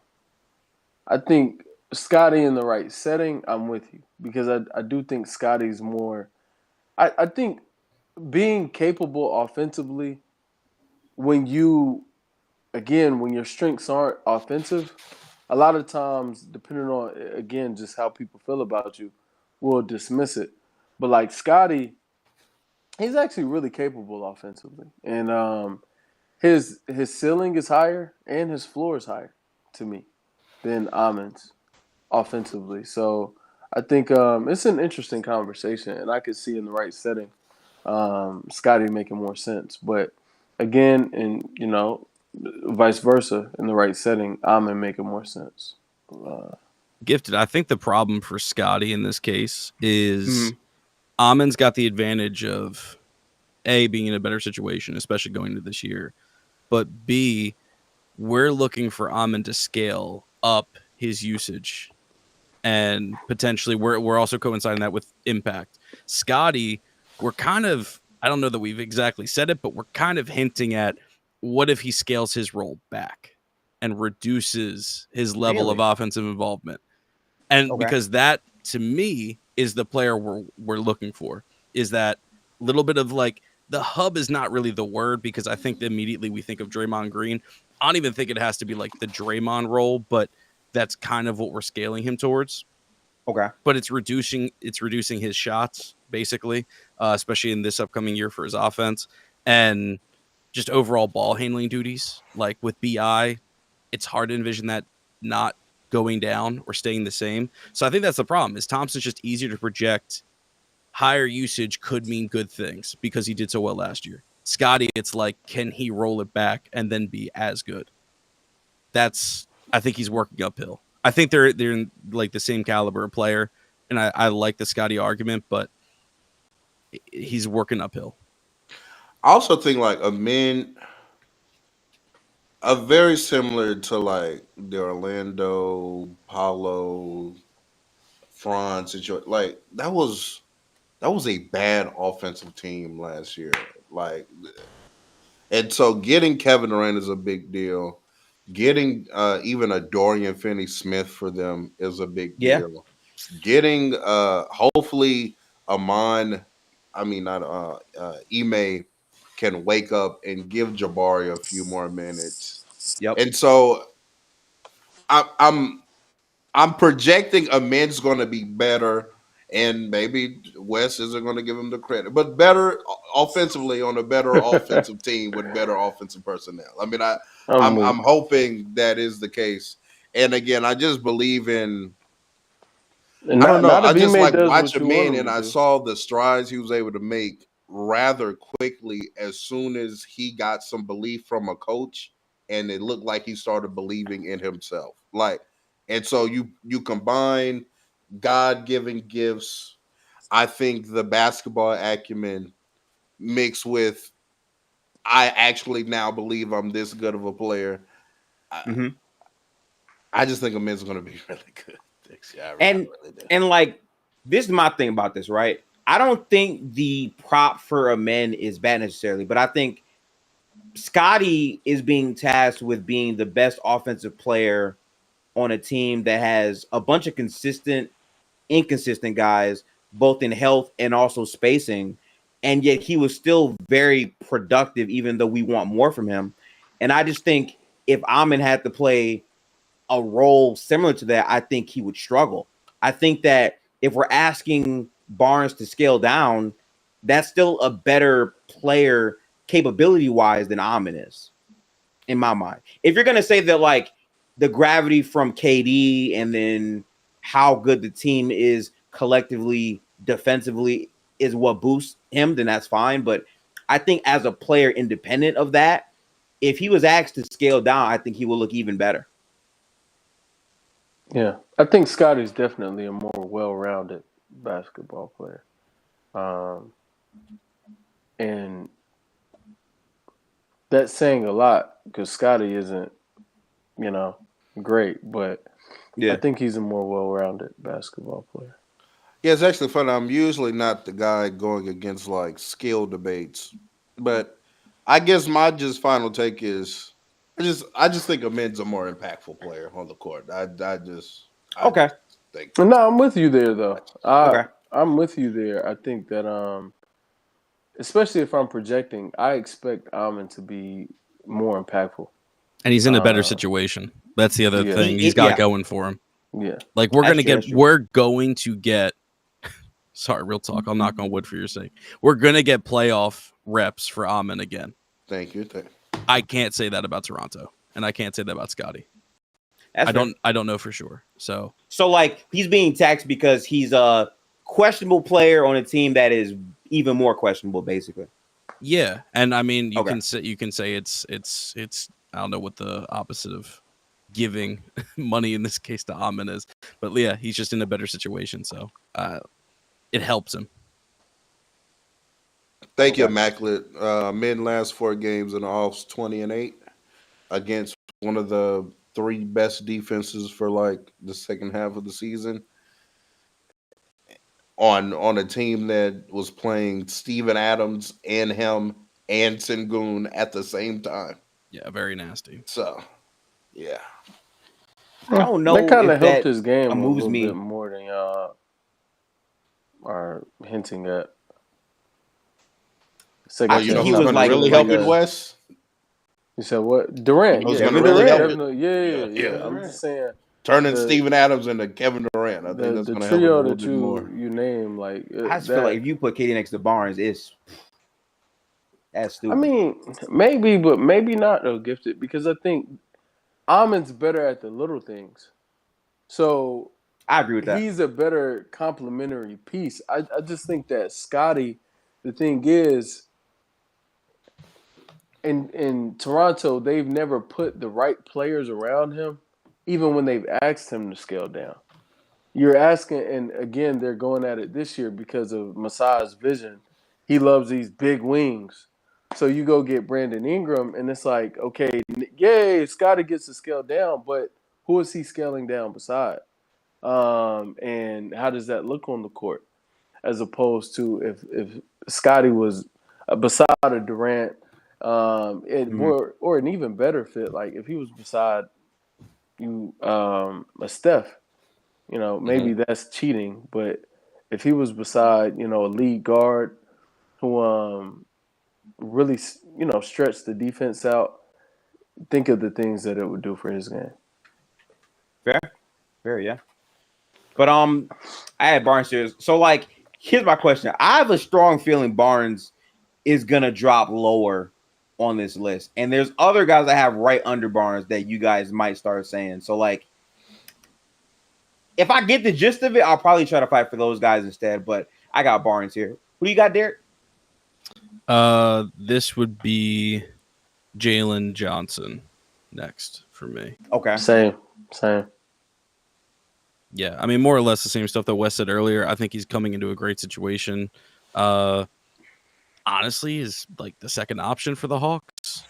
I think Scotty in the right setting, I'm with you. Because I do think Scotty's more... I think being capable offensively, when your strengths aren't offensive, a lot of times, depending on, again, just how people feel about you, will dismiss it. But like Scotty, he's actually really capable offensively. And his ceiling is higher and his floor is higher to me than Amon's offensively. So I think it's an interesting conversation, and I could see in the right setting Scotty making more sense. But again, and vice versa, in the right setting, Amon making more sense. Gifted. I think the problem for Scotty in this case is Amon's got the advantage of A, being in a better situation, especially going into this year. But B, we're looking for Amon to scale up his usage. And potentially we're also coinciding that with impact. Scotty, we're kind of, I don't know that we've exactly said it, but we're kind of hinting at what if he scales his role back and reduces his level of offensive involvement. And because that, to me, is the player we're looking for, is that little bit of like, the hub is not really the word, because I think that immediately we think of Draymond Green. I don't even think it has to be like the Draymond role, but that's kind of what we're scaling him towards. Okay. But it's reducing his shots, basically, especially in this upcoming year for his offense. And just overall ball handling duties. Like with BI, it's hard to envision that not going down or staying the same. So I think that's the problem, is Thompson's just easier to project. Higher usage could mean good things because he did so well last year. Scotty, it's like, can he roll it back and then be as good? I think he's working uphill. I think they're in like the same caliber of player, and I like the Scotty argument, but he's working uphill. I also think like a very similar to like the Orlando, Paulo, Franz situation. Like that was a bad offensive team last year. Like, and so getting Kevin Durant is a big deal. Getting even a Dorian Finney-Smith for them is a big deal. Getting hopefully Ime can wake up and give Jabari a few more minutes. Yep. And so I'm projecting Amen's going to be better, and maybe Wes isn't going to give him the credit, but better offensively on a better offensive team with better offensive personnel. I mean, I'm hoping that is the case. And again, I just believe in. And I don't know. not I if he just like does what watching you want man, him and to I do. saw the strides he was able to make rather quickly as soon as he got some belief from a coach, and it looked like he started believing in himself. Like, and so you combine God-given gifts, I think the basketball acumen mixed with I actually now believe I'm this good of a player. I just think Amen's going to be really good. Yeah, And like, this is my thing about this, right? I don't think the prop for Amen is bad necessarily, but I think Scotty is being tasked with being the best offensive player on a team that has a bunch of consistent, inconsistent guys, both in health and also spacing. And yet he was still very productive, even though we want more from him. And I just think if Amen had to play a role similar to that, I think he would struggle. I think that if we're asking Barnes to scale down, that's still a better player capability wise than Amen is, in my mind. If you're going to say that, like, the gravity from KD and then how good the team is collectively defensively is what boosts him, then that's fine. But I think as a player independent of that, if he was asked to scale down, I think he will look even better. Yeah, I think Scotty's definitely a more well-rounded basketball player, and that's saying a lot because Scotty isn't, great, but I think he's a more well-rounded basketball player. Yeah, it's actually fun. I'm usually not the guy going against like skill debates, but I guess my just final take is I just think Amen's a more impactful player on the court. I think. No, I'm with you there though. Okay. I'm with you there. I think that especially if I'm projecting, I expect Amen to be more impactful. And he's in a better situation. That's the other thing he's got going for him. Yeah. Like we're going to get sorry, real talk. I'll knock on wood for your sake. We're going to get playoff reps for Amen again. Thank you. I can't say that about Toronto, and I can't say that about Scotty. I don't know for sure. So like he's being taxed because he's a questionable player on a team that is even more questionable, basically. Yeah, and I mean you can say it's I don't know what the opposite of giving money in this case to Amen is, but yeah, he's just in a better situation, so it helps him. Thank you, Immaculate. Men last 4 games in the offs 20-8 against one of the 3 best defenses for like the second half of the season. On a team that was playing Steven Adams and him and Sengun at the same time. Yeah, very nasty. So, yeah. I don't know. That kind of helped his game a moves little me bit more than y'all are hinting at. I think he was like really helping Wes. You said what? Durant. Yeah, Kevin really Durant. Yeah. I'm just saying. Turning Steven Adams into Kevin Durant. I think that's going to help him a little bit more. You name, like, I just feel like if you put KD next to Barnes, that's stupid. I mean, maybe, but maybe not though, Gifted, because I think Amen's better at the little things. So I agree with that. He's a better complementary piece. I just think that Scotty, the thing is, in Toronto, they've never put the right players around him, even when they've asked him to scale down. You're asking, and again, they're going at it this year because of Masai's vision. He loves these big wings. So you go get Brandon Ingram, and it's like, okay, yay, Scotty gets to scale down, but who is he scaling down beside? And how does that look on the court? As opposed to if Scotty was beside a Durant, or an even better fit, like if he was beside you, a Steph, maybe that's cheating. But if he was beside, a lead guard who really, stretch the defense out, think of the things that it would do for his game. Fair, yeah. But I had Barnes here. So, like, here's my question. I have a strong feeling Barnes is gonna drop lower on this list, and there's other guys I have right under Barnes that you guys might start saying. So like, if I get the gist of it, I'll probably try to fight for those guys instead. But I got Barnes here. Who you got, Derek? This would be Jalen Johnson next for me. Okay. Same. Yeah, I mean, more or less the same stuff that Wes said earlier. I think he's coming into a great situation. Honestly, is like the second option for the Hawks.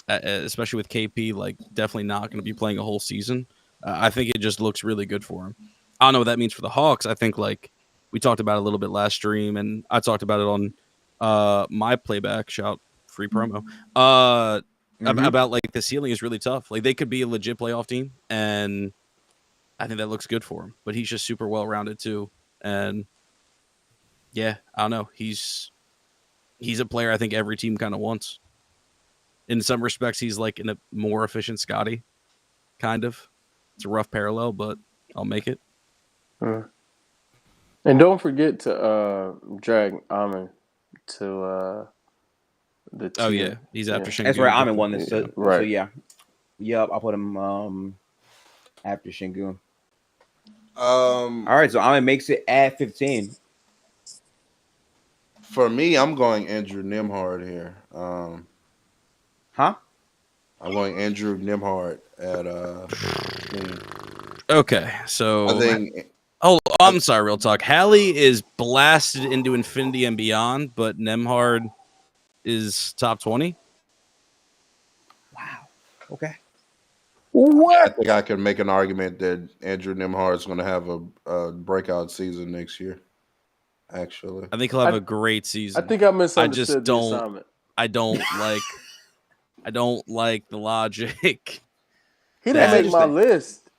Especially with KP, like definitely not going to be playing a whole season. I think it just looks really good for him. I don't know what that means for the Hawks. I think like we talked about it a little bit last stream, and I talked about it on my playback shout free promo. About like the ceiling is really tough. Like they could be a legit playoff team, and I think that looks good for him. But he's just super well rounded too, and yeah, I don't know. He's a player I think every team kind of wants. In some respects, he's like in a more efficient Scotty, kind of. It's a rough parallel, but I'll make it. And don't forget to drag Amin to the tier. Oh yeah, he's after Şengün. That's right. Amin won this. So, Right. So yeah. Yep. I'll put him after Şengün. All right. So Amin makes it at 15. For me, I'm going Andrew Nembhard here. Huh? I'm going Andrew Nembhard at 15. Okay, so I think I'm sorry, real talk. Hallie is blasted into infinity and beyond, but Nembhard is top 20. Wow. Okay. I think I can make an argument that Andrew Nembhard is going to have a breakout season next year. Actually, I think he'll have a great season. I think I misunderstood just the don't- assignment. I don't like the logic. He That's didn't make my interesting. list.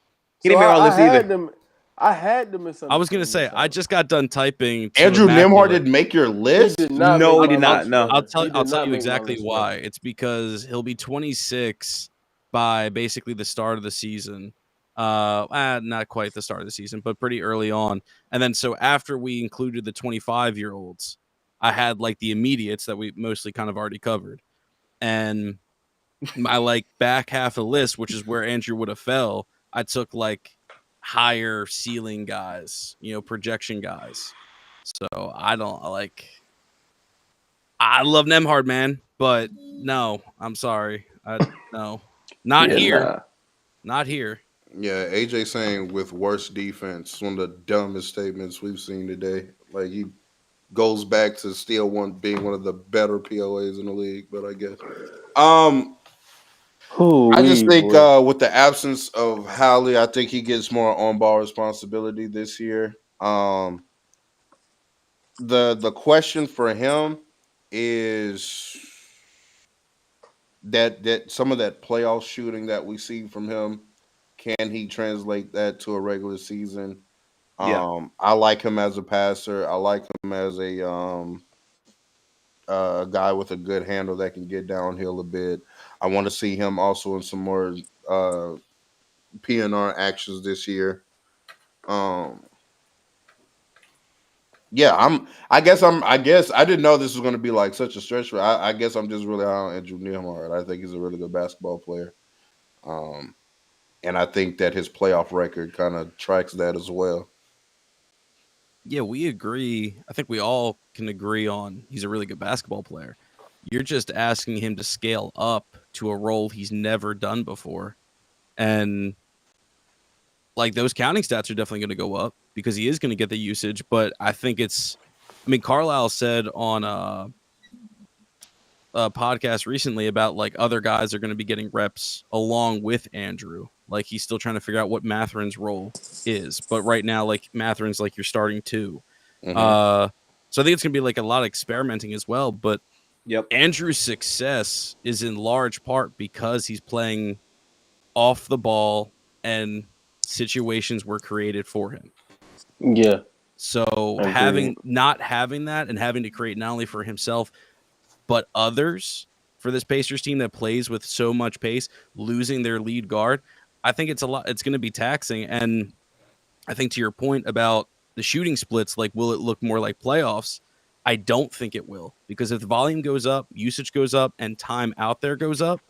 He didn't make my list either. I had to misunderstand. I was gonna say I just got done typing. to Andrew Nembhard Immaculate. didn't make your He list. did not. No, make he did my not, list, no. brother. I'll tell He did you not make my exactly list, why. brother. It's because he'll be 26 by basically the start of the season. Not quite the start of the season, but pretty early on. And then so after we included the 25-year-olds, I had like the immediates that we mostly kind of already covered. And my like back half of the list, which is where Andrew would have fell, I took like higher ceiling guys, projection guys. So I don't like. I love Nembhard, man, but no, I'm sorry. No, not Yeah, here. nah. Not here. Yeah, AJ saying with worse defense, one of the dumbest statements we've seen today. Like he goes back to still being one of the better POAs in the league, but I guess. I just think with the absence of Hallie, I think he gets more on-ball responsibility this year. The question for him is that some of that playoff shooting that we see from him, can he translate that to a regular season? Yeah. I like him as a passer. I like him as a guy with a good handle that can get downhill a bit. I want to see him also in some more PNR actions this year. Yeah, I guess I didn't know this was going to be like such a stretch, but I guess I'm just really high on Andrew Nembhard. I think he's a really good basketball player. And I think that his playoff record kind of tracks that as well. Yeah, we agree. I think we all can agree on he's a really good basketball player. You're just asking him to scale up to a role he's never done before. And like those counting stats are definitely going to go up because he is going to get the usage. But I think Carlisle said on a podcast recently about like other guys are going to be getting reps along with Andrew. Like he's still trying to figure out what Matherin's role is. But right now, like Matherin's like you're starting two. Mhm. So I think it's going to be like a lot of experimenting as well. But Yep. Andrew's success is in large part because he's playing off the ball and situations were created for him. Yeah. So Agreed. not having that and having to create not only for himself but others for this Pacers team that plays with so much pace, losing their lead guard, I think it's going to be taxing. And I think to your point about the shooting splits, like will it look more like playoffs? I don't think it will, because if the volume goes up, usage goes up, and time out there goes up,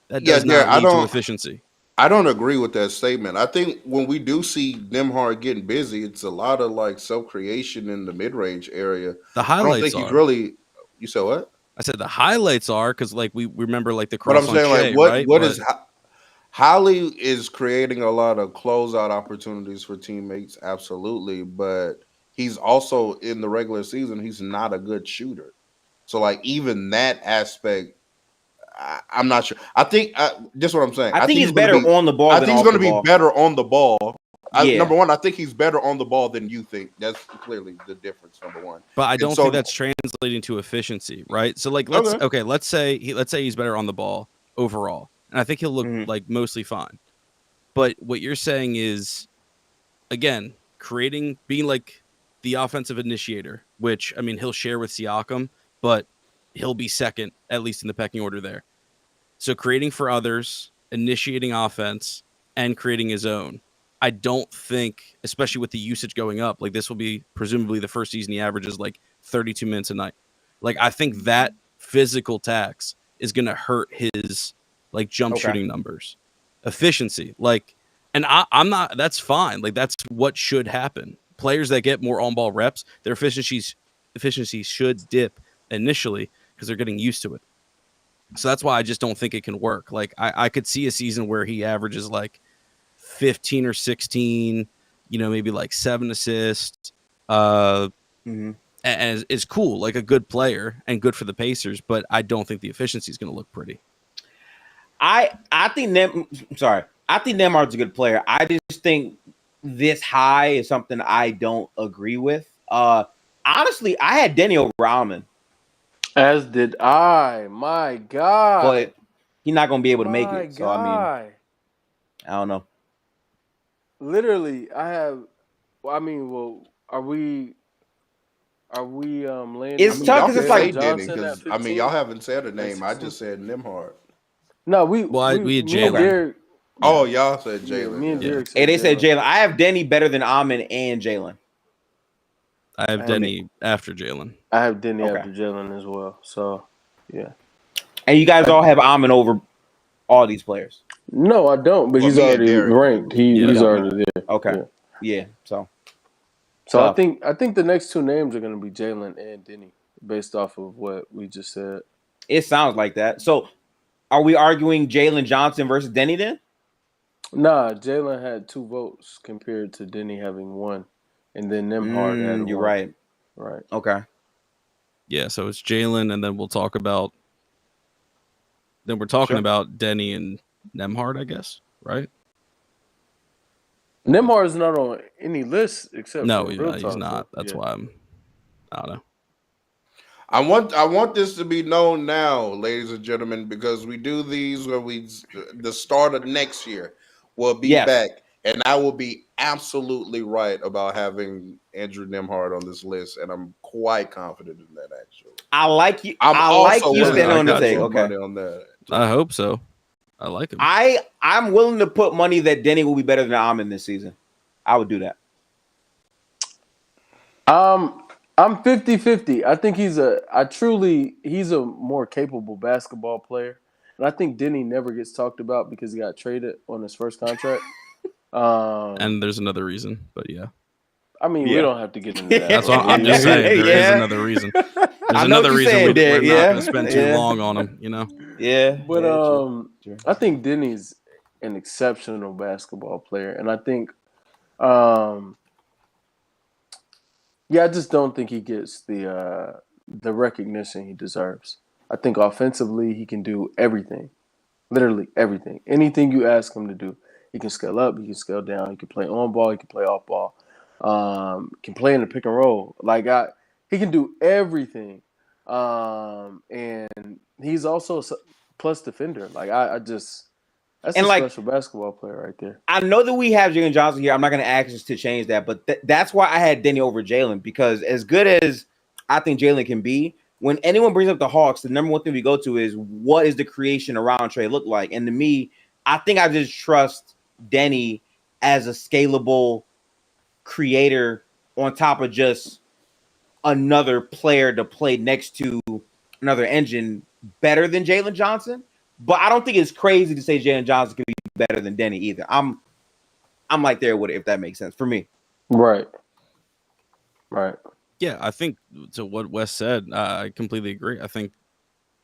that does not lead to efficiency. I don't agree with that statement. I think when we do see Nembhard getting busy, it's a lot of like self-creation in the mid-range area. The I don't highlights think he's are. really. You said what? I said the highlights are, because like we remember like the But cross I'm on saying Shea, like what right? what But is Holly is creating a lot of closeout opportunities for teammates, absolutely. But he's also in the regular season, he's not a good shooter. So like even that aspect, I'm not sure. I think just what I'm saying. I think he's better gonna be, on the ball I than think he's off going to the be ball. better on the ball. Yeah. Number one, I think he's better on the ball than you think. That's clearly the difference. Number one, But I And don't so- think that's translating to efficiency, right? So like let's say he's better on the ball overall, and I think he'll look Mhm. like mostly fine. But what you're saying is, again, being like the offensive initiator, which I mean he'll share with Siakam, but he'll be second at least in the pecking order there. So creating for others, initiating offense, and creating his own. I don't think, especially with the usage going up, like this will be presumably the first season he averages like 32 minutes a night. Like I think that physical tax is going to hurt his like jump shooting numbers, efficiency. Like, and I'm not. That's fine. Like that's what should happen. Players that get more on ball reps, their efficiency should dip initially because they're getting used to it. So that's why I just don't think it can work. Like I could see a season where he averages like 15 or 16, maybe like 7 assists, and is cool, like a good player and good for the Pacers, but I don't think the efficiency is going to look pretty. I think Nembhard's a good player. I just think this high is something I don't agree with. Honestly, I had Denny over Almond. As did I. My God. But he's not going to be able to make My it. So, I mean, guy. I don't know. Literally, I have. I mean, well, are we landing? It's tough 'cause it's like Denny, Johnson at 15? y'all haven't said a name. I just said Nembhard. No, we had me and Jalen. Derek- Oh, y'all said yeah, Jalen. me and yeah. Derek Hey, they said Jalen. I have Denny better than Almond and Jalen. I have Denny after Jalen. I have Denny Okay. after Jalen as well. So, yeah. And you guys all have Almond over all these players. No, I don't. But Well, he's me and already Derek. ranked. He's already there. Okay. Yeah. Yeah. So So Tough. I think the next two names are going to be Jalen and Denny, based off of what we just said. it sounds like that. So are we arguing Jalen Johnson versus Denny then? Nah, Jalen had 2 votes compared to Denny having 1, and then Nembhard had You're 1. right. Right. Okay. Yeah, so it's Jalen, and then we're talking about Denny and Nembhard, I guess, right? Nembhard is not on any list except No, for he's Real not. Talk, Not. so, That's yeah. why I don't know. I want this to be known now, ladies and gentlemen, because we do these where the start of next year will be Yes. back, and I will be absolutely right about having Andrew Nembhard on this list, and I'm quite confident in that. Actually, I like you. I'm I also like you willing standing to on the put take. some Okay. money on that. I hope so. I like him. I'm willing to put money that Denny will be better than Almond this season. I would do that. I'm 50-50. I think he's a more capable basketball player. And I think Denny never gets talked about because he got traded on his first contract. And there's another reason, but yeah. I mean, we Yeah. don't have to get into that. That's what I'm just saying. There is Yeah. another reason. There's I know another what you're reason saying, we're Derek, not yeah. going to spend too Yeah. long on him, Yeah. But true. I think Denny's an exceptional basketball player, and I think, I just don't think he gets the recognition he deserves. I think offensively he can do everything, literally everything. Anything you ask him to do, he can scale up, he can scale down, he can play on ball, he can play off ball, can play in the pick and roll. He can do everything, and he's also a plus defender. That's And a like- special basketball player right there. I know that we have Jalen Johnson here. I'm not going to ask us to change that, but that's why I had Denny over Jalen, because as good as I think Jalen can be, when anyone brings up the Hawks, the number one thing we go to is what is the creation around Trey look like? And to me, I think I just trust Denny as a scalable creator on top of just another player to play next to another engine better than Jalen Johnson. But I don't think it's crazy to say Jalen Johnson could be better than Denny either. I'm like there with it, if that makes sense for me. Right. Yeah, I think to what Wes said, I completely agree. I think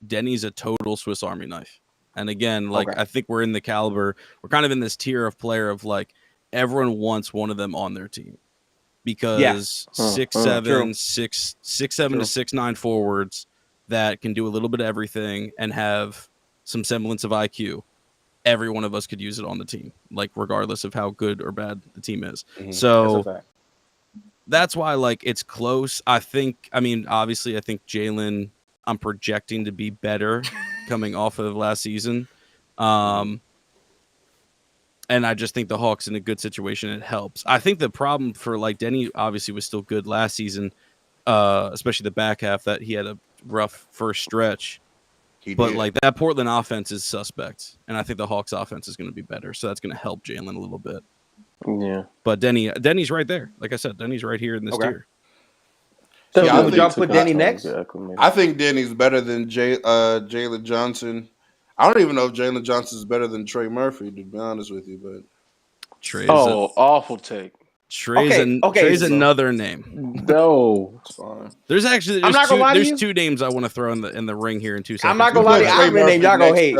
Denny's a total Swiss Army knife. And again, like Okay. I think we're in the caliber, we're kind of in this tier of player of like everyone wants one of them on their team because True. 6'7", 6'7" True. to 6'9" forwards that can do a little bit of everything and have some semblance of IQ. Every one of us could use it on the team, like regardless of how good or bad the team is. Mhm. So That's a fact. that's why like it's close. I mean, obviously I think Jalen, I'm projecting to be better coming off of last season. And I just think the Hawks in a good situation. It helps. I think the problem for like Denny obviously was still good last season, especially the back half that he had a rough first stretch. But like that Portland offense is suspect. And I think the Hawks offense is going to be better. So that's going to help Jalen a little bit. Yeah. But Denny's right there. Like I said, Denny's right here in this tier. Yeah, would y'all put Denny next? I think Denny's better than Jalen Johnson. I don't even know if Jalen Johnson is better than Trey Murphy, to be honest with you. But Trey's awful take. Trey's another name. No, it's fine. There's actually I'm not gonna lie to you. two names I want to throw in the ring here in 2 seconds. I'm not gonna lie to you. I'm gonna name y'all gonna hate.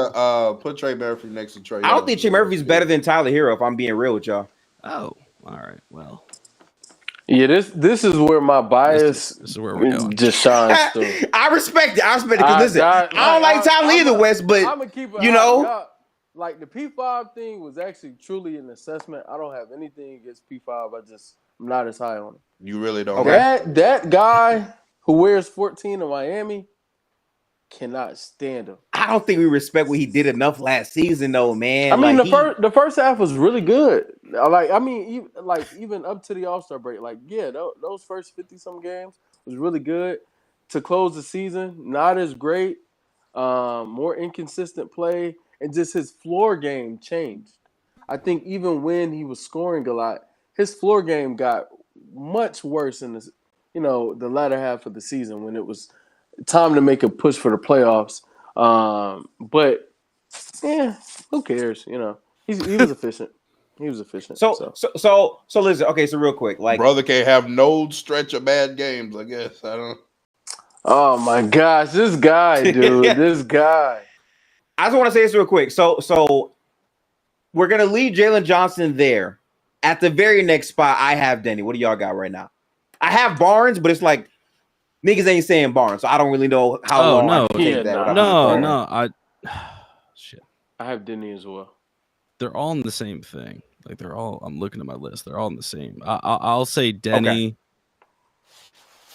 Put Trey Murphy next to Trey. I don't think Trey Murphy's better than Tyler Hero. If I'm being real with y'all. Oh, all right. Well, yeah. This is where my bias this is where we're going. just shines through. I respect it. Because listen, I don't like Tyler either, Wes. But I'm gonna keep it. You know, like the P5 thing was actually truly an assessment. I don't have anything against P5. I'm not as high on it. You really don't. Okay. That guy who wears 14 in Miami cannot stand him. I don't think we respect what he did enough last season, though, man. I mean, like, the first half was really good. Even up to the All-Star break, those first 50-some games was really good. To close the season, not as great. More inconsistent play, and just his floor game changed. I think even when he was scoring a lot, his floor game got much worse in the latter half of the season when it was time to make a push for the playoffs. But yeah, who cares? He was efficient. He was efficient. So listen. Okay, so real quick, like brother can't have no stretch of bad games. I guess I don't. Oh my gosh, this guy, dude, this guy. I just want to say this real quick. So we're gonna leave Jalen Johnson there. At the very next spot, I have Denny. What do y'all got right now? I have Barnes, but it's like niggas ain't saying Barnes, so I don't really know how long I can take that. Shit. I have Denny as well. They're all in the same thing. Like they're all. I'm looking at my list. They're all in the same. I'll say Denny. Okay.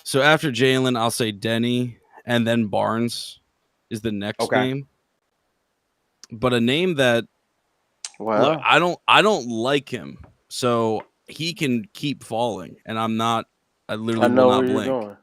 So after Jalen, I'll say Denny, and then Barnes is the next name. But a name that look, I don't like him, so he can keep falling, and I'm not. I literally will not blink.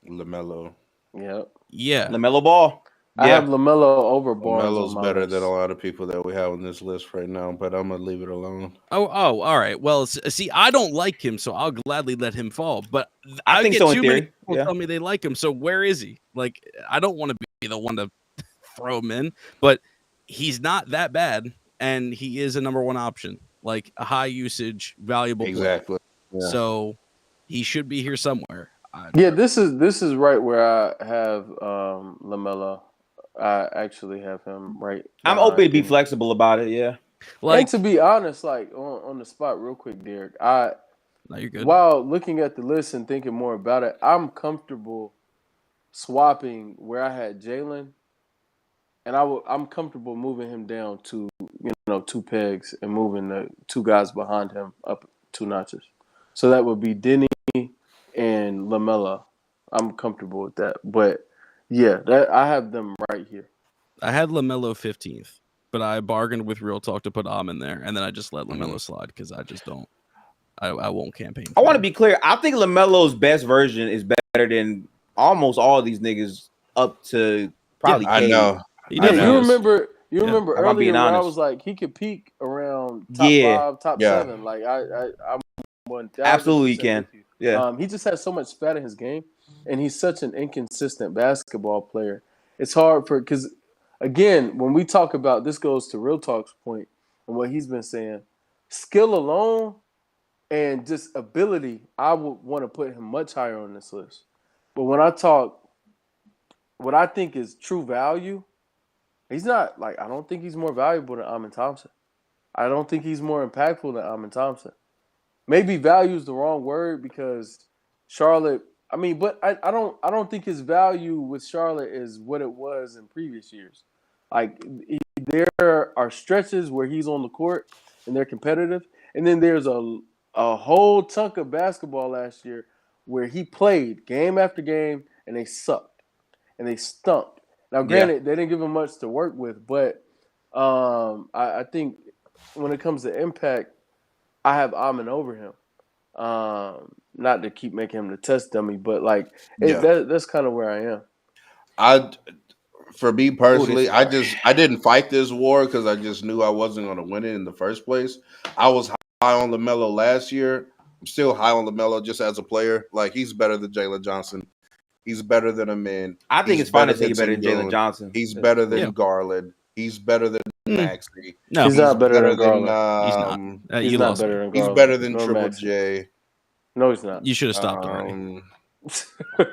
LaMelo. Yep. Yeah. LaMelo Ball. I have LaMelo over Barnes. LaMelo's better than a lot of people that we have on this list right now, but I'm gonna leave it alone. Oh, all right. Well, see, I don't like him, so I'll gladly let him fall. But I think get so in too many theory. people tell me they like him. So where is he? Like, I don't want to be the one to throw him in, but he's not that bad, and he is a number one option, like a high usage, valuable Exactly. player. Yeah. So he should be here somewhere. This is right where I have LaMelo. I actually have him right. I'm open to be flexible about it. Yeah. And to be honest, like on the spot, real quick, Derek. No, you're good. While looking at the list and thinking more about it, I'm comfortable swapping where I had Jalen, and I'm comfortable moving him down to 2 pegs and moving the 2 guys behind him up 2 notches. So that would be Denny and LaMelo. I'm comfortable with that, but. Yeah, I have them right here. I had LaMelo 15th, but I bargained with Real Talk to put in there, and then I just let LaMelo slide because I just don't. I won't campaign. I want to be clear. I think LaMelo's best version is better than almost all these niggas up to probably. I know. You remember earlier when I was like he could peak around top 5, top 7. Like I'm 1,000% absolutely can. Yeah. He just has so much fat in his game, and he's such an inconsistent basketball player. It's hard because, again, when we talk about this, goes to Real Talk's point and what he's been saying. Skill alone and just ability, I would want to put him much higher on this list. But when I talk, what I think is true value, he's not like, I don't think he's more valuable than Amin Thompson. I don't think he's more impactful than Amin Thompson. Maybe value is the wrong word because Charlotte. I mean, but I don't think his value with Charlotte is what it was in previous years. Like there are stretches where he's on the court and they're competitive, and then there's a whole chunk of basketball last year where he played game after game and they sucked and they stunk. Now, granted, they didn't give him much to work with, but I think when it comes to impact, I have Amin over him. Not to keep making him the test dummy, but like that's kind of where I am. For me personally, I didn't fight this war because I just knew I wasn't going to win it in the first place. I was high on LaMelo last year. I'm still high on LaMelo just as a player. Like, he's better than Jalen Johnson. He's better than Amin. I think it's fine to say he's better than Jalen Johnson. He's better than Garland. He's better than Maxey. No, he's not better than Garland. He's not better than Garland. He's better than Triple J. No, he's not. You should have stopped already.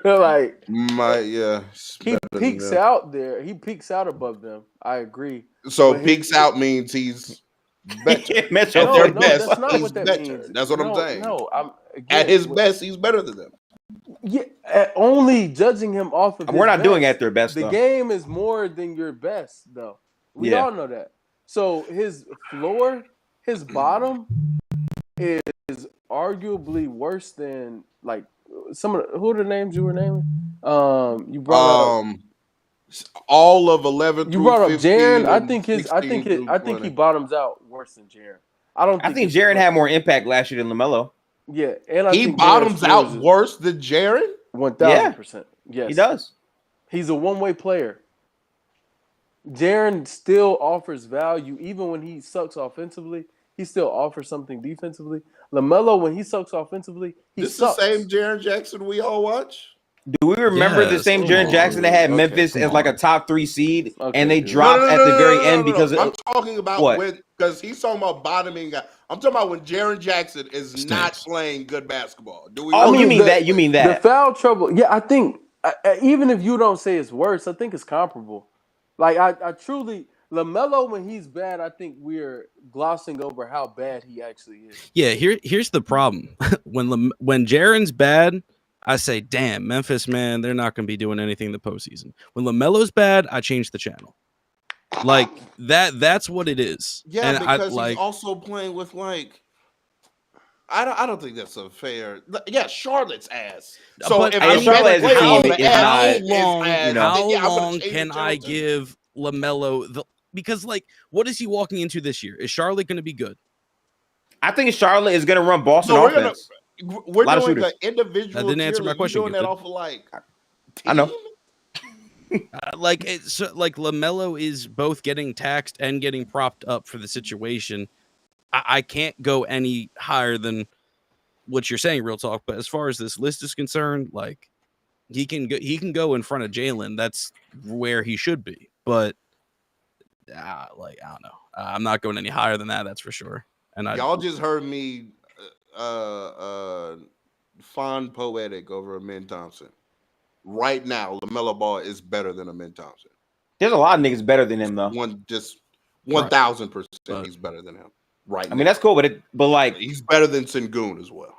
Like he peaks out there. He peaks out above them. I agree. So peaks out means he's better. At their best, that's not he's what that better. means. That's what I'm saying. No, at his best, he's better than them. Yeah, only judging him off of. We're not doing at their best. The game is more than your best, though. We all know that. So his floor, his bottom, is arguably worse than like some of who are the names you were naming? You brought up all of 11. You brought up Jaren. I think he bottoms out worse than Jaren. I think Jaren had more impact last year than LaMelo. Yeah, and he bottoms out worse than Jaren. 1,000%. Yes, he does. He's a one-way player. Jaren still offers value even when he sucks offensively. He still offers something defensively. LaMelo, when he sucks offensively, he sucks. The same Jaren Jackson we all watch. Do we remember the same Jaren Jackson that had Memphis as like a top 3 seed, and they dropped at the very end because I'm talking about when, because he's talking about bottoming out. I'm talking about when Jaren Jackson is not playing good basketball. Do we? Oh, you mean that? You mean that? The foul trouble? Yeah, I think even if you don't say it's worse, I think it's comparable. Like I truly. LaMelo, when he's bad, I think we're glossing over how bad he actually is. Yeah, here's the problem. when Jaren's bad, I say, damn, Memphis, man, they're not going to be doing anything in the postseason. When LaMelo's bad, I change the channel. Like that's what it is. Yeah, and because he's also playing with like I don't think that's a fair. Yeah, Charlotte's ass. So if Charlotte how long can I give LaMelo because like what is he walking into this year? Is Charlotte going to be good? I think Charlotte is going to run Boston offense. We're doing the individual. That didn't answer my question. Doing that off of like. I know. Like LaMelo is both getting taxed and getting propped up for the situation. I can't go any higher than what you're saying, Real Talk. But as far as this list is concerned, like he can go in front of Jalen. That's where he should be. But I don't know. I'm not going any higher than that. That's for sure. And y'all just heard me fond poetic over Amin Thompson. Right now, LaMelo Ball is better than Amin Thompson. There's a lot of niggas better than him though. 1,000% he's better than him. Right. I mean that's cool, but like he's better than Sengun as well.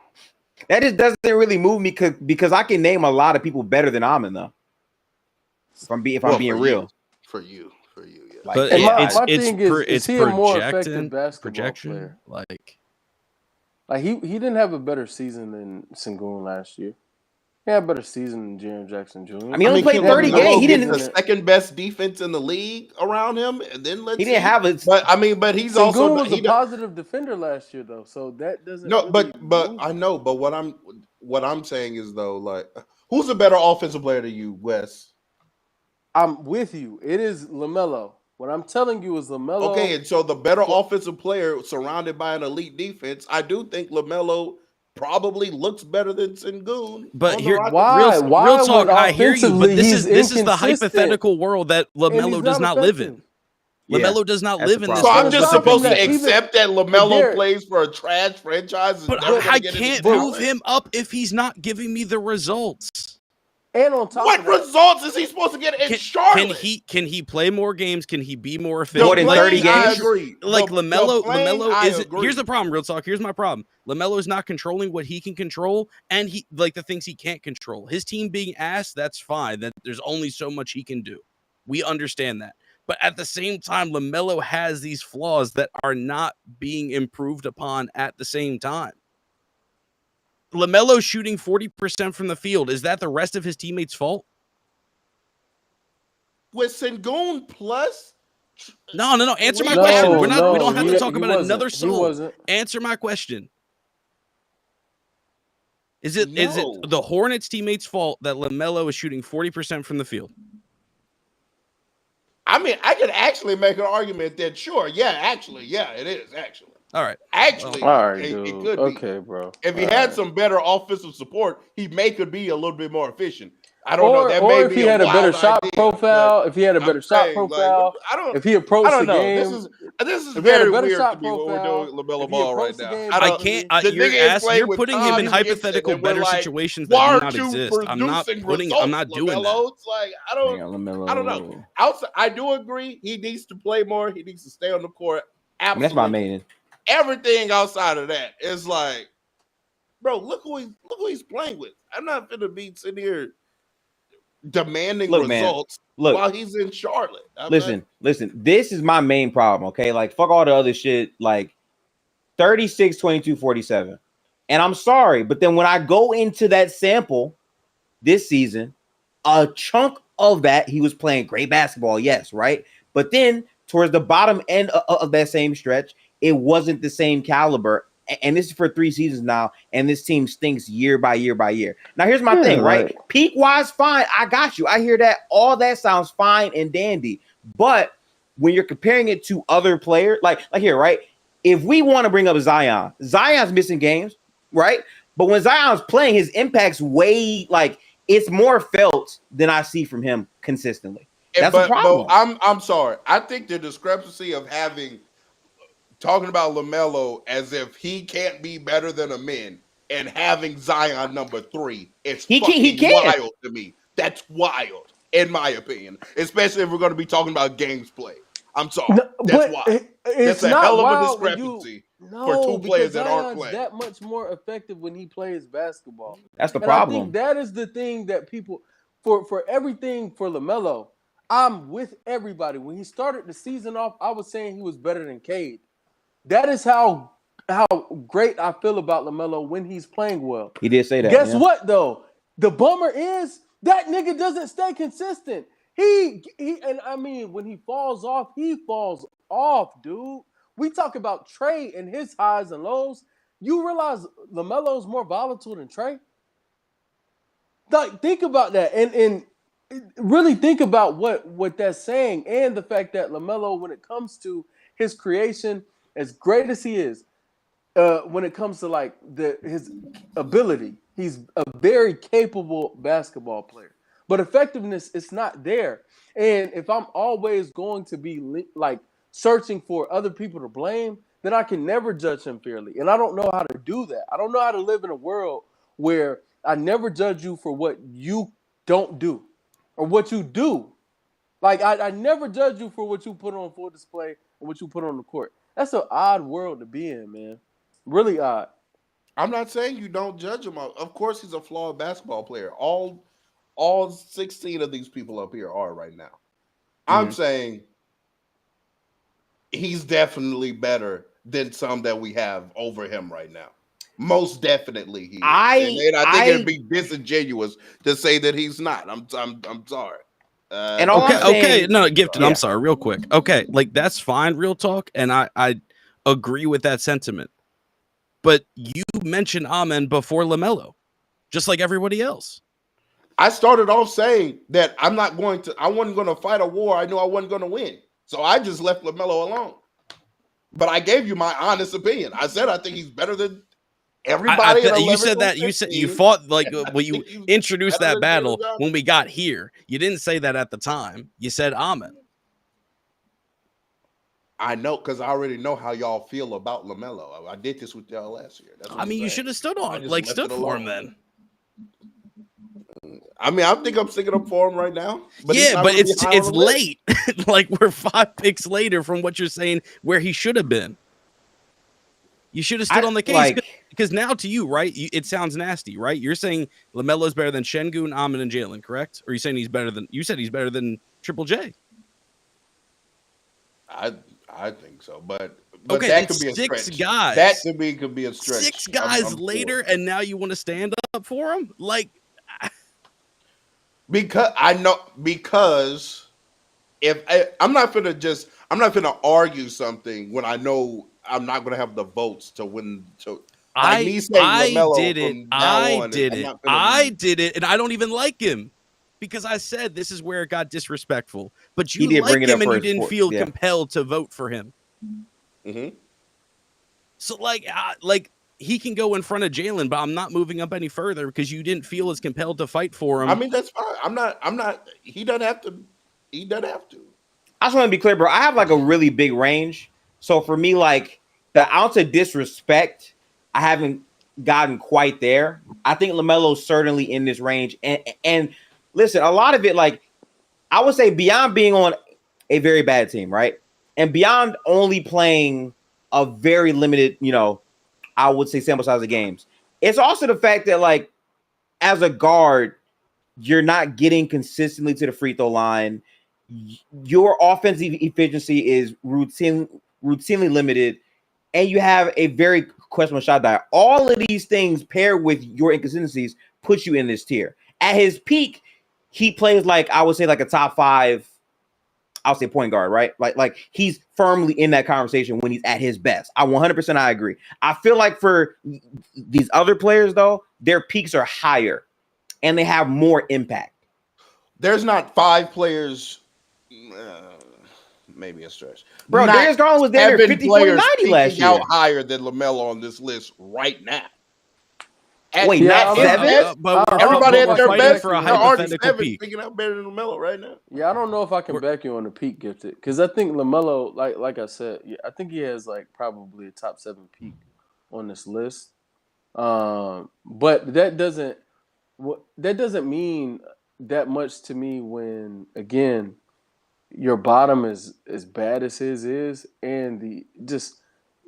That just doesn't really move me because I can name a lot of people better than Amin though. If I'm being real. For you, yeah. Like, but my thing is he a more effective basketball player? Like he didn't have a better season than Sengun last year. He had a better season than Jaren Jackson Jr. I mean, he only played 30 games. He didn't the second best defense in the league around him, and then he didn't have it. But he's Sengun also was a positive defender last year, though. So that doesn't. No, but I know. But what I'm saying is though, like, who's a better offensive player to you, Wes? I'm with you. It is LaMelo. What I'm telling you is LaMelo. Okay, and so the better offensive player surrounded by an elite defense, I do think LaMelo probably looks better than Sengun. But on the here, Rockets. Why? real, Why real talk. would I hear you, but offensively this he's is the inconsistent hypothetical world that and he's LaMelo does not live in. effective? Yeah, LaMelo does not that's live the in this. So I'm problem. just Aside from supposed to that, even- accept that but LaMelo Derek- plays for a trash franchise. But never gonna I get can't any move talent? him up if he's not giving me the results. And on top What of that, results is he supposed to get in Charlotte? Can he play more games? Can he be more efficient? More than 30 playing, I games? agree. Like The LaMelo playing, I isn't. agree. Here's the problem, real talk. Here's my problem. LaMelo is not controlling what he can control, and he like the things he can't control. His team being ass, that's fine. That there's only so much he can do. We understand that. But at the same time, LaMelo has these flaws that are not being improved upon at the same time. LaMelo shooting 40% from the field. Is that the rest of his teammates' fault? With Sengun plus, No. Answer my No, question. We don't have he- to talk he about wasn't. another He soul. wasn't. Answer my question. Is it No. the Hornets teammates' fault that LaMelo is shooting 40% from the field? I mean, I could actually make an argument that it is actually. All right. Actually, All right, it dude. could be. Okay, bro. If he All had right. some better offensive support, he could be a little bit more efficient. I don't know. That Or may if be he had a better wild shot idea, profile, if he had a but better I'm shot saying, like, profile, I don't. if he approached I don't the know. game, This is if he had a very better weird shot to me when we're profile, doing LaMelo if he Ball right approached the now. game I I don't. can't. The You're nigga is playing you're with putting him in Tommy Gibson, hypothetical and we're better like, situations why that do aren't not you exist. I'm not producing putting. results, I'm not doing that. LaMelo? It's like I don't. LaMelo. I don't know. Outside, I do agree. He needs to play more. He needs to stay on the court. I mean, Absolutely. that's my main. Everything outside of that is like, bro, look who he's playing with. I'm not gonna be sitting here demanding Look, man, results Look, while he's in Charlotte. listen. This is my main problem. Okay, like fuck all the other shit. Like 36, 22, 47. And I'm sorry, but then when I go into that sample this season, a chunk of that he was playing great basketball, yes, right. But then towards the bottom end of that same stretch, it wasn't the same caliber. And this is for 3 seasons now, and this team stinks year by year by year. Now, here's my thing, right? Peak wise, fine. I got you. I hear that. All that sounds fine and dandy. But when you're comparing it to other players, like here, right? If we want to bring up Zion's missing games, right? But when Zion's playing, his impact's way like it's more felt than I see from him consistently. That's a problem. But I'm sorry. I think the discrepancy of talking about LaMelo as if he can't be better than a man and having Zion number 3 is He fucking can. wild to me. That's wild, in my opinion. Especially if we're going to be talking about games played. I'm sorry. No, that's but wild. it's That's a not hell of a wild when discrepancy No, for 2 players because that aren't Zion's playing. that much more effective when he plays basketball. That's the And I problem. think that is the thing that people for everything for LaMelo, I'm with everybody. When he started the season off, I was saying he was better than Cade. That is how great I feel about LaMelo when he's playing well. He did say that. Guess yeah. what though? The bummer is that nigga doesn't stay consistent. He and I mean when he falls off, dude. We talk about Trey and his highs and lows. You realize LaMelo's more volatile than Trey? Like, think about that and really think about what that's saying and the fact that LaMelo, when it comes to his creation, as great as he is, when it comes to like his ability, he's a very capable basketball player. But effectiveness is not there. And if I'm always going to be like searching for other people to blame, then I can never judge him fairly. And I don't know how to do that. I don't know how to live in a world where I never judge you for what you don't do or what you do. Like, I never judge you for what you put on full display and what you put on the court. That's an odd world to be in, man. Really odd. I'm not saying you don't judge him. Of course, he's a flawed basketball player. All 16 of these people up here are right now. I'm saying he's definitely better than some that we have over him right now. Most definitely he is. And I think it'd be disingenuous to say that he's not. I'm sorry. And all I'm saying, okay, no, Gifted. yeah. I'm sorry, real quick. Okay, like that's fine, real talk, and I agree with that sentiment. But you mentioned Amen before LaMelo, just like everybody else. I started off saying that I wasn't going to fight a war I knew I wasn't going to win. So I just left LaMelo alone. But I gave you my honest opinion. I said I think he's better than Everybody at 11 you said through that you 15, fought like and I well, you think he's introduced better that than Jalen battle Johnson. when we got here. You didn't say that at the time. You said Ahmed. I know because I already know how y'all feel about LaMelo. I did this with y'all last year. That's what I I'm mean, you saying. should have stood I on just like left stood it for him alone. then. I mean, I think I'm sticking up for him right now. But he's Yeah, not but gonna be it's high on the list. late. Like we're 5 picks later from what you're saying where he should have been. You should have stood on the case because now to you, right? It sounds nasty, right? You're saying LaMelo's better than Şengün, Ahmed, and Jalen, correct? Or you saying he's better than? You said he's better than Triple J. I think so, but Okay, that could be a 6 stretch. guys. That to me could be a stretch. 6 guys I'm later, sure. and now you want to stand up for him? Like, because if I'm not gonna argue something when I know I'm not gonna have the votes to win. I did it. I Be, did it, and I don't even like him because I said this is where it got disrespectful. But He you did like bring it him, up and you first, didn't for- feel yeah. compelled to vote for him. Mhm. So, like he can go in front of Jalen, but I'm not moving up any further because you didn't feel as compelled to fight for him. I mean, that's fine. I'm not. He doesn't have to. He doesn't have to. I just want to be clear, bro. I have like a really big range. So for me, like the ounce of disrespect, I haven't gotten quite there. I think LaMelo's certainly in this range. And listen, a lot of it, like I would say beyond being on a very bad team, right? And beyond only playing a very limited, I would say sample size of games. It's also the fact that like as a guard, you're not getting consistently to the free throw line. Your offensive efficiency is routinely limited, and you have a very questionable shot diet. All of these things paired with your inconsistencies put you in this tier. At his peak, he plays like I would say like a top 5, I'll say point guard, right? Like he's firmly in that conversation when he's at his best. I 100% I agree. I feel like for these other players though, their peaks are higher and they have more impact. There's not 5 players. Maybe a stretch, bro. Not Darius Garland was there 50, 40, 90 last year. Out higher than LaMelo on this list right now. Wait, not 7? But everybody at their best for a they're already hypothetical 7 peak. picking out better than LaMelo right now. Yeah, I don't know if I can back you on the peak, Gifted, because I think LaMelo, like I said, I think he has like probably a top 7 peak on this list. But that doesn't mean that much to me when again your bottom is as bad as his is, and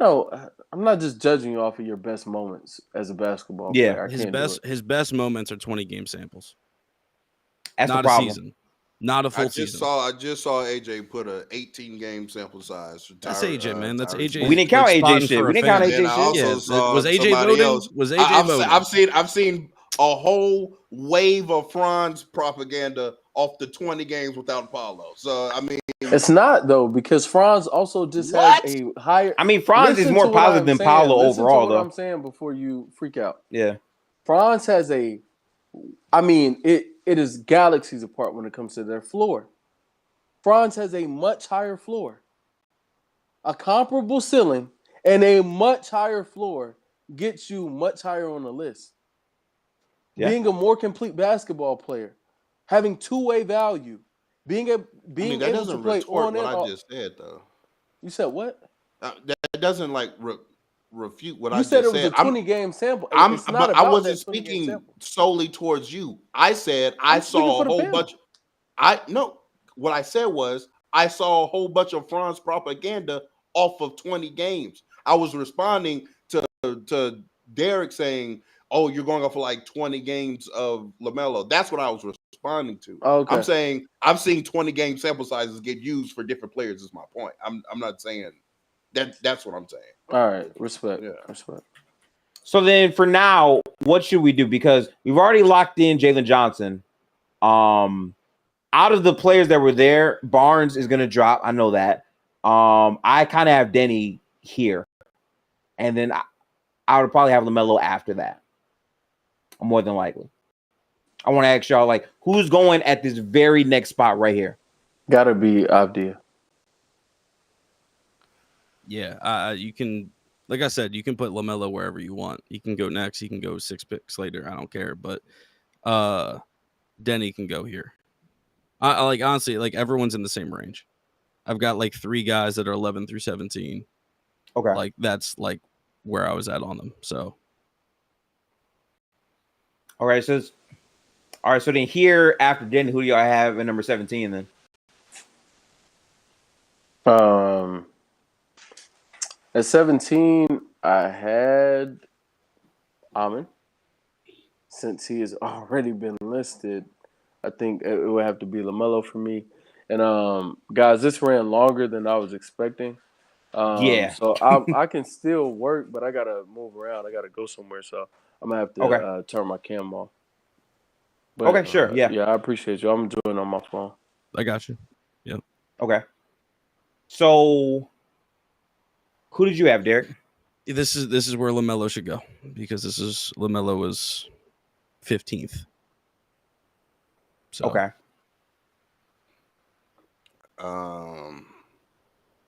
I'm not just judging you off of your best moments as a basketball player. His best moments are 20 game samples. That's not the problem. A season. Not a full season. I just saw AJ put a 18 game sample size. That's AJ, man. That's AJ. We didn't count AJ shit. We didn't count AJ shit. Was AJ voting? Was AJ voting? I've seen a whole wave of Franz propaganda off the 20 games without Paulo. So I mean, it's not though, because Franz also just has a higher. I mean, Franz is more positive than Paulo overall, though. I'm saying before you freak out. Yeah, Franz has it is galaxies apart when it comes to their floor. Franz has a much higher floor, a comparable ceiling, and a much higher floor gets you much higher on the list. Yeah. Being a more complete basketball player, having two-way value, being able to play on and off. I just said though. You said what? That doesn't like refute what you I said. Just You said it was said. a 20-game sample. But I wasn't speaking solely towards you. I said I saw a whole bunch. What I said was I saw a whole bunch of Franz propaganda off of 20 games. I was responding to Derek saying, "Oh, you're going off for like 20 games of LaMelo." That's what I was responding to. Okay. I'm saying I've seen 20 game sample sizes get used for different players. Is my point. I'm not saying that. That's what I'm saying. All right, respect. Yeah, respect. So then, for now, what should we do? Because we've already locked in Jalen Johnson. Out of the players that were there, Barnes is going to drop. I know that. I kind of have Denny here, and then I would probably have LaMelo after that. More than likely. I want to ask y'all, like, who's going at this very next spot right here? Gotta be Avdia. Yeah, you can like I said, you can put LaMelo wherever you want. He can go next. He can go 6 picks later. I don't care. But Denny can go here. I like, honestly, like everyone's in the same range. I've got like 3 guys that are 11 through 17. Okay. Like that's like where I was at on them. So All right. So then here after Denny, who do y'all have at number 17 then? At 17, I had Amin. Since he has already been listed, I think it would have to be LaMelo for me. And guys, this ran longer than I was expecting. Yeah. So I can still work, but I gotta move around. I gotta go somewhere, so I'm gonna have to turn my cam off. But, Okay, sure. Yeah. I appreciate you. I'm doing it on my phone. I got you. Yep. Okay. So who did you have, Derek? This is where LaMelo should go because LaMelo was 15th. So Okay. Um,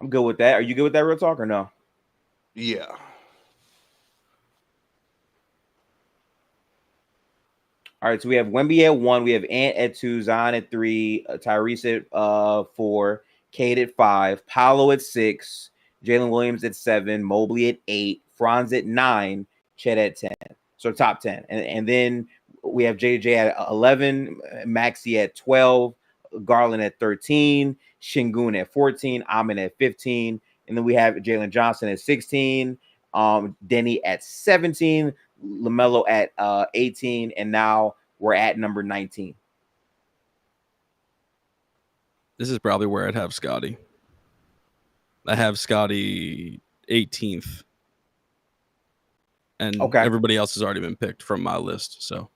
I'm good with that. Are you good with that, real talk, or no? yeah. All right, so we have Wemby at 1, we have Ant at 2, Zion at 3, Tyrese at 4, Cade at 5, Paolo at 6, Jalen Williams at 7, Mobley at 8, Franz at 9, Chet at 10. So top 10. And then we have JJ at 11, Maxey at 12, Garland at 13, Şengün at 14, Amin at 15, and then we have Jalen Johnson at 16, Denny at 17, LaMelo at 18, and now we're at number 19. this is probably where I'd have Scotty. I have Scotty 18th. And everybody else has already been picked from my list. So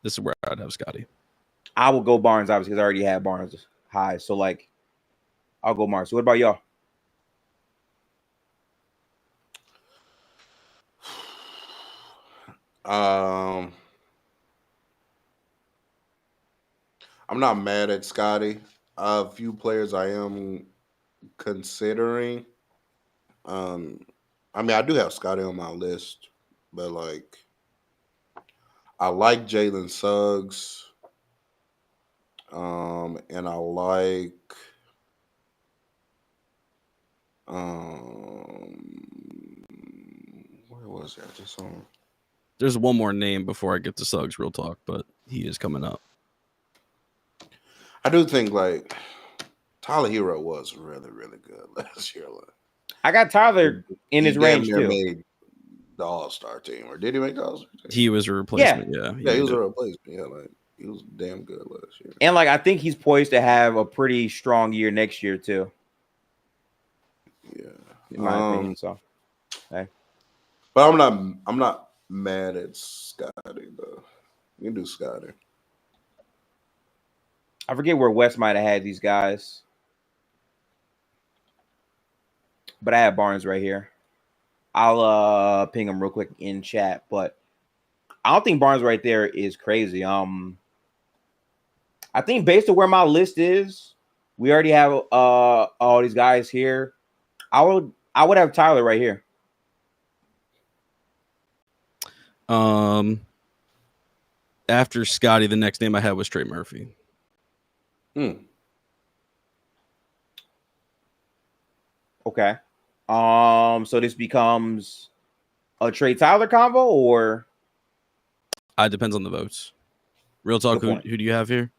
this is where I'd have Scotty. I will go Barnes, obviously, because I already had Barnes high. So, like, I'll go Barnes. So what about y'all? I'm not mad at Scotty. A few players I am considering. I mean, I do have Scotty on my list, but like, I like Jalen Suggs. And I like where was that? Just on. There's one more name before I get to Suggs real talk, but he is coming up. I do think like Tyler Hero was really, really good last year. Like, I got Tyler in his range too. Made the All-Star team, or did he make the All-Star team? He was a replacement. Yeah, he was a replacement. Yeah, like he was damn good last year. And like I think he's poised to have a pretty strong year next year too. Yeah, in my opinion. So, hey. But I'm not mad at Scotty though. You can do Scotty. I forget where West might have had these guys, but I have Barnes right here. I'll ping him real quick in chat, but I don't think Barnes right there is crazy. I think based on where my list is, we already have all these guys here. I would have Tyler right here. After Scotty, the next name I had was Trey Murphy. Okay. So this becomes a Trey Tyler combo, or it depends on the votes. Real talk, who do you have here?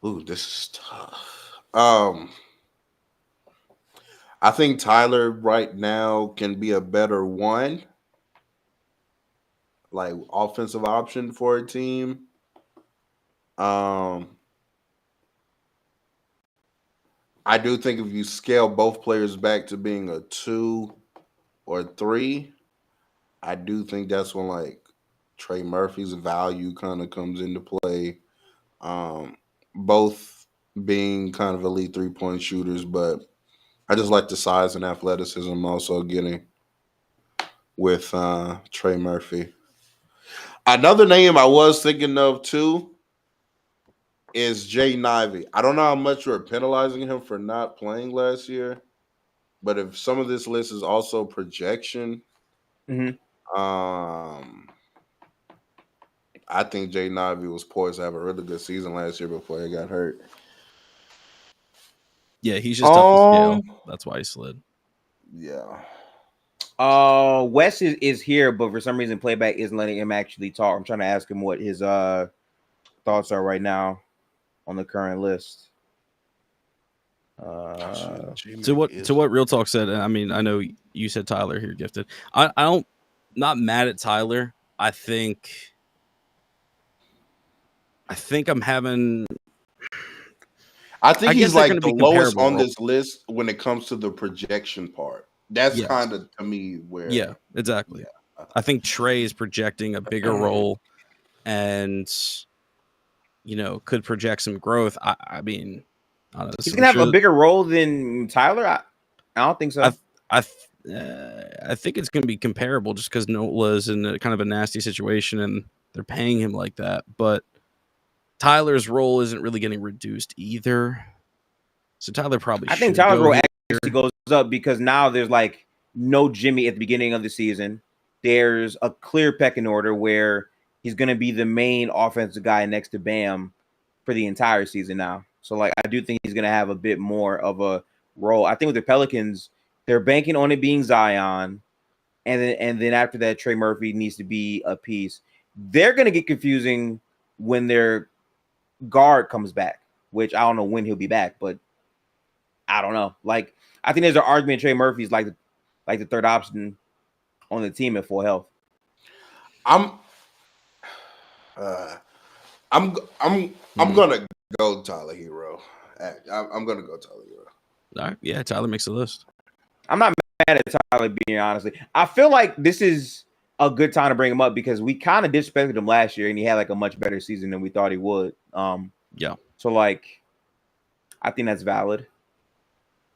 Ooh, this is tough. I think Tyler right now can be a better one, like offensive option for a team. I do think if you scale both players back to being a 2 or 3, I do think that's when like Trey Murphy's value kind of comes into play. Both being kind of elite 3-point shooters, but I just like the size and athleticism also getting with Trey Murphy. Another name I was thinking of too is Jaden Ivey. I don't know how much we're penalizing him for not playing last year, but if some of this list is also projection, Mhm. I think Jaden Ivey was poised to have a really good season last year before he got hurt. Yeah, he's just up the scale. Um, That's why he slid. Yeah. Wes is here, but for some reason playback isn't letting him actually talk. I'm trying to ask him what his thoughts are right now on the current list. To what Real Talk said, I mean, I know you said Tyler here gifted. I don't, not mad at Tyler. I think I'm having. I think I guess he's they're like gonna the be lowest comparable on roles. this list when it comes to the projection part. That's Yes. kind of to me where. Yeah, exactly. I think Trey is projecting a bigger role, and could project some growth. I mean, I don't know, He's gonna have a bigger role than Tyler. I don't think so. I think it's going to be comparable just because Nola's in a kind of a nasty situation and they're paying him like that. But Tyler's role isn't really getting reduced either. So Tyler probably I think should Tyler's go role here. actually goes up because now there's like no Jimmy at the beginning of the season. There's a clear pecking order where he's going to be the main offensive guy next to Bam for the entire season now. So like I do think he's going to have a bit more of a role. I think with the Pelicans, they're banking on it being Zion, and then after that, Trey Murphy needs to be a piece. They're going to get confusing when their guard comes back, which I don't know when he'll be back, but I don't know. Like I think there's an argument Trey Murphy's like the third option on the team at full health. I'm gonna go Tyler Hero. I'm gonna go Tyler Hero. All right. Yeah, Tyler makes the list. I'm not mad at Tyler, being honestly. I feel like this is a good time to bring him up because we kind of disrespected him last year and he had like a much better season than we thought he would. Yeah. So like I think that's valid.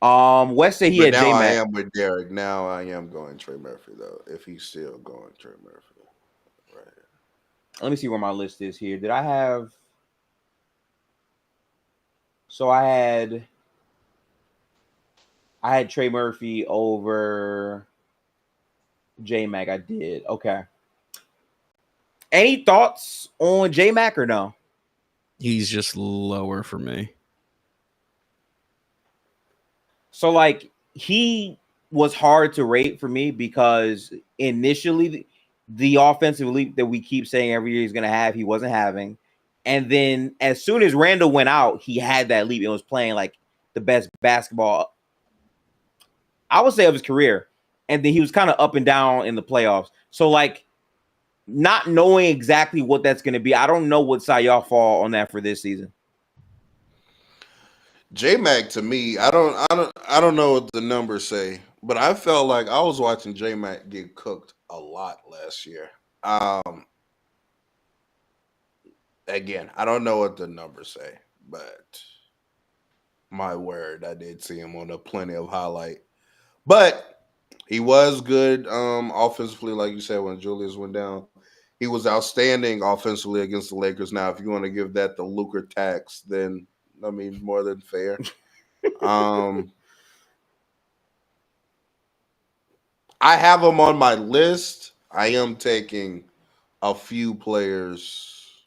West said he had now J-Mac. I am with Derek. Now I am going Trey Murphy though. If he's still going Trey Murphy, right? Let me see where my list is here. Did I have? So I had Trey Murphy over J-Mac. I did. Okay. Any thoughts on J-Mac or no? He's just lower for me. So like he was hard to rate for me because initially the offensive leap that we keep saying every year he's going to have, he wasn't having. And then as soon as Randall went out, he had that leap and was playing like the best basketball, I would say, of his career. And then he was kind of up and down in the playoffs. So like not knowing exactly what that's going to be, I don't know what side y'all fall on that for this season. J-Mac to me, I don't know what the numbers say, but I felt like I was watching J-Mac get cooked a lot last year. Again, I don't know what the numbers say, but my word, I did see him on a plenty of highlight. But he was good offensively, like you said, when Julius went down. He was outstanding offensively against the Lakers. Now, if you want to give that the Luka tax, then I mean, more than fair. I have him on my list. I am taking a few players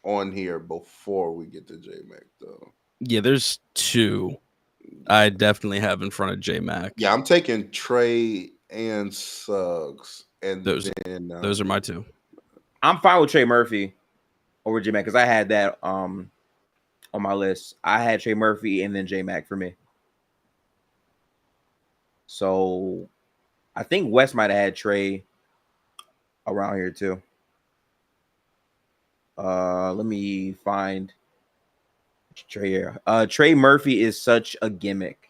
on here before we get to J-Mac, though. Yeah, there's two I definitely have in front of J-Mac. Yeah, I'm taking Trey and Suggs. And those are my two. I'm fine with Trey Murphy over J-Mac because I had that on my list. I had Trey Murphy and then J-Mac for me. So I think West might have had Trey around here too. Let me find Trey here. Trey Murphy is such a gimmick.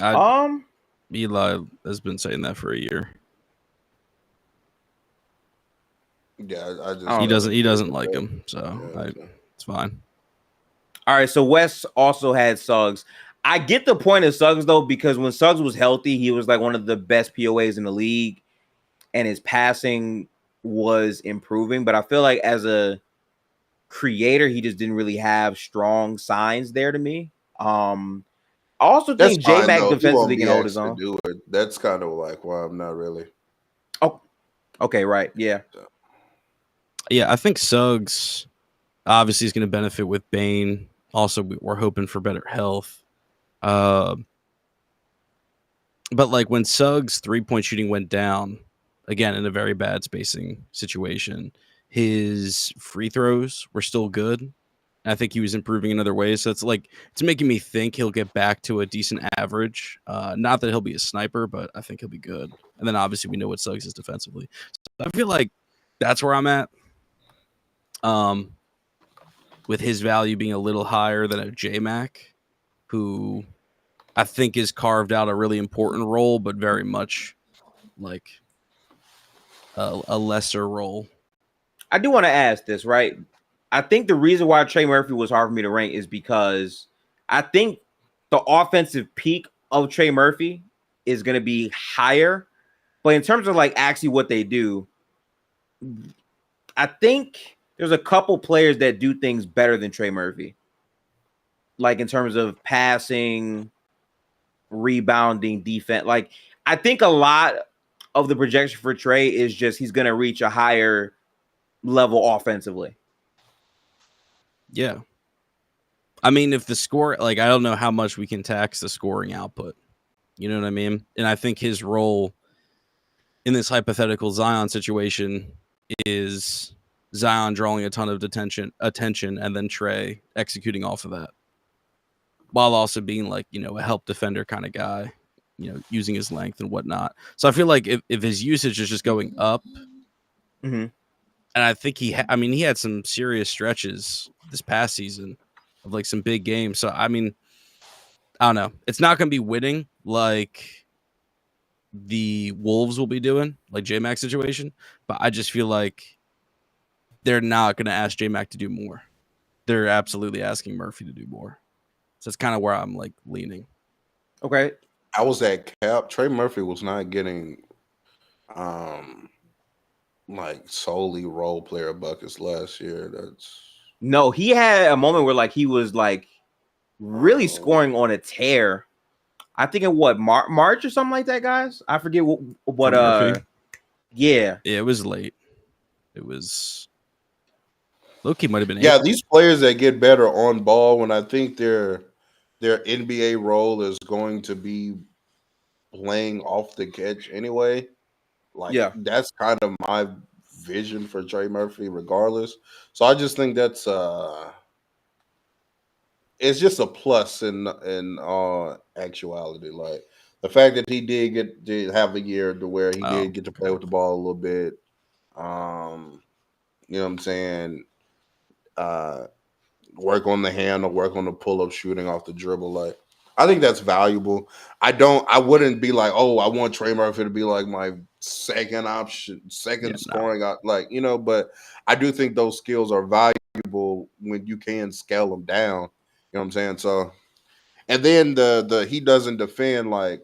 Eli has been saying that for a year. Yeah, he doesn't like him, so it's fine. All right, so Wes also had Suggs. I get the point of Suggs though, because when Suggs was healthy, he was like one of the best POAs in the league, and his passing was improving. But I feel like as a creator, he just didn't really have strong signs there to me. I also That's think J fine Mac though. He won't defensively be can hold his asked to own. do it. That's kind of like why I'm not really. Oh, okay, right, yeah. Yeah, I think Suggs obviously is going to benefit with Bane. Also, we're hoping for better health. But like when Suggs' 3-point shooting went down, again in a very bad spacing situation, his free throws were still good. I think he was improving in other ways. So it's making me think he'll get back to a decent average. Not that he'll be a sniper, but I think he'll be good. And then obviously we know what Suggs is defensively. So I feel like that's where I'm at. With his value being a little higher than a J-Mac, who I think is carved out a really important role, but very much like a lesser role. I do want to ask this, right? I think the reason why Trey Murphy was hard for me to rank is because I think the offensive peak of Trey Murphy is going to be higher. But in terms of like actually what they do, I think there's a couple players that do things better than Trey Murphy. Like in terms of passing, rebounding, defense. Like I think a lot of the projection for Trey is just he's going to reach a higher level offensively. Yeah. I mean, if the score, like, I don't know how much we can tax the scoring output. You know what I mean? And I think his role in this hypothetical Zion situation is Zion drawing a ton of attention, and then Trey executing off of that, while also being like, you know, a help defender kind of guy, you know, using his length and whatnot. So I feel like if his usage is just going up, Mhm. and I think he had some serious stretches this past season of like some big games. So I mean, I don't know. It's not going to be winning like the Wolves will be doing, like J-Mac situation, but I just feel like they're not going to ask J-Mac to do more. They're absolutely asking Murphy to do more. So that's kind of where I'm like leaning. Okay. I was at Cap. Trey Murphy was not getting like solely role player buckets last year. That's No, he had a moment where like he was like really Oh. scoring on a tear. I think in what March or something like that, guys. I forget what For Murphy? Yeah. Yeah, it was late. It was Loki might have been yeah. April. These players that get better on ball when I think their NBA role is going to be playing off the catch anyway. Like Yeah. that's kind of my vision for Trey Murphy, regardless. So I just think that's it's just a plus in actuality. Like the fact that he did have a year to where he did get to play with the ball a little bit. You know what I'm saying? Work on the handle, work on the pull-up shooting off the dribble. Like I think that's valuable. I wouldn't be like, oh, I want Trey Murphy to be like my second option, scoring out, like, you know, but I do think those skills are valuable when you can scale them down. You know what I'm saying? So, and then the he doesn't defend, like,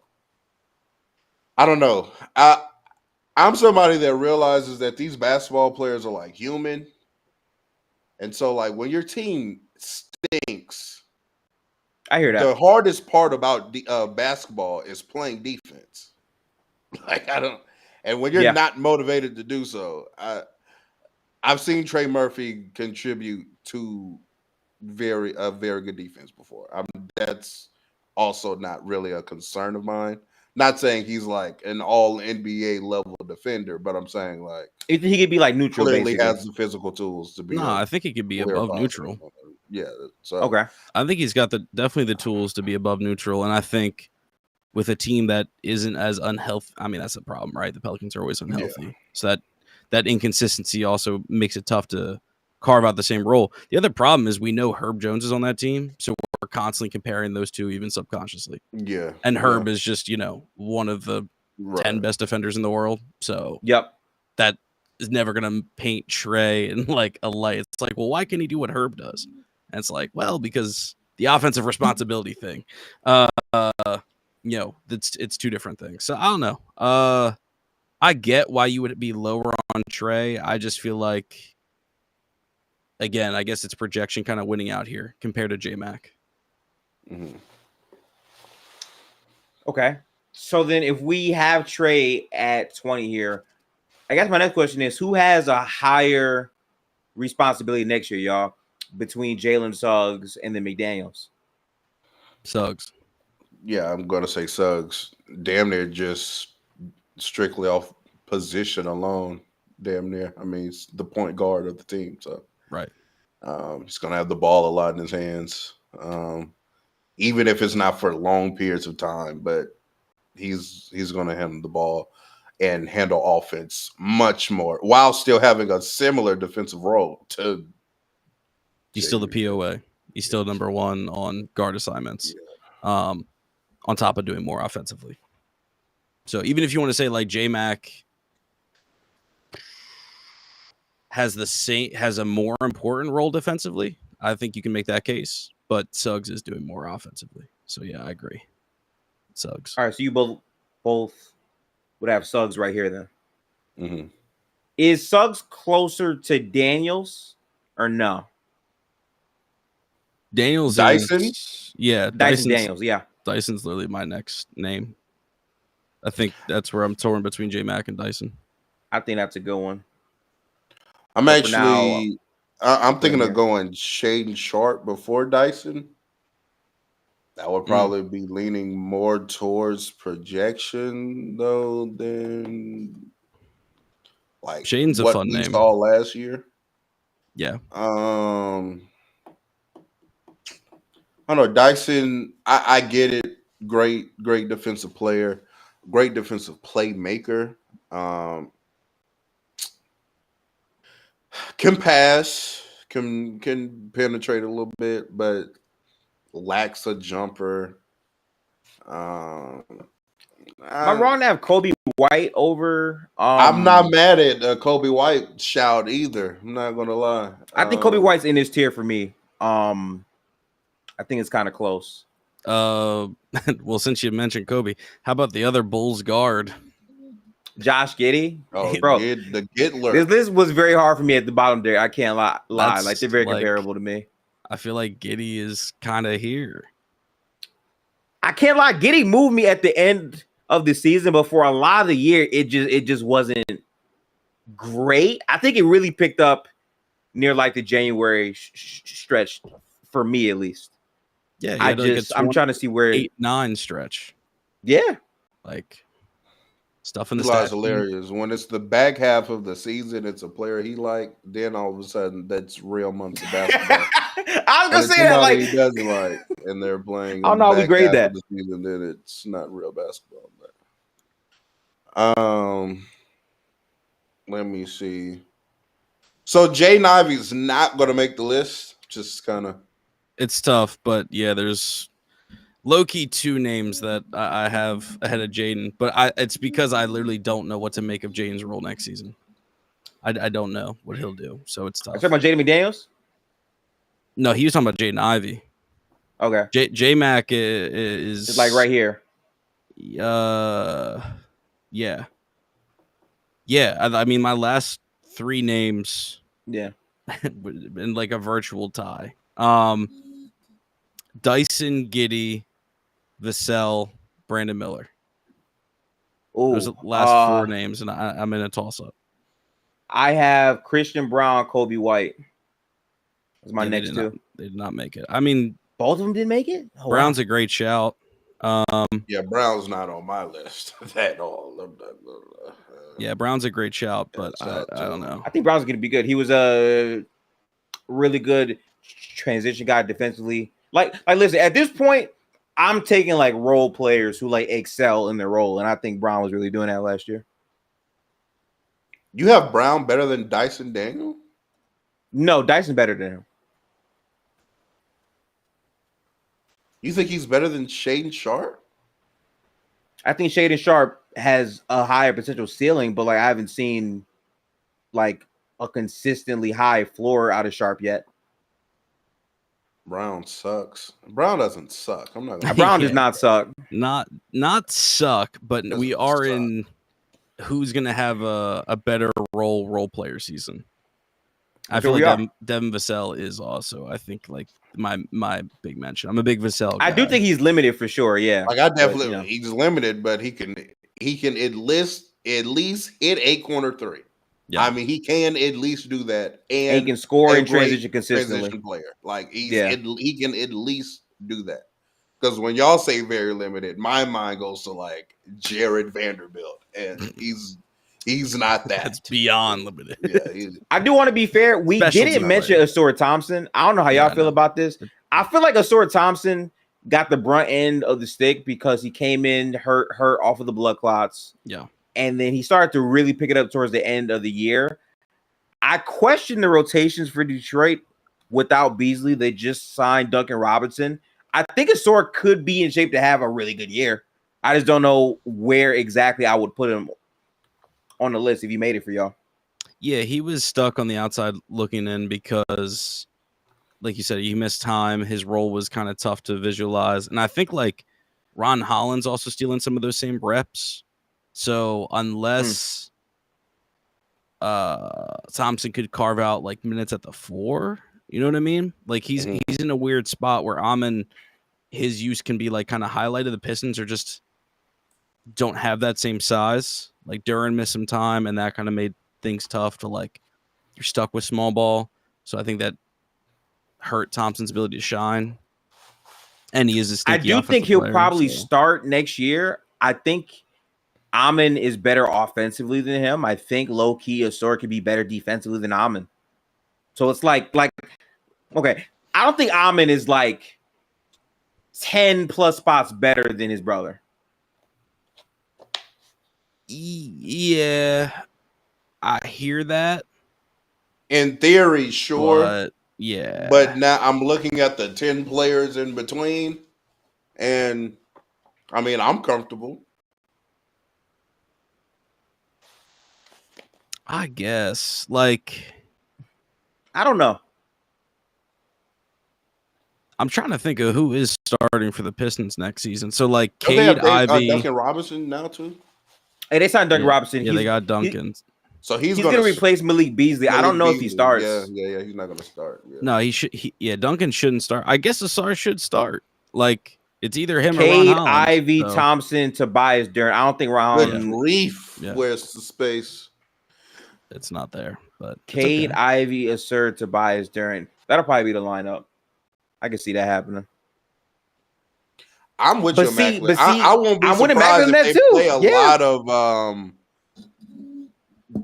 I don't know. I'm somebody that realizes that these basketball players are like human. And so like when your team stinks, I hear that. the hardest part about basketball is playing defense. Like and when you're not motivated to do so, I've seen Trey Murphy contribute to a very good defense before. That's also not really a concern of mine. Not saying he's like an all NBA level defender, but I'm saying like he could be like neutral. Clearly basically has the physical tools to be. No, I think he could be above neutral. Yeah. So okay. I think he's got definitely the tools to be above neutral, and I think with a team that isn't as unhealthy, I mean that's a problem, right? The Pelicans are always unhealthy, so that inconsistency also makes it tough to carve out the same role. The other problem is we know Herb Jones is on that team, so we're constantly comparing those two, even subconsciously. Yeah, and Herb is just one of the 10 best defenders in the world. So that is never gonna paint Trey in like a light. It's like, well, why can't he do what Herb does? And it's like, well, because the offensive responsibility thing. It's two different things. So I don't know. I get why you would be lower on Trey. I just feel like, again, I guess it's projection kind of winning out here compared to J-Mac. Mm-hmm. Okay. So then if we have Trey at 20 here, I guess my next question is who has a higher responsibility next year, y'all, between Jalen Suggs and then McDaniels? Suggs. Yeah, I'm gonna say Suggs. Damn near just strictly off position alone. Damn near. I mean, he's the point guard of the team, so Right. he's gonna have the ball a lot in his hands. Even if it's not for long periods of time, but he's gonna handle the ball and handle offense much more while still having a similar defensive role to He's still the POA. He's still number one on guard assignments. On top of doing more offensively. So even if you want to say like J-Mac has a more important role defensively, I think you can make that case. But Suggs is doing more offensively. So yeah, I agree. Suggs. All right, so you both would have Suggs right here then. Mm-hmm. Is Suggs closer to Daniels or no? Daniels Dyson? Dyson Daniels, yeah. Dyson's literally my next name. I think that's where I'm torn between J-Mac and Dyson. I think that's a good one. I'm But for now, actually I'm thinking here. of going Shaden Sharp before Dyson. That would probably be leaning more towards projection though than like Shaden's a what fun we name. saw last year. Yeah. I don't know. Dyson, I get it. Great defensive player, great defensive playmaker. Can pass, can penetrate a little bit, but lacks a jumper. Am I wrong to have Kobe White over? I'm not mad at Kobe White shout either. I'm not gonna lie. I think Kobe White's in this tier for me. I think it's kind of close. Well, since you mentioned Kobe, how about the other Bulls guard? Josh Giddey. Oh, Bro, the Giddler. This list was very hard for me at the bottom there. I can't lie. That's Like they're very like- comparable to me. I feel like Giddey is kind of here. I can't lie. Giddey moved me at the end of the season, but for a lot of the year, it just wasn't great. I think it really picked up near like the January stretch for me, at least. Yeah, I'm trying to see where 8-9 stretch. Yeah, Like stuff in the Eli's stats. hilarious. When it's the back half of the season, it's a player he like. Then all of a sudden, that's real months of basketball. I was And gonna it's say that. somebody Like, he doesn't like, and they're playing. I don't in know the how we back grade half that. of the season, then it's not real basketball. Let me see. So Jay Ivy's not going to make the list. Just kind of. It's tough, but yeah, there's low-key two names that I have ahead of Jaden, but it's because I literally don't know what to make of Jaden's role next season. I don't know what he'll do, so it's tough. talking about Jaden McDaniels. No, he was talking about Jaden Ivey. Okay, J-Mac is it's like right here. Yeah. I mean, my last three names Yeah, in like a virtual tie. Dyson, Giddey, Vassell, Brandon Miller. Those are the last four names, and I'm in a toss-up. I have Christian Brown, Kobe White. That's my Yeah, next two. They did not make it. I mean, Both of them didn't make it. Oh, Brown's wow. a great shout. Yeah, Brown's not on my list at all. Yeah, Brown's a great shout, but Yeah, I don't know. I think Brown's going to be good. He was a really good transition guy defensively. Like, listen, at this point, I'm taking like role players who like excel in their role, and I think Brown was really doing that last year. You have Brown better than Dyson Daniel? No, Dyson better than him. You think he's better than Shaden Sharp? I think Shaden Sharp has a higher potential ceiling, but like I haven't seen like a consistently high floor out of Sharp yet. Brown sucks. Brown doesn't suck. I'm not gonna. Brown Yeah. does not suck. Not suck, but Doesn't we are suck. in who's gonna have a better role player season. I feel like Devin Vassell is also, I think, like my big mention. I'm a big Vassell guy. I do think he's limited for sure. Yeah, Like I definitely he's limited, but he can at least hit a corner three. Yeah. I mean, he can at least do that, and he can score in transition consistently. Transition player, like he can at least do that. Because when y'all say very limited, my mind goes to like Jared Vanderbilt, and he's not that. That's beyond limited. Yeah, I do want to be fair. We didn't mention Asura Thompson. I don't know how y'all feel about this. I feel like Asura Thompson got the brunt end of the stick because he came in hurt off of the blood clots. Yeah. And then he started to really pick it up towards the end of the year. I question the rotations for Detroit without Beasley. They just signed Duncan Robinson. I think Asura could be in shape to have a really good year. I just don't know where exactly I would put him on the list if he made it for y'all. Yeah, he was stuck on the outside looking in because, like you said, he missed time. His role was kind of tough to visualize. And I think like Ron Holland's also stealing some of those same reps. So unless Thompson could carve out like minutes at the 4, you know what I mean? Like he's in a weird spot where Amon, his use can be like kind of highlighted. The Pistons are just don't have that same size. Like Duren missed some time, and that kind of made things tough to like you're stuck with small ball. So I think that hurt Thompson's ability to shine. And he is a sticky I do think he'll probably start next year. I think Amon is better offensively than him. I think low-key Asura could be better defensively than Amon. So it's like, okay, I don't think Amon is like 10 plus spots better than his brother. Yeah, I hear that. In theory, sure. But, yeah. But now I'm looking at the 10 players in between, and I mean, I'm comfortable. I guess. Like, I don't know. I'm trying to think of who is starting for the Pistons next season. So, like, Cade, Ivy. Duncan Robinson now, too? Hey, they signed Duncan Robinson. Yeah, they got Duncan. So he's going to replace Malik Beasley. I don't know if he starts. Yeah, he's not going to start. Yeah. No, he should. Duncan shouldn't start. I guess Asar should start. Like, it's either him Cade, or Ron Holland. Ivy, Thompson, Tobias Duren. I don't think Ron Holland. Where's the space? It's not there. But Cade, Ivy, Asur, Tobias Duren. That'll probably be the lineup. I can see that happening. I'm with you, Macklin. I won't be surprised if they play a lot of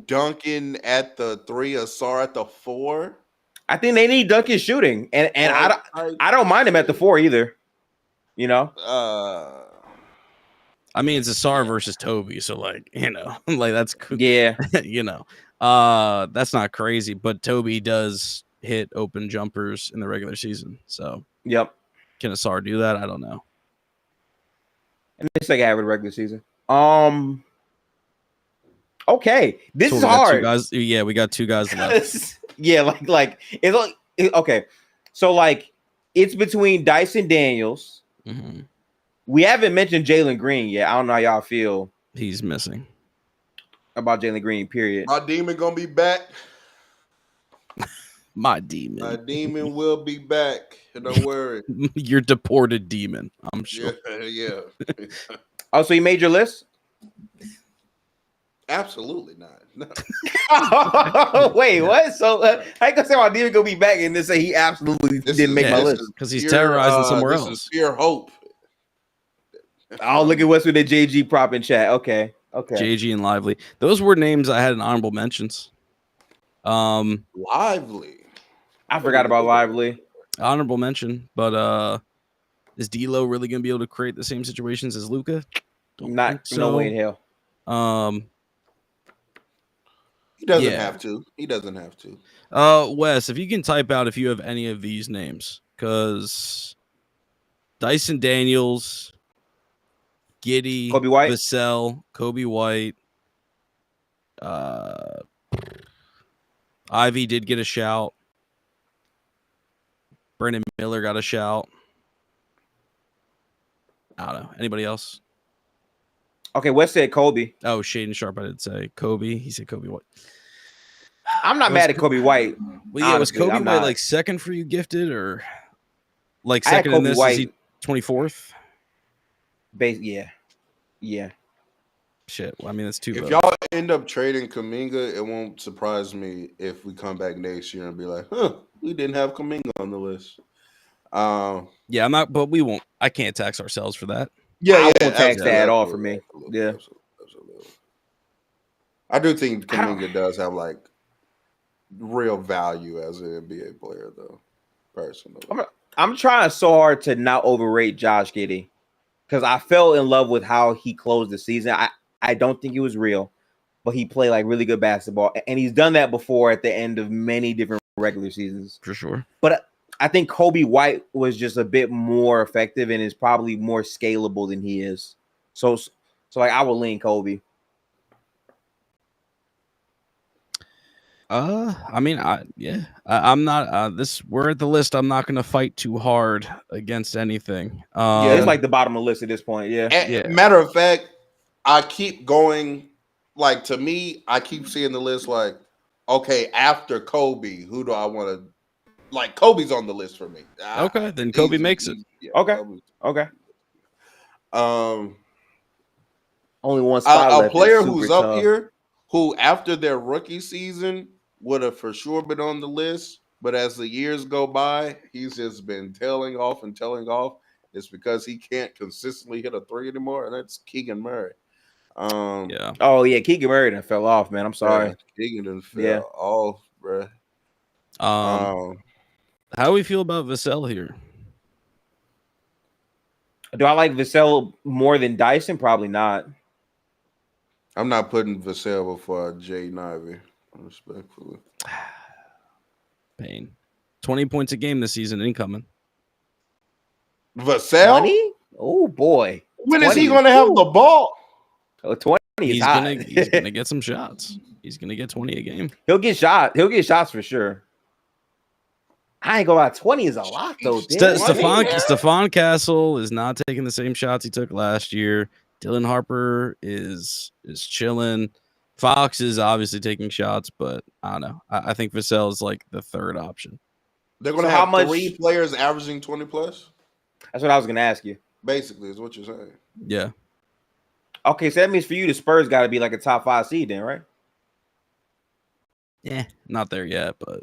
Duncan at the 3, Asar at the 4. I think they need Duncan shooting, and I don't mind him at the 4 either. You know, I mean, it's Asar versus Toby, so like like that's that's not crazy, but Toby does hit open jumpers in the regular season, so can Asar do that? I don't know. And it's like average regular season. Okay, this is hard. We got 2 guys left. It's okay. So like, it's between Dyson Daniels. Mm-hmm. We haven't mentioned Jalen Green yet. I don't know how y'all feel. He's missing about Jalen Green. Period. My demon gonna be back. My demon will be back. Don't worry. Your deported demon, I'm sure. Yeah. Oh, so you made your list? Absolutely not. No. Wait, what? So how you gonna say my demon gonna be back and then say he absolutely didn't make my list? Because he's terrorizing somewhere else. This is pure hope. Oh, look at what's with the JG prop in chat. Okay. JG and Lively. Those were names I had in honorable mentions. Lively. I forgot about Lively. Honorable mention, but is D'Lo really going to be able to create the same situations as Luka? No way in hell. He doesn't have to. He doesn't have to. Wes, if you can type out if you have any of these names, because Dyson Daniels, Giddey, Kobe White, Vassell, Kobe White, Ivy did get a shout. Brandon Miller got a shout. I don't know. Anybody else? Okay, Wes said Kobe. Oh, Shaden Sharp, I did say Kobe. He said Kobe White. I'm not mad at Kobe White. Well, yeah, was Honestly, Kobe I'm White not. like second for you gifted or like I had second in Kobe this? White. Is he 24th? Yeah. Shit. Well, I mean, that's two If votes. y'all end up trading Kuminga, it won't surprise me if we come back next year and be like, huh, we didn't have Kuminga on the list. Yeah, I'm not, but we won't. I can't tax ourselves for that. I won't tax that at all for me. Absolutely, Yeah. absolutely. I do think I don't- Kuminga does have like real value as an NBA player, though. Personally, I'm trying so hard to not overrate Josh Giddey because I fell in love with how he closed the season. I don't think it was real, but he played like really good basketball, and he's done that before at the end of many different regular seasons. For sure. But I think Kobe White was just a bit more effective and is probably more scalable than he is. So like I would lean Kobe. I mean, I'm not. We're at the list. I'm not going to fight too hard against anything. Yeah, it's like the bottom of the list at this point. Yeah. Yeah. Matter of fact, I keep going. Like, to me, I keep seeing the list like, okay, after Kobe, who do I want to like? Kobe's on the list for me. Okay, then Kobe makes it. Yeah, Okay. Kobe's- Okay. Um, Only one spot a left. player It's who's super up tough. here who after their rookie season would have for sure been on the list, but as the years go by, he's just been tailing off. It's because he can't consistently hit a three anymore, and that's Keegan Murray. Yeah. Oh yeah, Keegan Murray done fell off, man. I'm sorry. yeah, Keegan done fell Yeah. off, bruh. How do we feel about Vassell here? Do I like Vassell more than Dyson? Probably not. I'm not putting Vassell before Jay Ivey, respectfully. Pain. 20 points a game this season incoming. Vassell? 20? Oh boy. When is he 20. going to have the ball? Oh, 20 is He's hot. gonna get some shots. He's gonna get 20 a game. He'll get shots for sure. I ain't gonna lie, 20 is a lot though. Damn. Stephon Castle is not taking the same shots he took last year. Dylan Harper is chilling. Fox is obviously taking shots, but I don't know. I think Vassell is like the third option. They're going to So how have much- 3 players averaging 20 plus? That's what I was gonna ask you. Basically, is what you're saying. Yeah. Okay, so that means for you the Spurs got to be like a top 5 seed then, right? Yeah. Not there yet, but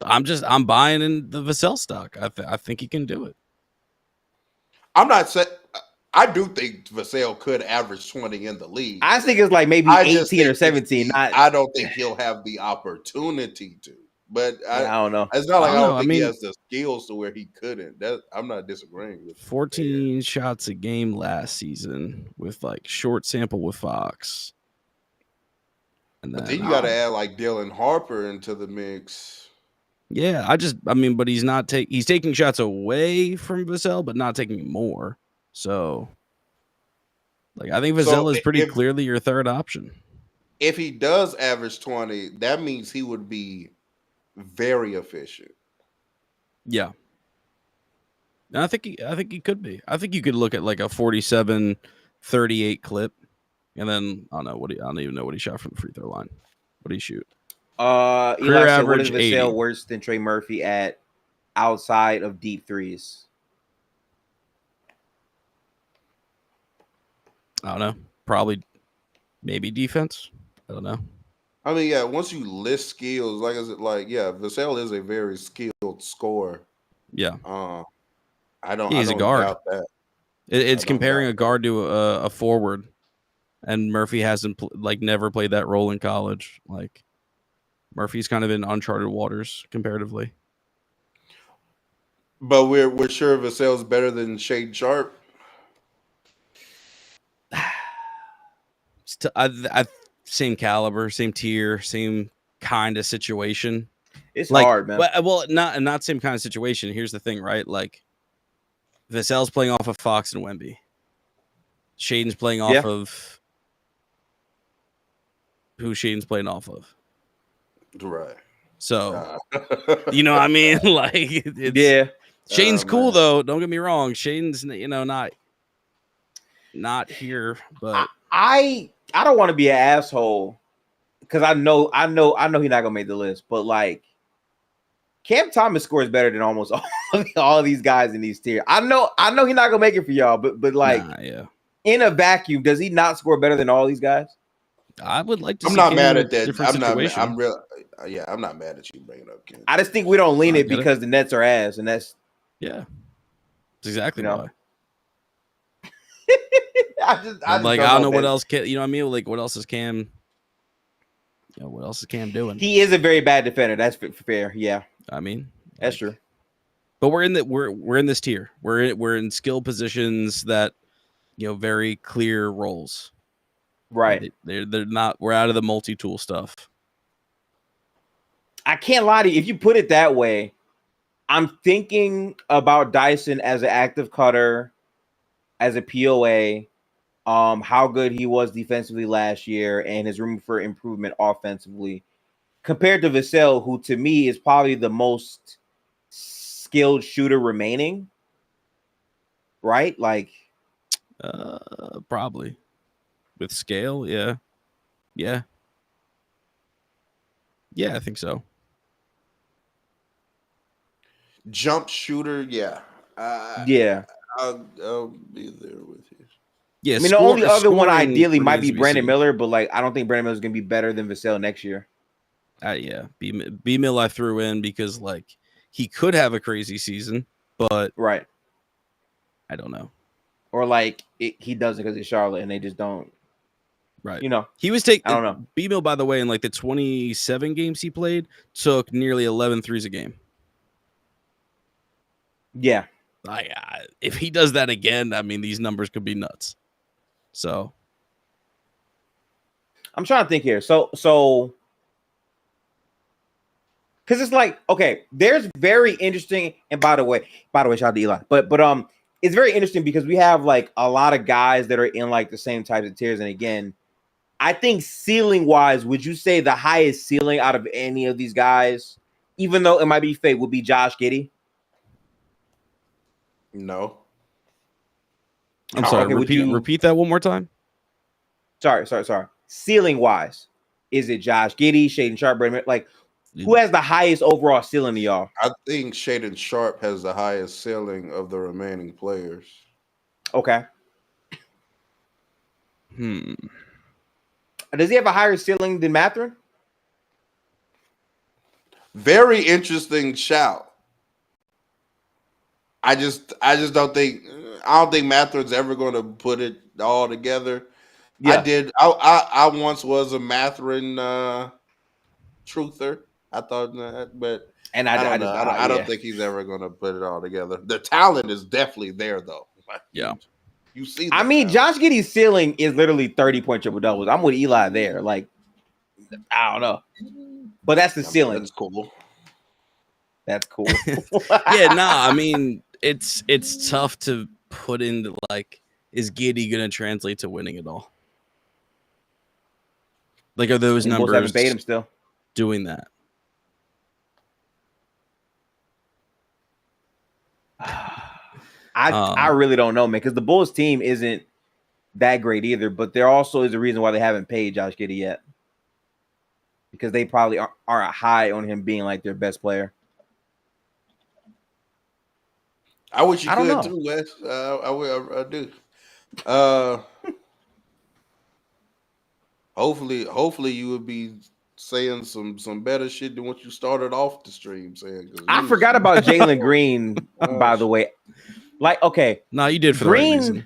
I'm buying in the Vassell stock. I think he can do it. I'm not saying. I do think Vassell could average 20 in the league. I think it's like maybe I just 18 or think 17. I don't think he'll have the opportunity to. But I don't know. it's not like I I don't don't know. think I he mean- has the skills to where he couldn't. I'm not disagreeing with 14 shots a game last season with like short sample with Fox. And But then, then you got to add like Dylan Harper into the mix. yeah, but he's not he's taking shots away from Vassell, but not taking more. So, like, I think So Vassell is pretty if- clearly your third option. If he does average 20, that means he would be very efficient. Yeah. And I think he could be. I think you could look at like a 47-38 clip, and then I don't even know what he shot from the free throw line. What did he shoot? Eli Career said, average what is Vassell 80. worse than Trey Murphy at outside of deep threes? I don't know. Probably, maybe defense. I don't know. I mean, yeah, once you list skills, Vassell is a very skilled scorer. Yeah, I don't. He's I a don't guard. doubt that. it's I don't comparing doubt a guard to a forward, and Murphy hasn't never played that role in college. Like Murphy's kind of in uncharted waters comparatively. But we're sure Vassell's better than Shade Sharp. Same caliber, same tier, same kind of situation. It's Like, hard, man. well, not same kind of situation. Here's the thing, right? Like, Vassell's playing off of Fox and Wemby. Shaden's playing off Yeah. of who Shaden's playing off of. Right. So you know what I mean? Like, it's, Yeah. Shaden's Oh, cool man. though. Don't get me wrong. Shaden's not here, but I don't want to be an asshole, because I know he's not gonna make the list, but like Cam Thomas scores better than almost all of these guys in these tiers. I know he's not gonna make it for y'all, but like in a vacuum, does he not score better than all these guys? I would like to. I'm see not Cam mad in a at that. different situation. I'm real. Yeah, I'm not mad at you bringing up Ken. I just think we don't lean I it get because the Nets are ass, and that's That's exactly You know? why. I just I don't know what man. else. You know what I mean? Like, what else is Cam? What else is Cam doing? He is a very bad defender. That's fair. Yeah, I mean, that's true. But we're in this tier. We're in skill positions that very clear roles. Right. They're not. We're out of the multi-tool stuff. I can't lie to you. If you put it that way, I'm thinking about Dyson as an active cutter, as a POA, how good he was defensively last year, and his room for improvement offensively, compared to Vassell, who to me is probably the most skilled shooter remaining. Right? Like, probably with scale. Yeah. I think so. Jump shooter, yeah. yeah. I'll be there with you. Yeah, I mean, the only other one scoring ideally might be remains to Brandon seen. Miller, but like I don't think Brandon Miller is going to be better than Vassell next year. B Mill I threw in because like he could have a crazy season, but Right. I don't know. Or like he doesn't because it's Charlotte and they just don't. Right. He was taking. I don't know. B Mill, by the way, in like the 27 games he played, took nearly 11 threes a game. Yeah. If he does that again, I mean, these numbers could be nuts. So I'm trying to think here. So because it's like, okay, there's very interesting, and by the way, shout out to Eli. But it's very interesting because we have like a lot of guys that are in like the same types of tiers. And again, I think ceiling wise, would you say the highest ceiling out of any of these guys, even though it might be fake, would be Josh Giddey? No. I'm sorry. Okay, repeat that one more time. Sorry. Ceiling wise, is it Josh Giddey, Shaden Sharp, Brandon? Like, who has the highest overall ceiling to y'all? I think Shaden Sharp has the highest ceiling of the remaining players. Okay. Does he have a higher ceiling than Mathurin? Very interesting shout. I just don't think Mathurin's ever going to put it all together. Yeah. I once was a Mathurin truther. I thought that, but I don't think he's ever going to put it all together. The talent is definitely there, though. Yeah. You see. I mean, Josh Giddey's ceiling is literally 30-point triple doubles. I'm with Eli there. Like, I don't know, but that's the ceiling. That's cool. That's cool. I mean, it's tough to put into like, is Giddey going to translate to winning it all? Like, are those numbers haven't paid him still doing that? I really don't know, man, because the Bulls team isn't that great either. But there also is a reason why they haven't paid Josh Giddey yet, because they probably aren't high on him being like their best player. I wish you I don't could know. too, Wes. I do. Hopefully you would be saying some better shit than what you started off the stream saying. I forgot about Jalen Green, by the way. Like, okay, no, you did for Green.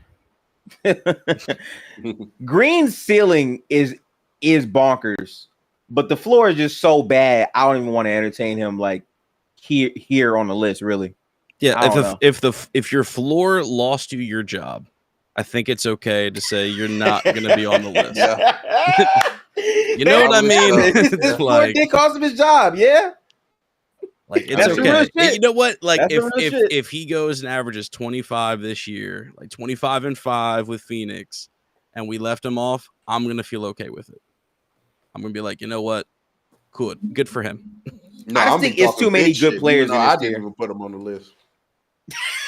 The right reason. Green's ceiling is bonkers, but the floor is just so bad. I don't even want to entertain him like here on the list, really. Yeah, if your floor lost you your job, I think it's okay to say you're not going to be on the list. You know what I mean? This floor did cost him his job. Yeah. Like, it's That's okay. You know what? Like, That's if he goes and averages 25 this year, like 25-5 with Phoenix, and we left him off, I'm gonna feel okay with it. I'm gonna be like, you know what? Good for him. No, I just think it's too many good players. I didn't even put him on the list.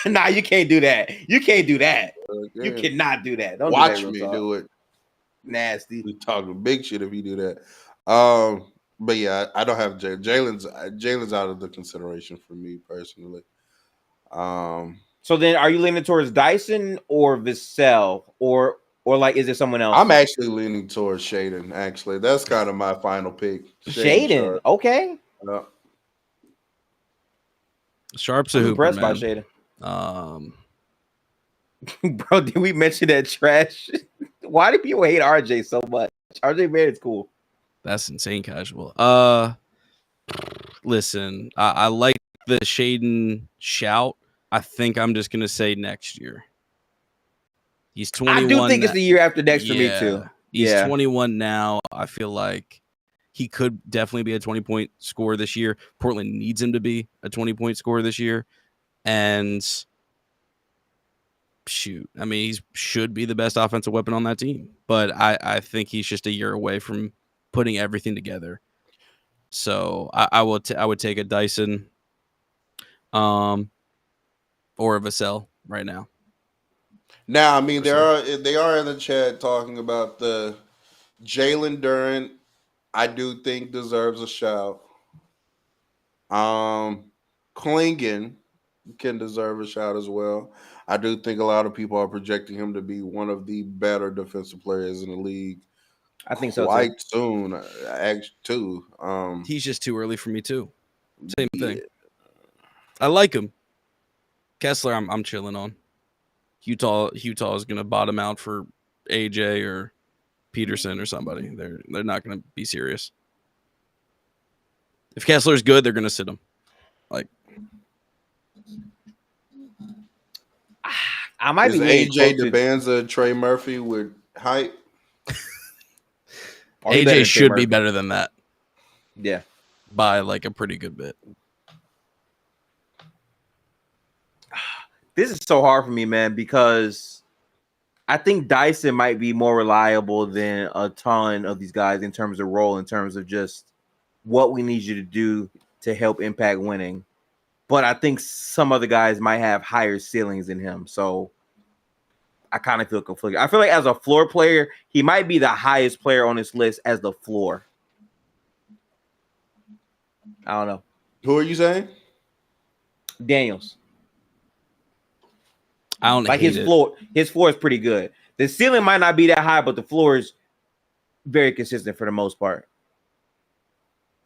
Nah, you can't do that. You can't do that. Yeah. You cannot do that. Don't Watch do that, me real talk. do it. Nasty. We talking big shit if you do that. But yeah, I don't have Jalen's out of the consideration for me personally. So then, are you leaning towards Dyson or Vassell, or like is it someone else? I'm actually leaning towards Shaden. Actually, that's kind of my final pick. Shaden. Okay. Sharp's I'm a hooper, impressed by man. Shaden. Bro, did we mention that trash? Why do people hate RJ so much? RJ Barrett's cool. That's insane casual. Listen, I like the Shaden shout. I think I'm just gonna say next year. He's 21. I do think it's the year after next for me too. He's 21 now. I feel like he could definitely be a 20-point scorer this year. Portland needs him to be a 20-point scorer this year. And shoot, I mean, he should be the best offensive weapon on that team. But I think he's just a year away from putting everything together. So I would take a Dyson or a Vassell right now. Now, I mean, they are in the chat talking about the Jalen Duren. I do think deserves a shout. Klingon can deserve a shout as well. I do think a lot of people are projecting him to be one of the better defensive players in the league. I think so quite soon, actually, too. He's just too early for me too. Same thing. I like him. Kessler, I'm chilling on. Utah is gonna bottom out for AJ or Peterson or somebody. They're not gonna be serious. If Kessler's good, they're gonna sit him. Like, I might be AJ DeBanza, Trey Murphy with hype. AJ should be better than that. Yeah, by like a pretty good bit. This is so hard for me, man, because I think Dyson might be more reliable than a ton of these guys in terms of role, in terms of just what we need you to do to help impact winning. But I think some other guys might have higher ceilings than him. So I kind of feel conflicted. I feel like as a floor player, he might be the highest player on this list as the floor. I don't know. Who are you saying? Daniels. I don't like his floor. His floor is pretty good. The ceiling might not be that high, but the floor is very consistent for the most part.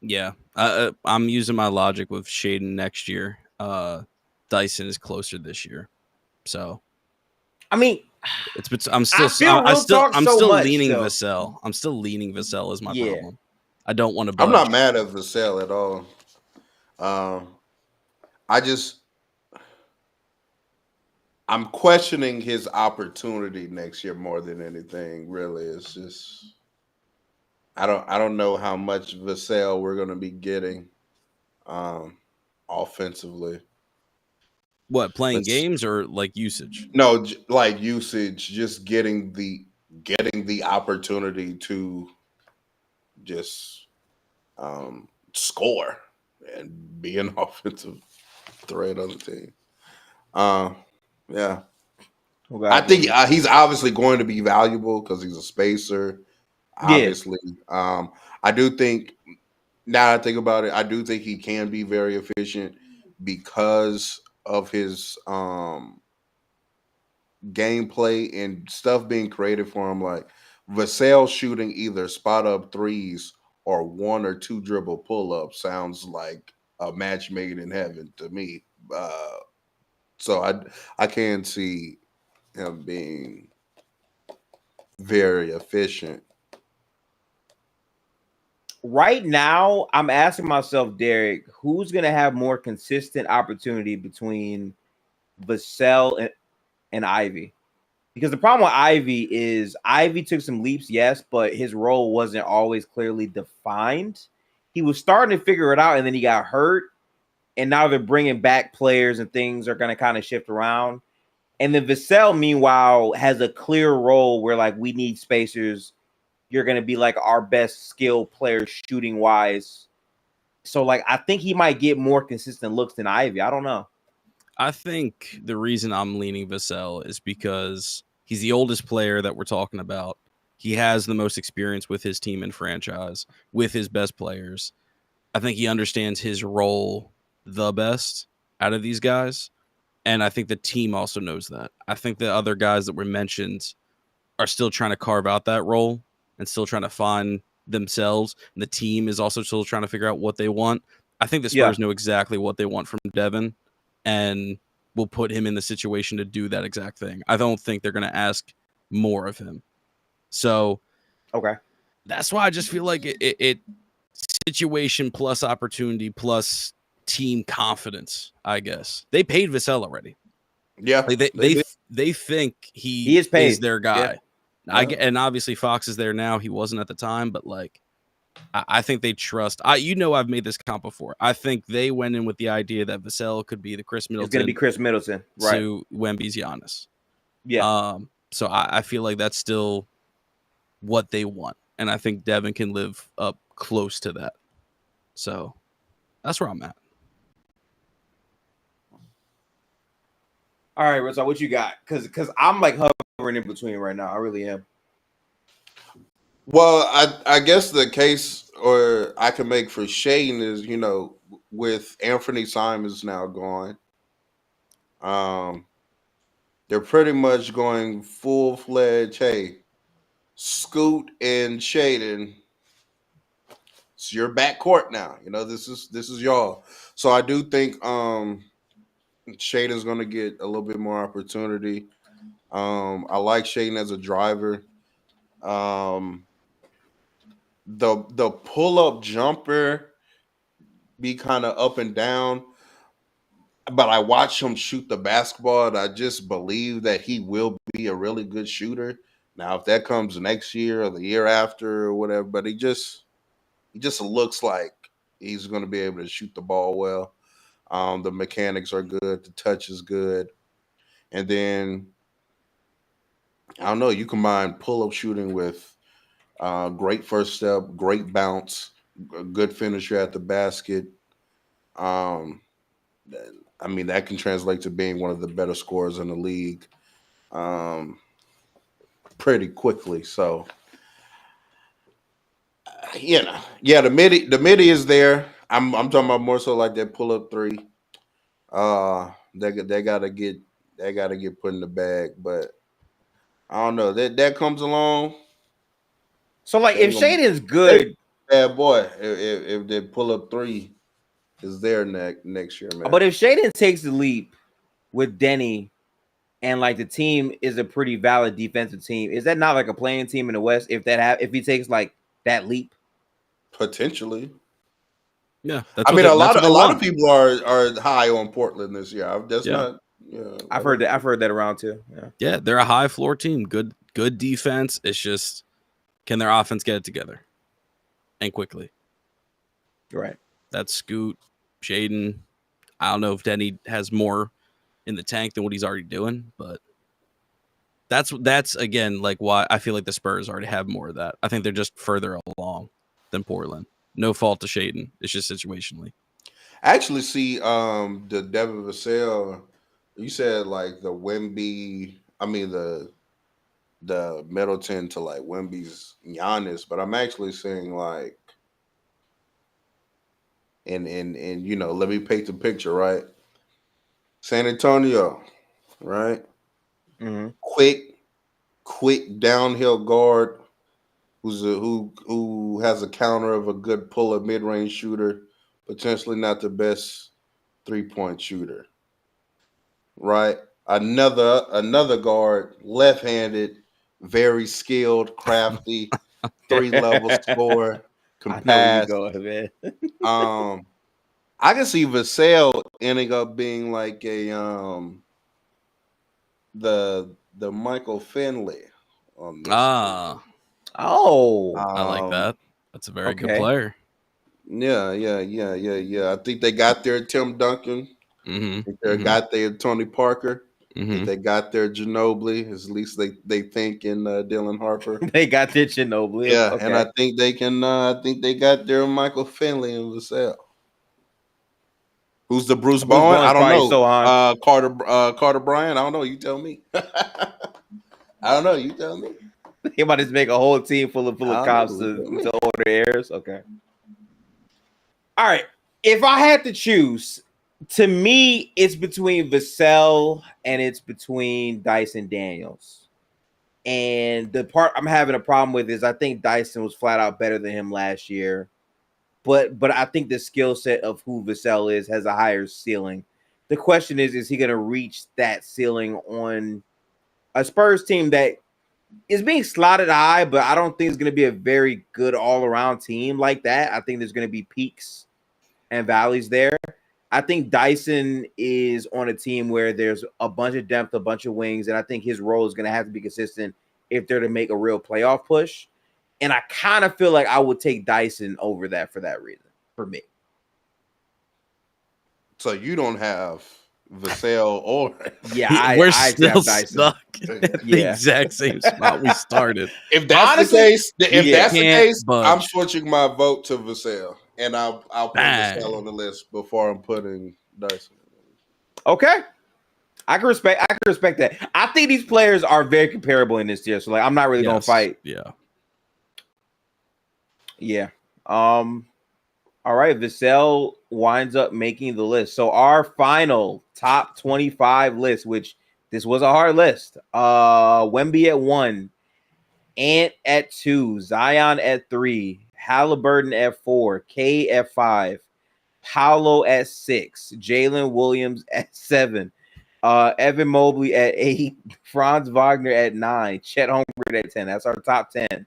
Yeah, I'm using my logic with Shaden next year. Dyson is closer this year, so I mean, I'm still leaning Vassell. I'm still leaning Vassell as my problem. I don't want to. I'm not mad at Vassell at all. I'm questioning his opportunity next year more than anything. Really, it's just I don't know how much Vassell we're going to be getting offensively. What, playing games or like usage? No, like usage. Just getting the opportunity to just score and be an offensive threat on the team. Yeah. I think he's obviously going to be valuable because he's a spacer. Obviously. I do think, now that I think about it, I do think he can be very efficient because of his gameplay and stuff being created for him. Like Vassell shooting either spot up threes or 1 or 2 dribble pull up sounds like a match made in heaven to me. So I can see him being very efficient. Right now, I'm asking myself, Derek, who's going to have more consistent opportunity between Vassell and Ivy? Because the problem with Ivy is Ivy took some leaps, yes, but his role wasn't always clearly defined. He was starting to figure it out, and then he got hurt. And now they're bringing back players and things are going to kind of shift around. And then Vassell, meanwhile, has a clear role where, like, we need spacers. You're going to be, like, our best skill player shooting-wise. So, like, I think he might get more consistent looks than Ivy. I don't know. I think the reason I'm leaning Vassell is because he's the oldest player that we're talking about. He has the most experience with his team and franchise, with his best players. I think he understands his role the best out of these guys. And I think the team also knows that. I think the other guys that were mentioned are still trying to carve out that role and still trying to find themselves. And the team is also still trying to figure out what they want. I think the Spurs know exactly what they want from Devin and will put him in the situation to do that exact thing. I don't think they're going to ask more of him. So that's why I just feel like it situation plus opportunity plus team confidence, I guess. They paid Vassell already. Yeah. Like they think he is their guy. Yeah. And obviously Fox is there now. He wasn't at the time, but like I think they trust. I've made this comp before. I think they went in with the idea that Vassell could be the Chris Middleton. It's going to be Chris Middleton, right? To Wemby's Giannis. Yeah. So I feel like that's still what they want, and I think Devin can live up close to that. So that's where I'm at. All right, Rizzo, what you got? Because I'm like hovering in between right now. I really am. Well, I guess the case or I can make for Shaden is, with Anthony Simons now gone, they're pretty much going full-fledged, hey, Scoot and Shaden, it's your backcourt now. This is y'all. So I do think Shaden's going to get a little bit more opportunity. I like Shaden as a driver. The pull-up jumper be kind of up and down, but I watch him shoot the basketball, and I just believe that he will be a really good shooter. Now, if that comes next year or the year after or whatever, but he just looks like he's going to be able to shoot the ball well. The mechanics are good. The touch is good. And then, I don't know, you combine pull-up shooting with great first step, great bounce, good finisher at the basket. I mean, that can translate to being one of the better scorers in the league pretty quickly. So, yeah, the midi is there. I'm talking about more so like that pull-up three. They gotta get put in the bag, but I don't know that comes along. So like, if Shaden's good, bad boy, if they pull up three is there next year, man. But if Shaden takes the leap with Denny, and like the team is a pretty valid defensive team, is that not like a playing team in the West? If he takes like that leap, potentially. Yeah, I mean, a lot of people are high on Portland this year. I've heard that around too. Yeah, they're a high floor team. Good defense. It's just, can their offense get it together and quickly? Right. That's Scoot, Shaden. I don't know if Denny has more in the tank than what he's already doing, but that's again like why I feel like the Spurs already have more of that. I think they're just further along than Portland. No fault to Shaden. It's just situationally. I actually see the Devin Vassell. You said like the Wemby. I mean the Middleton to like Wemby's Giannis, but I'm actually seeing like, and let me paint the picture, right? San Antonio, right? Mm-hmm. Quick downhill guard who has a counter of a good pull-up mid-range shooter, potentially not the best three-point shooter, right? Another guard, left-handed, very skilled, crafty, 3-level scorer, can pass. I can see Vassell ending up being like a the Michael Finley. I like that. That's a very good player. Yeah. I think they got their Tim Duncan. Mm-hmm. I think they got their Tony Parker. I think they got their Ginobili. At least they think in Dylan Harper. They got their Ginobili. Yeah, okay. And I think they can. I think they got their Michael Finley and Vassell. Who's the Bruce Bowen? I don't know. Carter Bryant. I don't know. You tell me. I don't know. You tell me. He might just make a whole team full of cops to order airs. Okay. All right. If I had to choose, to me, it's between Vassell and it's between Dyson Daniels. And the part I'm having a problem with is I think Dyson was flat out better than him last year. But I think the skill set of who Vassell is has a higher ceiling. The question is he going to reach that ceiling on a Spurs team that is being slotted high, but I don't think it's going to be a very good all-around team like that. I think there's going to be peaks and valleys there. I think Dyson is on a team where there's a bunch of depth, a bunch of wings, and I think his role is going to have to be consistent if they're to make a real playoff push. And I kind of feel like I would take Dyson over that for that reason, for me. So you don't have Vassell or we're still stuck at the Yeah. exact same spot we started. If that's Honestly, the case, budge. I'm switching my vote to Vassell, and I'll put Bang. Vassell on the list before I'm putting Dyson. Okay. I can respect that. I think these players are very comparable in this tier. So like I'm not really gonna fight. Yeah. Yeah. All right. Vassell winds up making the list. So our final top 25 list, which this was a hard list. Wemby at 1, Ant at 2, Zion at 3, Halliburton at 4, K at 5, Paolo at 6, Jalen Williams at 7, Evan Mobley at 8, Franz Wagner at 9, Chet Holmgren at 10. That's our top 10.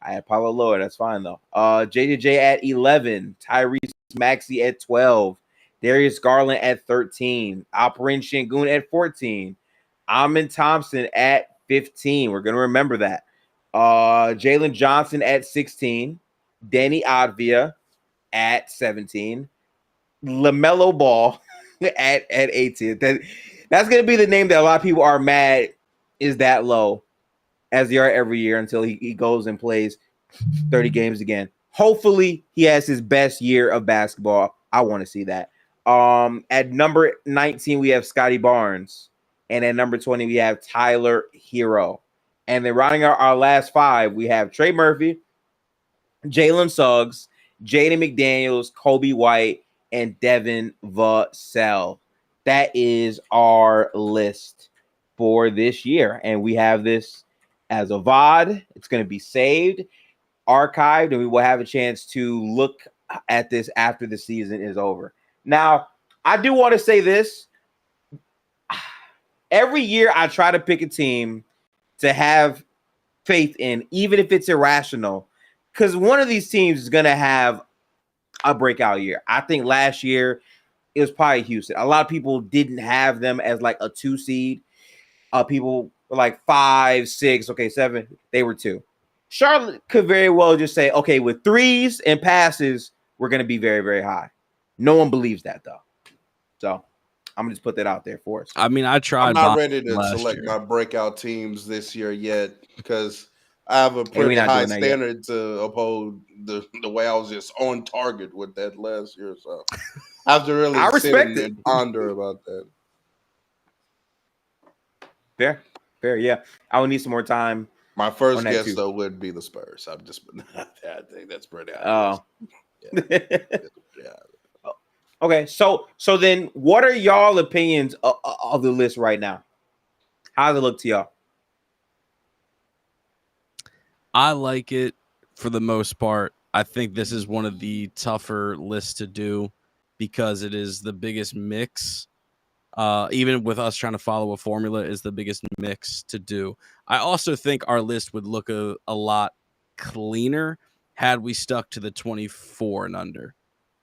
I had Paolo lower. That's fine, though. JJJ at 11, Tyrese Maxey at 12, Darius Garland at 13, Alperen Şengün at 14, Amin Thompson at 15. We're going to remember that. Jalen Johnson at 16, Danny Advia at 17, LaMelo Ball at 18. That's going to be the name that a lot of people are mad is that low, as they are every year until he goes and plays 30 games again. Hopefully, he has his best year of basketball. I want to see that. At number 19, we have Scotty Barnes. And at number 20, we have Tyler Hero. And then rounding out our last 5, we have Trey Murphy, Jalen Suggs, Jaden McDaniels, Kobe White, and Devin Vassell. That is our list for this year. And we have this as a VOD. It's going to be saved, archived, and we will have a chance to look at this after the season is over. Now, I do want to say this. Every year I try to pick a team to have faith in, even if it's irrational, because one of these teams is going to have a breakout year. I think last year it was probably Houston. A lot of people didn't have them as like a 2 seed. People were like 5, 6, okay, 7. They were 2. Charlotte could very well just say, okay, with 3s and passes, we're going to be very, very high. No one believes that, though. So I'm going to just put that out there for us. I mean, I tried. I'm not ready to select my breakout teams this year yet because I have a pretty high standard to uphold the way I was just on target with that last year. So I have to really sit and ponder about that. Fair, yeah. I will need some more time. My first guess, though, would be the Spurs. I think that's pretty obvious. Yeah. Okay, so then what are y'all opinions of the list right now? How does it look to y'all? I like it for the most part. I think this is one of the tougher lists to do because it is the biggest mix. Even with us trying to follow a formula, is the biggest mix to do. I also think our list would look a lot cleaner had we stuck to the 24 and under.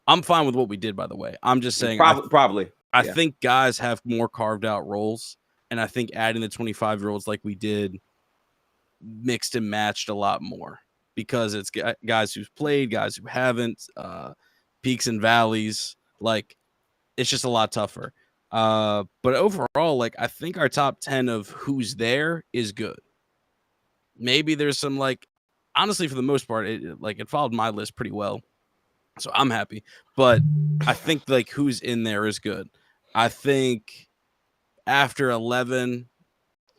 I'm fine with what we did, by the way. I'm just saying, probably. I think guys have more carved out roles, and I think adding the 25-year-olds like we did mixed and matched a lot more because it's guys who've played, guys who haven't, peaks and valleys. Like, it's just a lot tougher. But overall, like, I think our top 10 of who's there is good. Maybe there's some, like, honestly, for the most part, it followed my list pretty well. So I'm happy. But I think, like, who's in there is good. I think after 11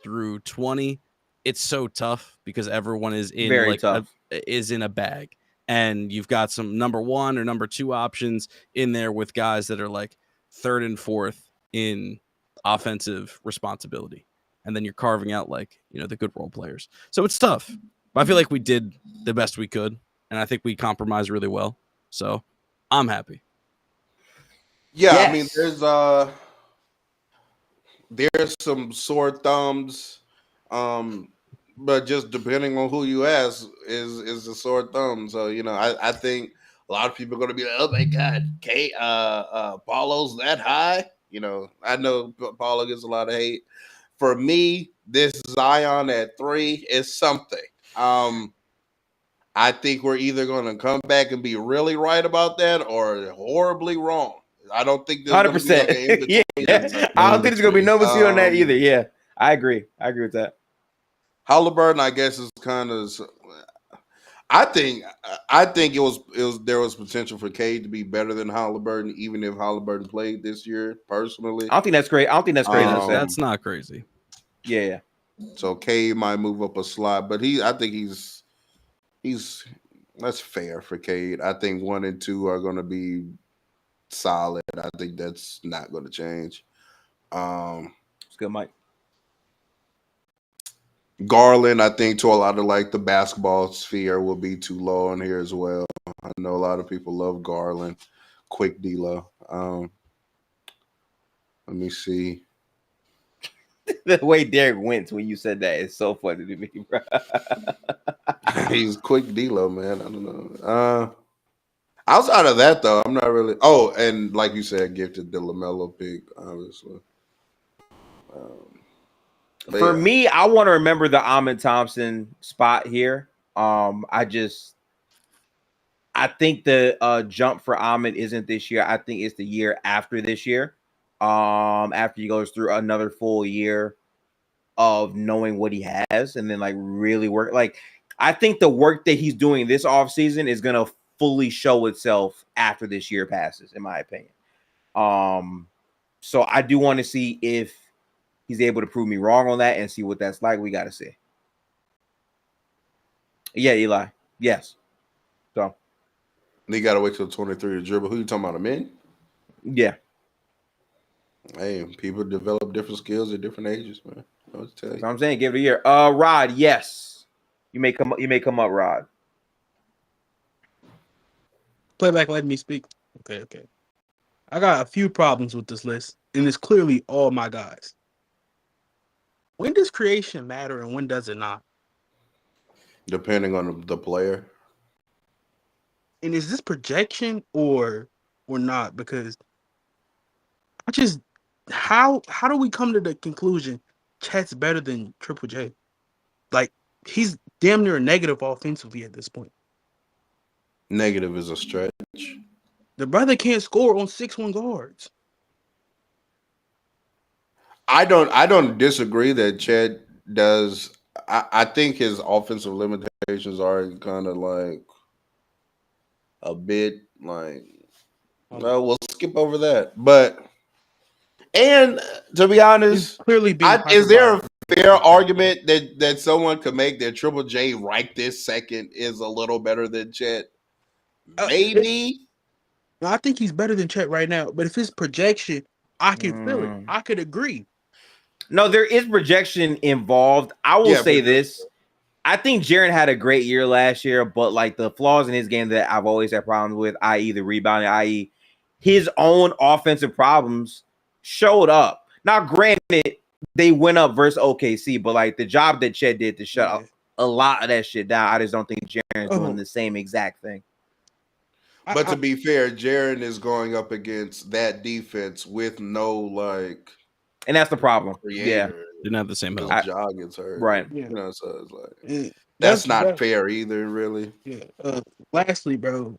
through 20, it's so tough because everyone is in Very like tough. is in a bag, and you've got some number 1 or number 2 options in there with guys that are like 3rd and 4th in offensive responsibility, and then you're carving out like the good role players. So it's tough, but I feel like we did the best we could, and I think we compromised really well. So I'm happy. Yeah, Yes. I mean, there's some sore thumbs, but just depending on who you ask is a sore thumb. So I think a lot of people are going to be like, oh my god, Paulo's that high. I know Paulo gets a lot of hate. For me, this Zion at 3 is something. I think we're either going to come back and be really right about that or horribly wrong. I don't think there's 100%. going to be like an in-between. Yeah. I don't think there's gonna be no mistake on that either. Yeah, I agree with that. Halliburton, I guess, is kind of. I think it was there was potential for Cade to be better than Halliburton, even if Halliburton played this year. Personally, I don't think that's great. I don't think that's crazy to say. That's not crazy. Yeah. so Cade might move up a slot, but I think he's that's fair for Cade. I think 1 and 2 are going to be solid. I think that's not going to change. It's good, Mike. Garland, I think, to a lot of like the basketball sphere, will be too low on here as well. I know a lot of people love Garland. Quick D-Lo. Let me see. The way Derek went when you said that is so funny to me, bro. He's quick D-Lo, man. I don't know. Outside of that, though, I'm not really. Oh, and like you said, gifted the LaMelo pick, obviously. For me, I want to remember the Ahmed Thompson spot here. I think the jump for Ahmed isn't this year. I think it's the year after this year. After he goes through another full year of knowing what he has and then like really work. Like, I think the work that he's doing this offseason is gonna fully show itself after this year passes, in my opinion. So I do want to see if he's able to prove me wrong on that and see what that's like. We got to see. Yeah, Eli. Yes. So. You got to wait till 23 to dribble. Who you talking about, a man? Yeah. Hey, people develop different skills at different ages, man. I'll tell you. That's what I'm saying. Give it a year. Rod, yes. You may come up, Rod. Playback, let me speak. Okay. I got a few problems with this list, and it's clearly all my guys. When does creation matter and when does it not? Depending on the player. And is this projection or not? Because how do we come to the conclusion Chet's better than Triple J? Like, he's damn near a negative offensively at this point. Negative is a stretch. The brother can't score on 6'1" guards. I don't disagree that Chet does. I think his offensive limitations are kind of like a bit like. Well, we'll skip over that. But and to be honest, Clearly, is there a fair argument that someone could make that Triple J right this second is a little better than Chet? Maybe. I think he's better than Chet right now. But if his projection, I can feel it. I could agree. No, there is projection involved. I will say this. I think Jaren had a great year last year, but like the flaws in his game that I've always had problems with, i.e. the rebounding, i.e. his own offensive problems showed up. Now, granted, they went up versus OKC, but like the job that Chet did to shut a lot of that shit down, I just don't think Jaren's doing the same exact thing. But to be fair, Jaren is going up against that defense with no like, and that's the problem. Creator. Yeah, didn't have the same help. Ja gets hurt, right? You know, so it's like that's not fair either, really. Yeah. Lastly, bro,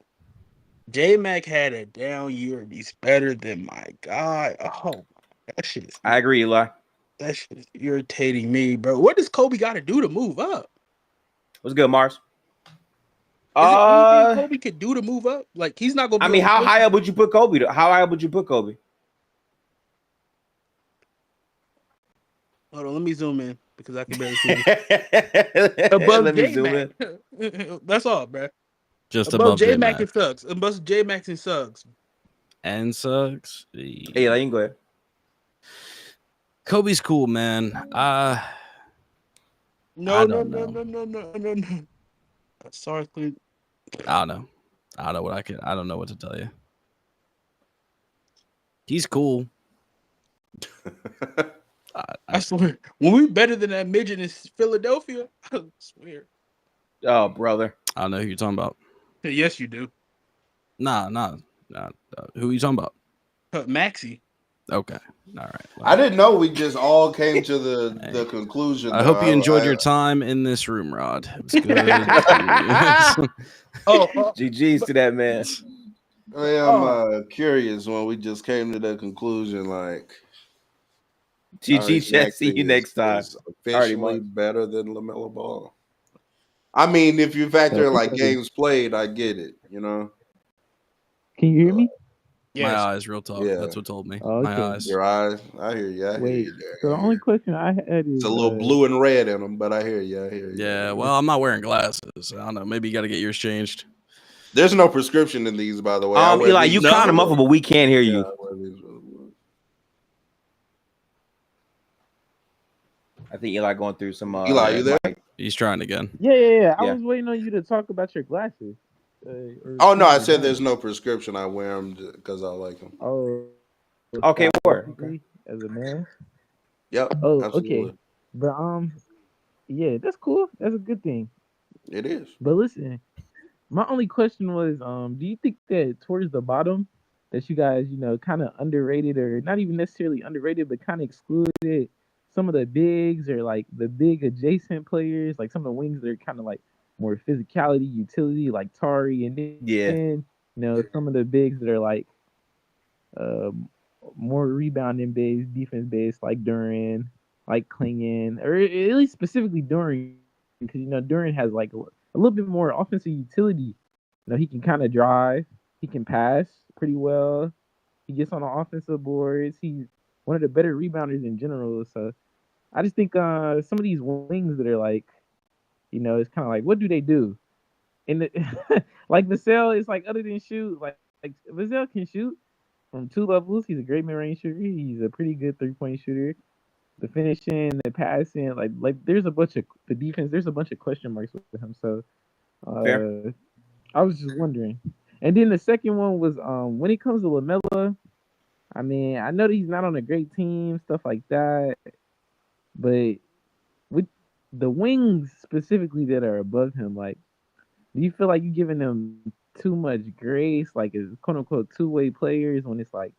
J-Mac had a down year and he's better than my guy. Oh, that shit. I agree, Eli. That shit is irritating me, bro. What does Kobe got to do to move up? What's good, Mars? Is there anything Kobe could do to move up? Like, he's not gonna. I mean, how high up would you put Kobe? How high up would you put Kobe? Hold on, let me zoom in. because I can barely see you. Above Let me J zoom Mac. in. That's all, bro. Just Above above J J Mac Mac and Suggs. Above J Max and Suggs. and Suggs. Hey, you can go ahead. Kobe's cool, man. No, I no, don't no, know. no, no, no, no. Sorry, Clint. I don't know. I don't know what I don't know what to tell you. He's cool. I swear, when we better than that midget in Philadelphia, I swear. Oh, brother. I don't know who you're talking about. Yes, you do. Nah. Who are you talking about? Maxie. Okay. All right. I didn't know we just all came to the conclusion. I hope you enjoyed your I- time in this room, Rod. It was good. GG's to that man. I'm curious when we just came to the conclusion, like GG, chat. See you next time. is officially Mark. better than LaMelo Ball. I mean, if you factor in like games played, I get it. You know, Can you hear me? My Yes. eyes, real talk. Yeah. That's what told me. Oh, My okay. eyes. your eyes. I hear you. I hear Wait. you there. So the only question I had is It's a little blue and red in them, but I hear you. I hear you. Yeah, well, I'm not wearing glasses. I don't know. Maybe you got to get yours changed. There's no prescription in these, by the way. I wear Eli, these you with- kind of muffled, but we can't hear Yeah, you. I wear these with- I think Eli going through some. Eli, you there? He's trying again. Yeah. I Yeah. was waiting on you to talk about your glasses. Or Oh no, I something. said there's no prescription. I wear them because I like them. Oh. Okay, word. Okay. As a man. Yep. Oh, absolutely. okay. But yeah, that's cool. That's a good thing. It is. But listen, my only question was, do you think that towards the bottom that you guys, kind of underrated, or not even necessarily underrated, but kind of excluded some of the bigs or like the big adjacent players, like some of the wings that are kind of like more physicality, utility, like Tari, and then some of the bigs that are like more rebounding based, defense based, like Duran, like Klingon, or at least specifically Duran, because Duran has like a little bit more offensive utility. He can kind of drive, he can pass pretty well, he gets on the offensive boards, he's one of the better rebounders in general. So I just think some of these wings that are like, it's kind of like, what do they do? And like Vassell is like, other than shoot, like Vassell can shoot from two levels. He's a great mid-range shooter. He's a pretty good 3-point shooter. The finishing, the passing, like there's a bunch of the defense. There's a bunch of question marks with him. So Fair. I was just wondering. And then the second one was when it comes to LaMelo. I mean, I know that he's not on a great team, stuff like that, but with the wings specifically that are above him, like, do you feel like you're giving them too much grace, like as quote unquote two-way players, when it's like,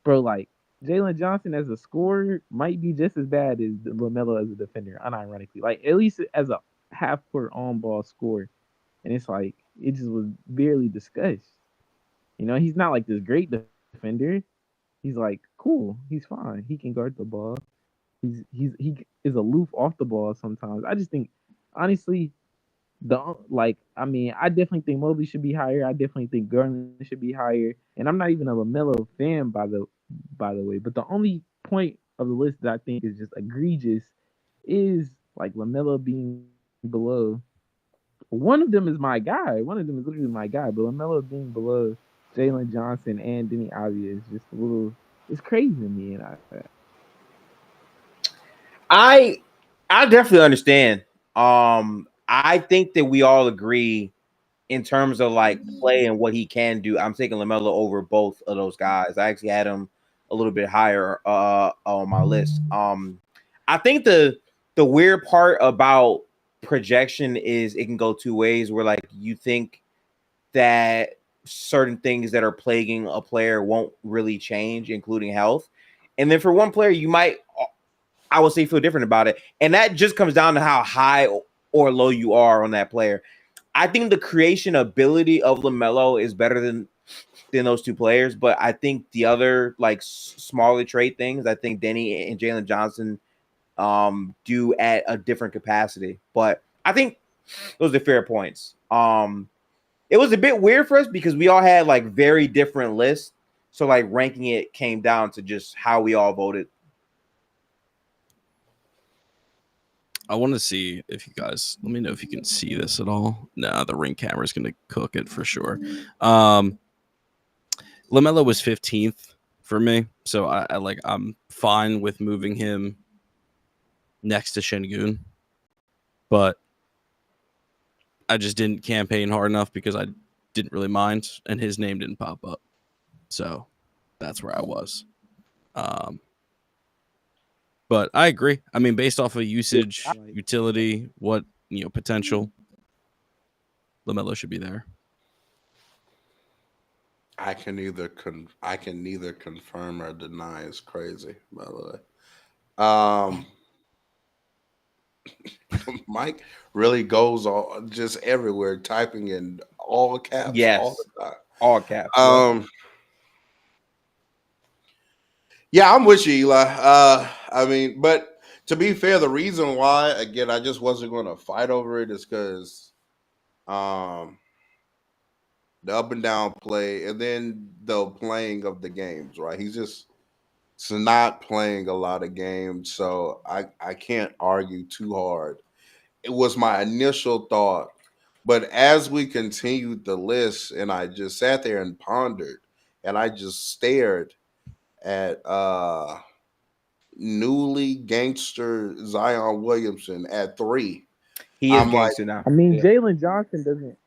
bro, like Jalen Johnson as a scorer might be just as bad as LaMelo as a defender, unironically, like at least as a half-court on-ball scorer, and it's like it just was barely discussed. He's not like this great defender. He's like cool. He's fine. He can guard the ball. He is aloof off the ball sometimes. I just think, honestly, I definitely think Mobley should be higher. I definitely think Garland should be higher. And I'm not even a LaMelo fan, by the way. But the only point of the list that I think is just egregious is like LaMelo being below. One of them is my guy. One of them is literally my guy. But LaMelo being below Jalen Johnson and Denny Avdia is just a little. It's crazy to me, and I definitely understand. I think that we all agree in terms of like play and what he can do. I'm taking LaMelo over both of those guys. I actually had him a little bit higher on my list. I think the weird part about projection is it can go two ways, where like you think that certain things that are plaguing a player won't really change, including health. And then for one player, you might, I would say, feel different about it. And that just comes down to how high or low you are on that player. I think the creation ability of LaMelo is better than those two players, but I think the other like smaller trait things, I think Denny and Jalen Johnson do at a different capacity. But I think those are fair points. It was a bit weird for us because we all had like very different lists. So like ranking it came down to just how we all voted. I want to see if you guys let me know if you can see this at all. No, the Ring camera is going to cook it for sure. LaMelo was 15th for me, so I'm fine with moving him next to Şengün, but I just didn't campaign hard enough because I didn't really mind, and his name didn't pop up, so that's where I was. But I agree. I mean, based off of usage, utility, potential, LaMelo should be there. I can neither confirm or deny. It's crazy, by the way. Mike really goes all just everywhere, typing in all caps. Yes, all the time. All caps. Yeah, I'm with you, Eli. I mean, but to be fair, the reason why, again, I just wasn't going to fight over it is because the up and down play, and then the playing of the games, right? He's just not playing a lot of games, so I can't argue too hard. It was my initial thought, but as we continued the list, and I just sat there and pondered, and I just stared at newly gangster Zion Williamson at 3. He is gangster now. I mean, Jalen Johnson doesn't.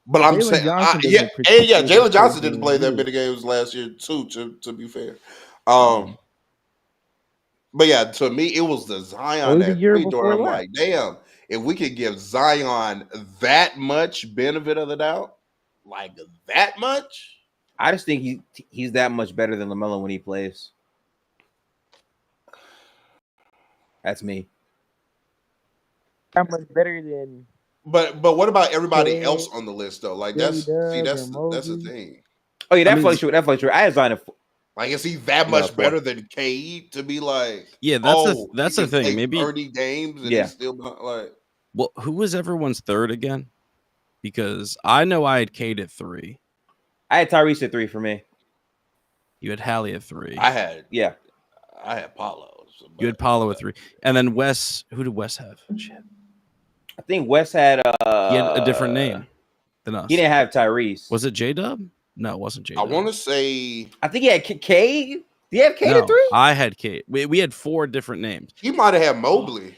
But I'm Jalen saying, Johnson doesn't Jalen particularly Johnson play didn't play that games. many games last year too. To be fair, but yeah, to me it was the It Zion was the at year 3 before door. I'm last. like, damn, if we could give Zion that much benefit of the doubt, like that much. I just think he's that much better than LaMelo when he plays. That's me. That much better than. But what about everybody Cade, else on the list though? Like Billy that's Dub, that's the Mobley. thing. Oh yeah, I mean, that fluctuates. I had Zion. Like, is he that No, much for- better than Cade to be like? Yeah, that's he the can thing. play Maybe 30 games and Yeah. he's still like. well, who was everyone's third again? Because I know I had Cade at 3. I had Tyrese at 3 for me. You had Hallie at 3. I had Paulo. So, You had Paulo at 3, and then Wes. Who did Wes have? Shit. I think Wes had He had a different name than us. He didn't have Tyrese. Was it J Dub? No, it wasn't J I Dub. want to say I think he had Cade. Do you have Cade at 3? I had Cade. We had 4 different names. he might have had Mobley.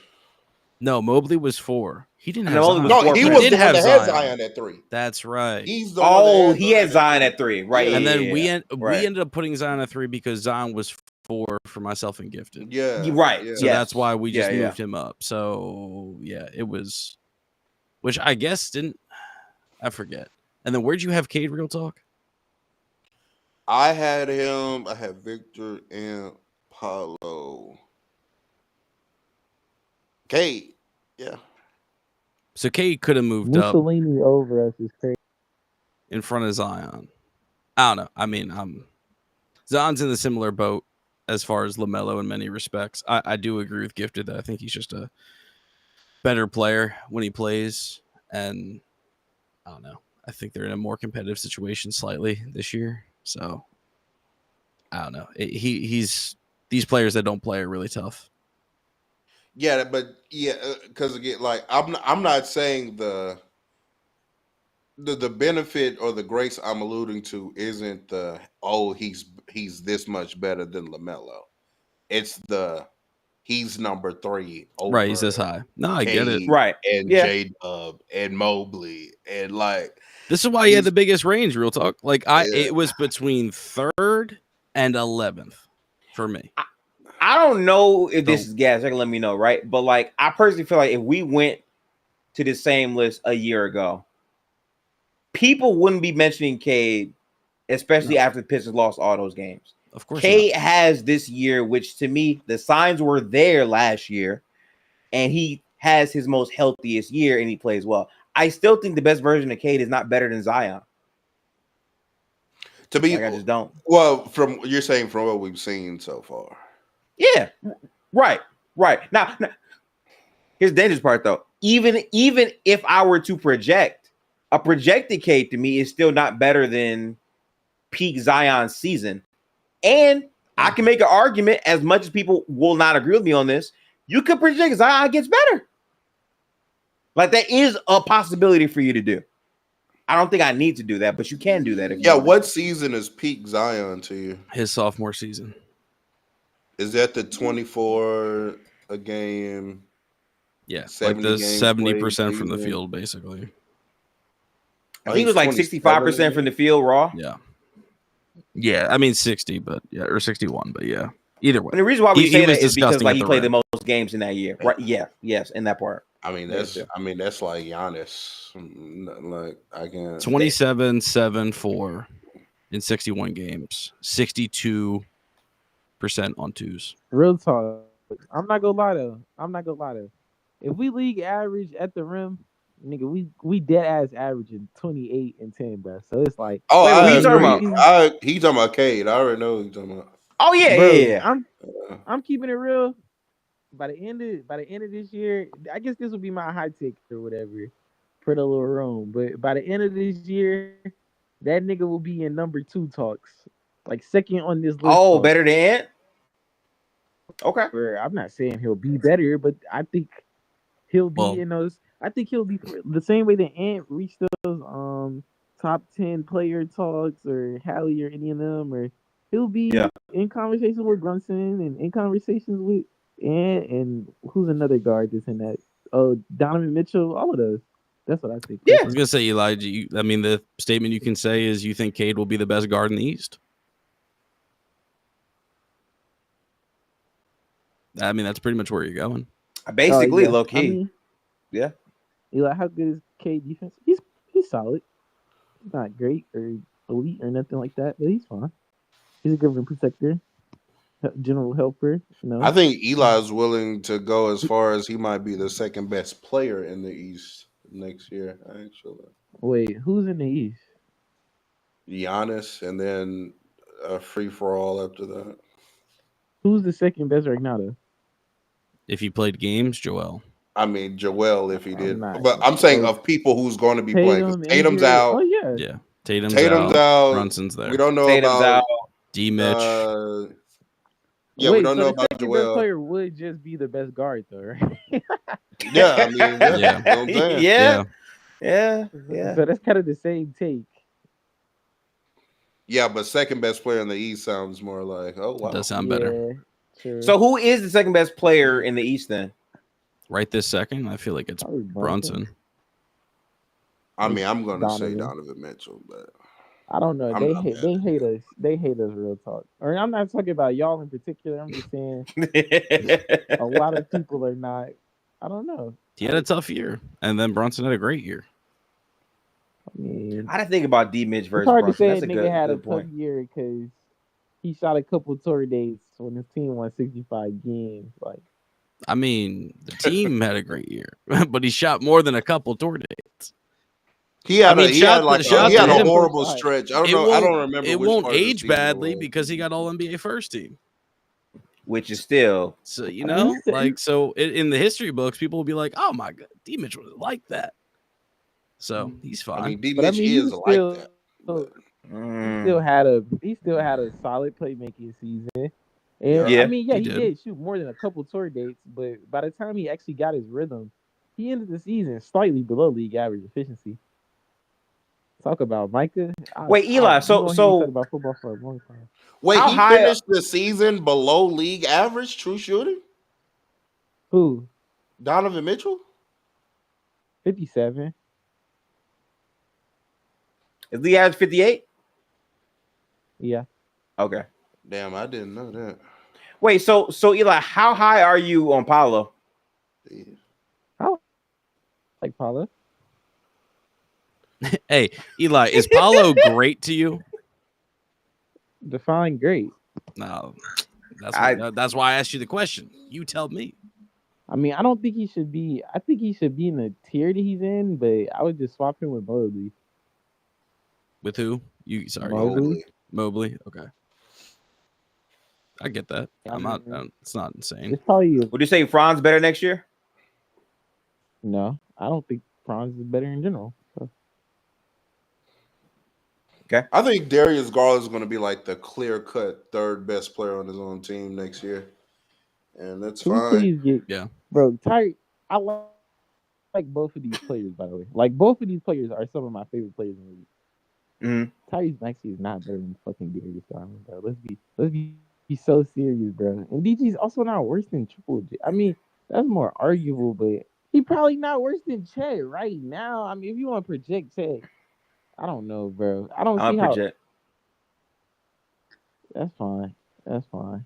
No, Mobley was 4. He didn't And have Mobley Zion. was No, 4 he for was him. the did one that have had Zion. Zion at 3. That's right. He's the one that Oh, had he had Zion at at 3, right? Yeah. And then yeah, we yeah. we Right. ended up putting Zion at 3 because Zion was 4 for myself and Gifted. Yeah, You're right. Yeah. So Yes. that's why we just Yeah, yeah. moved him up. So yeah, it was, which I guess didn't. I forget. And then where'd you have Cade? Real talk. I had him. I had Victor and Paulo. Cade. Yeah. So Cade could have moved up Mussolini over us is crazy. in front of Zion. I don't know. I mean, Zion's in the similar boat as far as LaMelo in many respects. I do agree with Gifted that I think he's just a better player when he plays, and I don't know. I think they're in a more competitive situation slightly this year. So I don't know. He's these players that don't play are really tough. Yeah, but yeah, because again, like I'm not saying the benefit or the grace I'm alluding to isn't he's this much better than LaMelo. It's he's number 3 over Right, he's this high. No, I get it. Cade Right. and Yeah. J-Dub and Mobley and like This is why he had the biggest range, real talk. Like Yeah. it was between 3rd and 11th for me. I don't know if this is gas. You can let me know, right? But like, I personally feel like if we went to the same list a year ago, people wouldn't be mentioning Cade, especially after the Pistons lost all those games. Of course. Cade has this year, which to me, the signs were there last year, and he has his most healthiest year, and he plays well. I still think the best version of Cade is not better than Zion. to be Like, I just don't. well you're saying from what we've seen so far. Yeah, right. Now, here's the dangerous part, though. Even if I were to project, a projected Cade to me is still not better than peak Zion season. And I can make an argument, as much as people will not agree with me on this, you could project Zion gets better. Like that is a possibility for you to do. I don't think I need to do that, but you can do that if you Yeah, want. what season is peak Zion to you? His sophomore season. Is that the 24 a game? Yeah, like 70 the games 70% from the played field, basically. I think it was like 65% from the field raw. Yeah. I mean 60, but yeah, or 61, but yeah. Either way. And the reason why we He say was that is because disgusting like at he the played the rim. most games in that year. Right? Yeah. Yes, in that part. I mean, Yeah, that's too. like Giannis. Like I can't 27, 7, 4 in 61 games. 62% on twos. Real talk. I'm not gonna lie though. If we league average at the rim, nigga, we dead ass averaging 28 and 10, bro. So it's like, Oh, Wait, I what are you talking about? agree. He's talking about Cade. I already know what he's talking about. Oh yeah, bro, yeah. I'm keeping it real. By the end of this year, I guess this will be my high take or whatever for the little room. But by the end of this year, that nigga will be in number 2 talks, like second on this list. Oh, talks. better than Ant? Okay. I'm not saying he'll be better, but I think he'll be Well- in those. I think he'll be the same way that Ant reached those top 10 player talks or Hallie or any of them, or he'll be in conversations with Brunson and in conversations with Ant and who's another guard that's in that? Oh, Donovan Mitchell, all of those. That's what I think. I was gonna say, Elijah. I mean, the statement you can say is you think Cade will be the best guard in the East. I mean, that's pretty much where you're going. Basically, yeah. low key. I mean, yeah. Eli, how good is Cade defense? He's solid. He's not great or elite or nothing like that, but he's fine. He's a good rim protector, general helper. You know? I think Eli's willing to go as far as he might be the second best player in the East next year. Actually, Wait, who's in the East? Giannis, and then a free for all after that. Who's the second best right now, though? If he played games, Joel. I mean, Joel, if he did, not- but I'm saying of people who's going to be playing. 'Cause Tatum's injured. out. Oh yeah. Yeah, Tatum's Tatum's out. out. Brunson's there. We don't know Tatum's about out. D. Mitch. yeah, Wait, we don't so know the about second best Joel. player would just be the best guard, though, right? Yeah, I mean, Yeah. you know what I'm saying? Yeah. So that's kind of the same take. Yeah, but second best player in the East sounds more like, oh wow. Does sound better. Yeah, sure. So who is the second best player in the East then? Right this second, I feel like it's Probably Brunson. I mean, I'm going to say Donovan. Donovan Mitchell, but I don't know. I'm They not hate. mad They at hate us. They hate us. Real talk. Or I'm not talking about y'all in particular. I'm just saying a lot of people are not. I don't know. He had a tough year, and then Brunson had a great year. I mean, I didn't think about D. Mitch versus it's hard to Brunson. say That's a a nigga good, had a good tough point. year because he shot a couple tour dates when his team won 65 games. Like, I mean, the team had a great year, but he shot more than a couple tour dates. he had I mean, he had shout to a him. horrible stretch. I don't know. I don't remember. It which won't part of the age season badly it was. because he got All NBA first team. Which is still So you I know, mean, like so in the history books, people will be like, "Oh my god, D. Mitch was like that." So he's fine. I mean, D. but I Mitch mean, he is was like still, that. he still had a solid playmaking season. And Yeah, I mean, he he did. did shoot more than a couple tour dates, but by the time he actually got his rhythm, he ended the season slightly below league average efficiency. Talk about Micah. Wait, Eli, you so- gonna hear me so- talk about football for a long time. Wait, How he high- finished the season below league average true shooting? Who? Donovan Mitchell? 57. is the average 58? Yeah. Okay. Damn, I didn't know that. Wait, so Eli, how high are you on Paolo? Like Paolo. Hey, Eli, is Paulo great to you? Define great. No, I- that's why I asked you the question. You tell me. I mean, I don't think he should be. I think he should be in the tier that he's in, but I would just swap him with Mobley. With who? You sorry, Mobley. Mobley. Okay, I get that. I I'm not. mean- It's not insane. It's probably Would you say Franz better next year? no. I don't think Franz is better in general. So. I think Darius Garland is going to be like the clear-cut third best player on his own team next year, and that's Can we fine. please get Yeah. bro? Tyreek, I like like both of these players, by the way. Like both of these players are some of my favorite players in the league. Tyrese Maxey is not better than fucking Darius Garland, bro. Let's be so serious, bro. And DG's also not worse than Triple J. I mean, that's more arguable, but he probably not worse than Chet right now. I mean, if you want to project Chet, I don't know, bro. I don't see how. Project. That's fine. That's fine.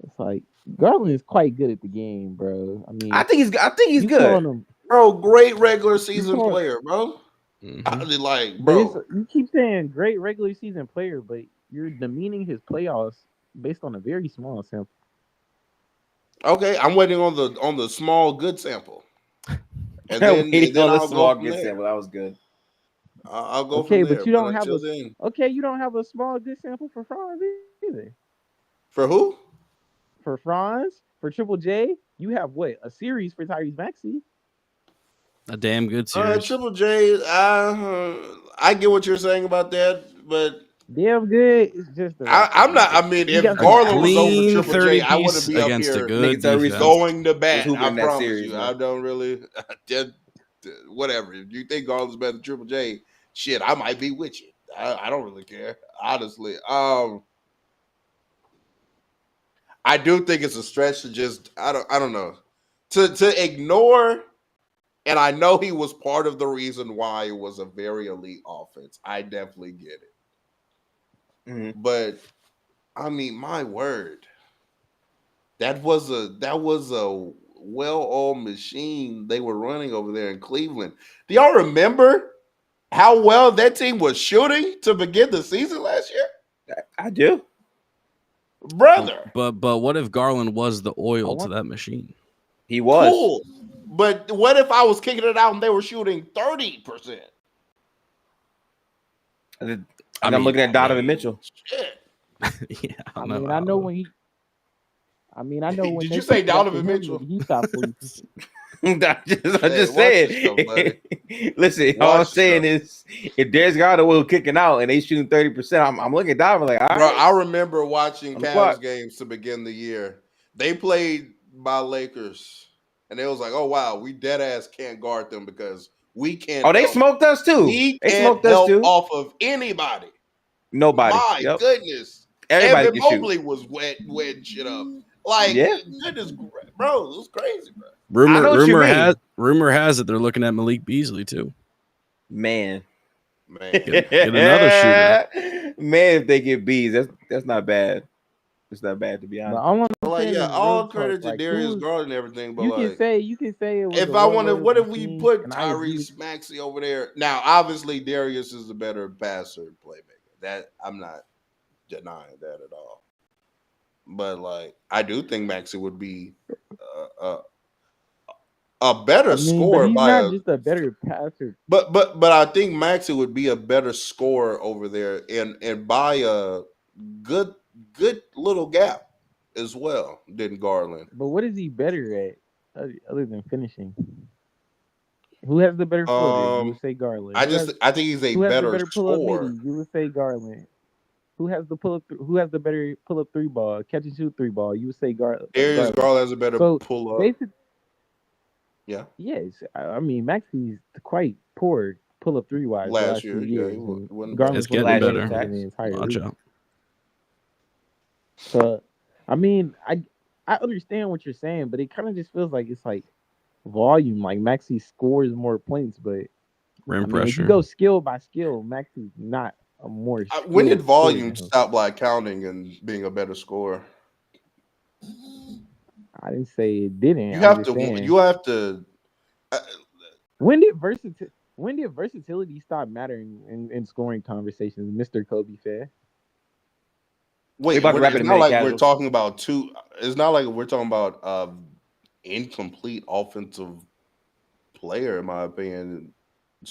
It's like Garland is quite good at the game, bro. I mean, I think he's you good. calling him, Bro, great regular season call- player, bro. Mhm. I really like, but bro. you keep saying great regular season player, but you're demeaning his playoffs based on a very small sample. Okay, I'm waiting on the small good sample, and Waiting then on the I'll small go from good there. sample. That was good. I'll go Okay, from there. but you don't have until a then, okay. You don't have a small good sample for Franz either. for who? For Franz, for Triple J, you have what, a series for Tyrese Maxey. A damn good series. Triple J. I get what you're saying about that, but Damn good. It's just the I'm not. I mean, You if got- Garland was over Clean Triple 30 J, I wouldn't piece be up against a here good Nigga, Tyrese defense. going to was bat. hooping I in that promise series, you. man. I don't really. Whatever. If you think Garland's better than Triple J, shit, I might be with you. I don't really care, honestly. I do think it's a stretch to just. I don't know to ignore. And I know he was part of the reason why it was a very elite offense. I definitely get it. Mhm. But I mean, my word, that was a well-oiled machine they were running over there in Cleveland. Do y'all remember how well that team was shooting to begin the season last year? I do. Brother. But what if Garland was the oil to that machine? He was. Cool. But what if I was kicking it out and they were shooting 30%? I'm looking at Donovan Mitchell. Shit. Yeah, I mean, I know when he. I mean, I know when. Did they you say picked up Donovan him, Mitchell? He shot 40%. I just watch said. yourself, buddy. Listen, all I'm Watch saying yourself. is, if Darius Garland was kicking out and they shooting 30%, I'm looking at Donovan like, all Bro, right. I remember watching On the Cavs clock. games to begin the year. They played by Lakers, and it was like, oh wow, we dead ass can't guard them because we can't. Oh, they help. smoked us too. We They can't smoked us help too. off of anybody. Nobody. My Yep. goodness, Everybody Evan can shoot. Mobley was wetting shit up. Like, Yeah. goodness, bro, it was crazy, bro. I know what you mean. Rumor has it they're looking at Malik Beasley too. Man. Man, Get another shooter. Man, if they get B's, that's not bad. It's not bad to be But honest. all I'm like, saying yeah, is all real credit talk, to like, Darius who's- Garland and everything, but You like, can say it was. if a I wanted, well-oiled what if we machine, put and I agree with Tyrese Maxey over there? Now, obviously, Darius is a better passer and playmaker. That I'm not denying that at all. But like, I do think Maxey would be a better But scorer he's by not a. just a better passer. But I think Maxey would be a better scorer over there and by a good little gap as well than Garland. But what is he better at other than finishing? Who has the better floater? You would say Garland. I think he's a who has the better better pull up scorer. midi? You would say Garland. Who has the pull up? Who has the better pull up three ball, catch and shoot three ball? You would say Garland. Darius Garland has a better So, pull up. Yeah. Yes, I mean Maxey's quite poor pull up three wise Last last year, few yeah, years. he and wasn't Garland's It's one of getting the better. best in the entire Watch league. out. So, I mean, I understand what you're saying, but it kind of just feels like it's like volume. Like Maxey scores more points, but Rim I mean, if pressure. you go skill by skill, Maxey's not a more. When did skilled volume scorer. stop like counting and being a better scorer? I didn't say it didn't. You I'm have just to. saying. You have to. When did versatility stop mattering in scoring conversations, Mr. Kobe Fair? Wait, about to wrap it it's in not mini like we're casuals. talking about two. It's not like we're talking about incomplete offensive player, in my opinion.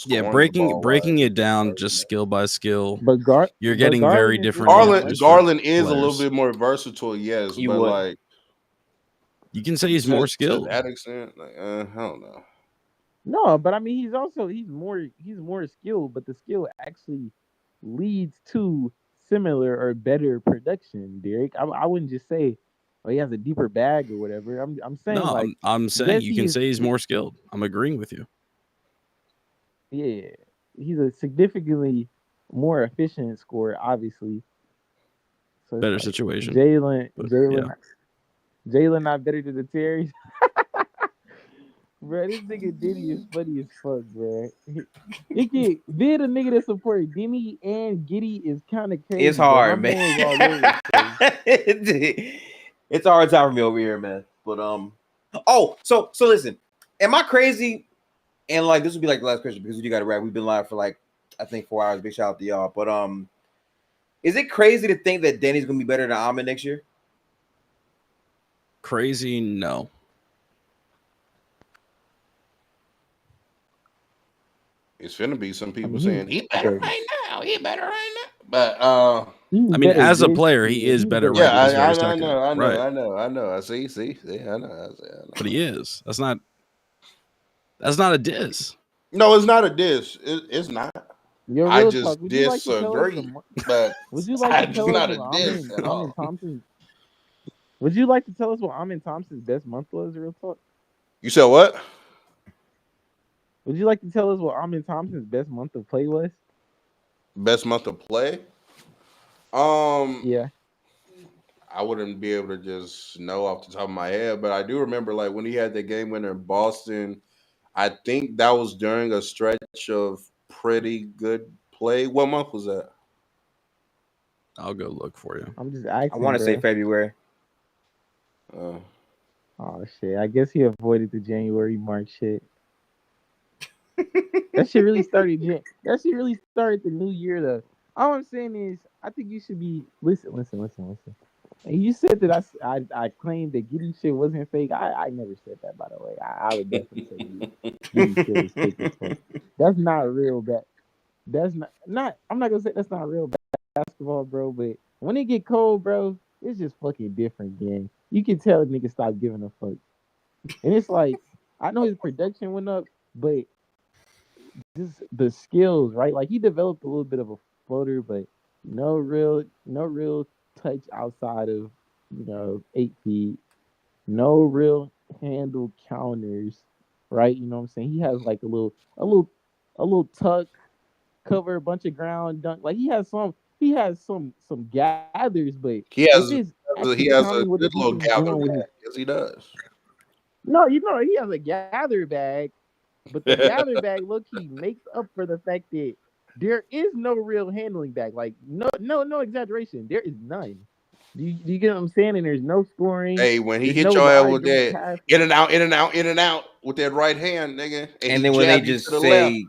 Yeah, scoring the ball breaking wise. it down just skill by skill. But You're getting very different. Garland is a little players. bit more versatile, yes, You but would. like You can say he's more skilled. to that extent. Like, I don't know. No, but I mean he's more skilled, but the skill actually leads to similar or better production, Derek. I wouldn't just say or he has a deeper bag or whatever. I'm saying No, like I'm saying you Jesse can is, say he's more skilled. I'm agreeing with you. yeah, he's a significantly more efficient scorer, obviously. So it's Better like situation. Jalen, But, Jalen, yeah. Jalen not better than the Terrys. Bro, this nigga Diddy is funny as fuck, bro. It can be the nigga that support Diddy and Giddy is kind of crazy. It's bro. hard, My man. man's all over the place. It's a hard time for me over here, man. But oh, so listen, am I crazy? And like this will be like the last question because you got to wrap. We've been live for like I think 4 hours. Big shout out to y'all. But is it crazy to think that Danny's gonna be better than Ahmed next year? Crazy, no. It's finna be some people mean, saying he better better. right now. He better right now. But I mean, as a player, he is better right yeah, this very I second. know, Right. I know. I see, I know. But he is. That's not a diss. No, it's not a diss. It's not. Yo, I real just talk. Would you like to tell us disagree. But would you like to it's tell us not what a diss at Amin all. Thompson? Would you like to tell us what Amin Thompson's best month was? Real talk. You said what? Would you like to tell us what Amin Thompson's best month of play was? Best month of play? Yeah. I wouldn't be able to just know off the top of my head, but I do remember like when he had that game winner in Boston. I think that was during a stretch of pretty good play. What month was that? I'll go look for you. I'm just asking. I want to say February. Oh shit! I guess he avoided the January March shit. That shit really started. That shit really started the new year though. All I'm saying is, I think you should be listen. And you said that I claimed that Giddy shit wasn't fake. I never said that, by the way. I would definitely say Giddy shit is fake as fuck. That's not real that's not. I'm not gonna say that's not real basketball, bro. But when it get cold, bro, it's just fucking different, gang. You can tell a nigga stop giving a fuck. And it's like, I know his production went up, but just the skills, right? Like he developed a little bit of a floater, but no real touch outside of 8 feet. No real handle counters, right? You know what I'm saying? He has like a little tuck, cover a bunch of ground, dunk. Like he has some gathers, but He has it's a good little gather bag. Yes, he does. No, he has a gather bag, but the gather bag low-key makes up for the fact that there is no real handling bag. Like no exaggeration. There is none. Do you get what I'm saying? And there's no scoring. Hey, when he there's hit no your ass wide with don't that pass. in and out with that right hand, nigga. And then when they just say,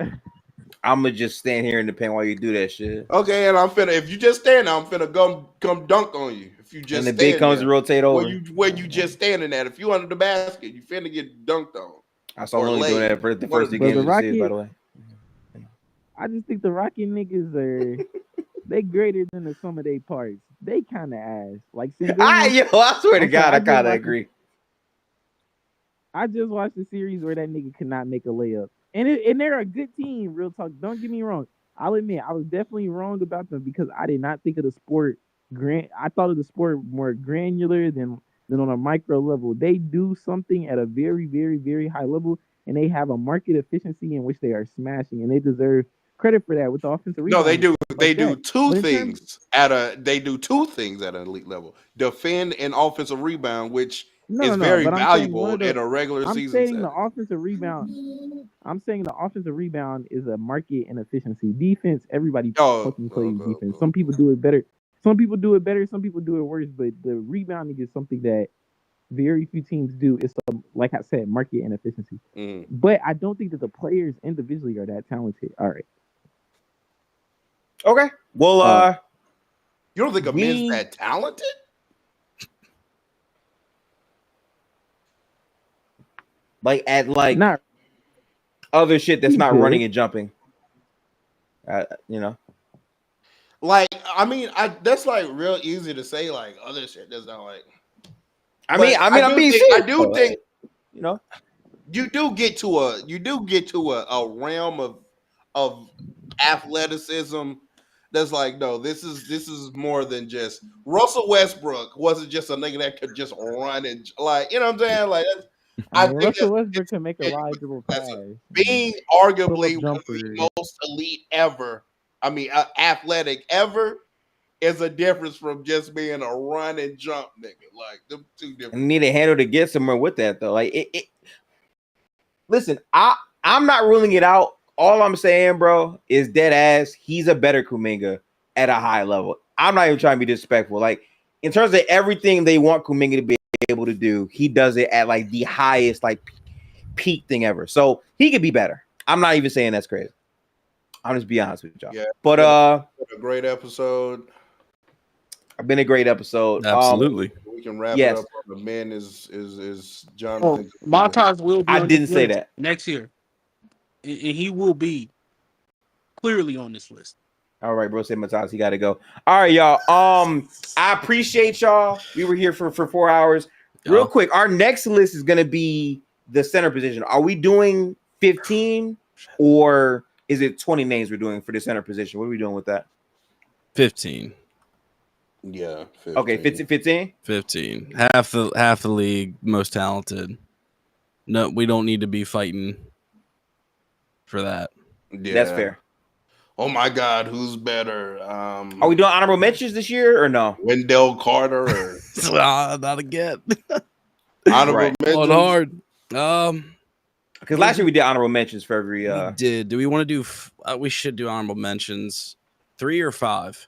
"I'ma just stand here in the paint while you do that shit." Okay, and I'm finna. If you just stand there, I'm finna come dunk on you. If you just and the big comes to rotate over. Where you just standing at. If you under the basket, you finna get dunked on. I saw Lonely doing that for the first 2 games of the season, by the way. I just think the Rocket niggas are they greater than the sum of their parts. They kind of ass. Like I swear to God, I kind of agree. I just watched the series where that nigga could not make a layup, and they're a good team. Real talk. Don't get me wrong. I'll admit I was definitely wrong about them because I did not think of the sport. I thought of the sport more granular than on a micro level. They do something at a very, very, very high level, and they have a market efficiency in which they are smashing, and they deserve credit for that with the offensive rebound. No, they do. Like they do two things at an elite level: defend and offensive rebound, which is very valuable in a regular season. I'm saying the offensive rebound is a market and efficiency. Defense, everybody fucking plays defense. Some people do it better. Some people do it worse. But the rebounding is something that very few teams do. It's like I said, market and efficiency. But I don't think that the players individually are that talented. All right. Okay. Well, you don't think a man's that talented? Like at like not other shit that's not running and jumping. Like I mean, that's like real easy to say. Like other shit that's not like. I'm being serious. I do think you do get to a realm of athleticism that's like, no, this is more than just Russell Westbrook wasn't just a nigga that could just run and like, you know what I'm saying? Like, I I mean, think Russell that Westbrook can make a reliable pass. being Pull arguably up one of jumper. the most elite ever, I mean, athletic ever, is a difference from just being a run and jump nigga. Like, them two different. You need a handle to get somewhere with that though. Like it listen, I'm not ruling it out. All I'm saying, bro, is dead ass. He's a better Kuminga at a high level. I'm not even trying to be disrespectful. Like in terms of everything they want Kuminga to be able to do, he does it at like the highest like peak thing ever. So he could be better. I'm not even saying that's crazy. I'm just be honest with y'all. Yeah, but a great episode. I've been a great episode. Absolutely. We can wrap yes. it up on the men is Oh, Jonathan. Montage will be. I on didn't this say list that. next year, and he will be clearly on this list. All right, bro. Say Matthias, he got to go. All right, y'all. I appreciate y'all. We were here for 4 hours. Real Yeah. quick, our next list is gonna be the center position. Are we doing 15 or is it 20 names we're doing for the center position? What are we doing with that? 15. Yeah. 15. Okay, 15. 15. Half the league most talented. No, we don't need to be fighting for that. Yeah. That's fair. Oh my God, who's better? Are we doing honorable mentions this year or no? Wendell Carter or Not again. honorable Right. mentions? Going hard. Because last year we did honorable mentions for every. We did. Do we want to do? We should do honorable mentions. 3 or 5.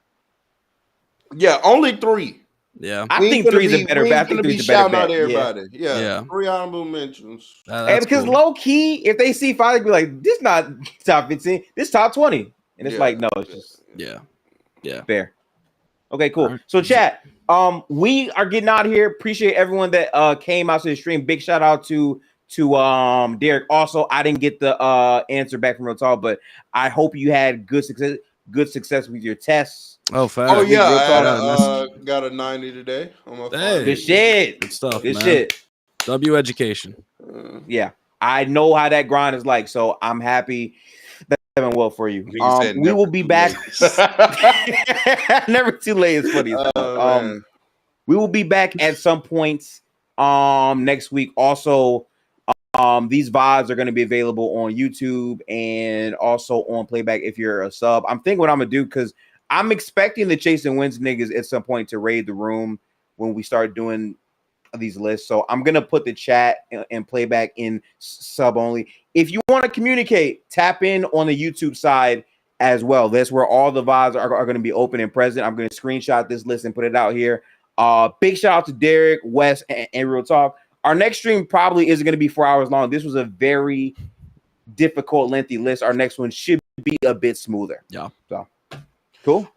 Yeah, only 3. Yeah. I We think ain't 3 is gonna a better we bet. I ain't think gonna 3 be is a better shouting out bet. everybody. Yeah. Yeah. 3 honorable mentions. Hey, That's because cool. low key, if they see 5, they'd be like, "This not top 15. This top 20." And it's Yeah. like, no, it's just Yeah. fair. Okay, cool. Alright. So chat, we are getting out of here. Appreciate everyone that came out to the stream. Big shout out to Derek. Also, I didn't get the answer back from Real Talk, but I hope you had good success with your tests. Oh, fast. Oh yeah, Real I had talk. got a 90 today on my Hey. phone. Good shit. Good stuff, Good man. shit. W education. Yeah, I know how that grind is like, so I'm happy that went well for you. He said We never will be too back. late. Never too late is funny. Oh, man. We will be back at some point next week. Also, these VODs are going to be available on YouTube and also on playback if you're a sub. I'm thinking what I'm gonna do because I'm expecting the Chase and Wins niggas at some point to raid the room when we start doing these lists. So I'm gonna put the chat and playback in sub only. If you want to communicate, tap in on the YouTube side as well. That's where all the VODs are going to be open and present. I'm going to screenshot this list and put it out here. Big shout out to Derek, Wes, and Real Talk. Our next stream probably isn't going to be 4 hours long. This was a very difficult, lengthy list. Our next one should be a bit smoother. Yeah. So cool.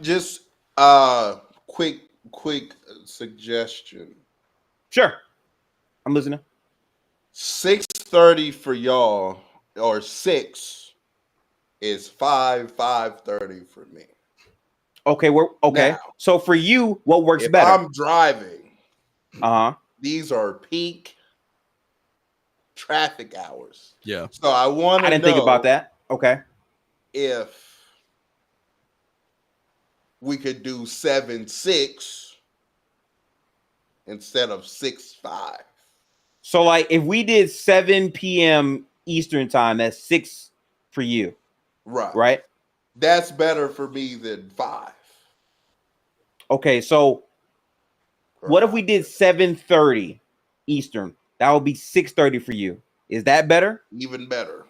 Just quick suggestion. Sure. I'm listening. 6:30 for y'all, or 6 is 5:30 for me. Okay, we're okay. Now, So for you, what works If better? I'm driving, Uh-huh. these are peak traffic hours. Yeah. So I want to I didn't think about that. Okay. if we could do 7-6 instead of 6-5. So like if we did 7 p.m. Eastern time, that's 6 for you, Right. right? That's better for me than 5. Okay, so what if we did 7:30 Eastern? That would be 6:30 for you. Is that better? Even better.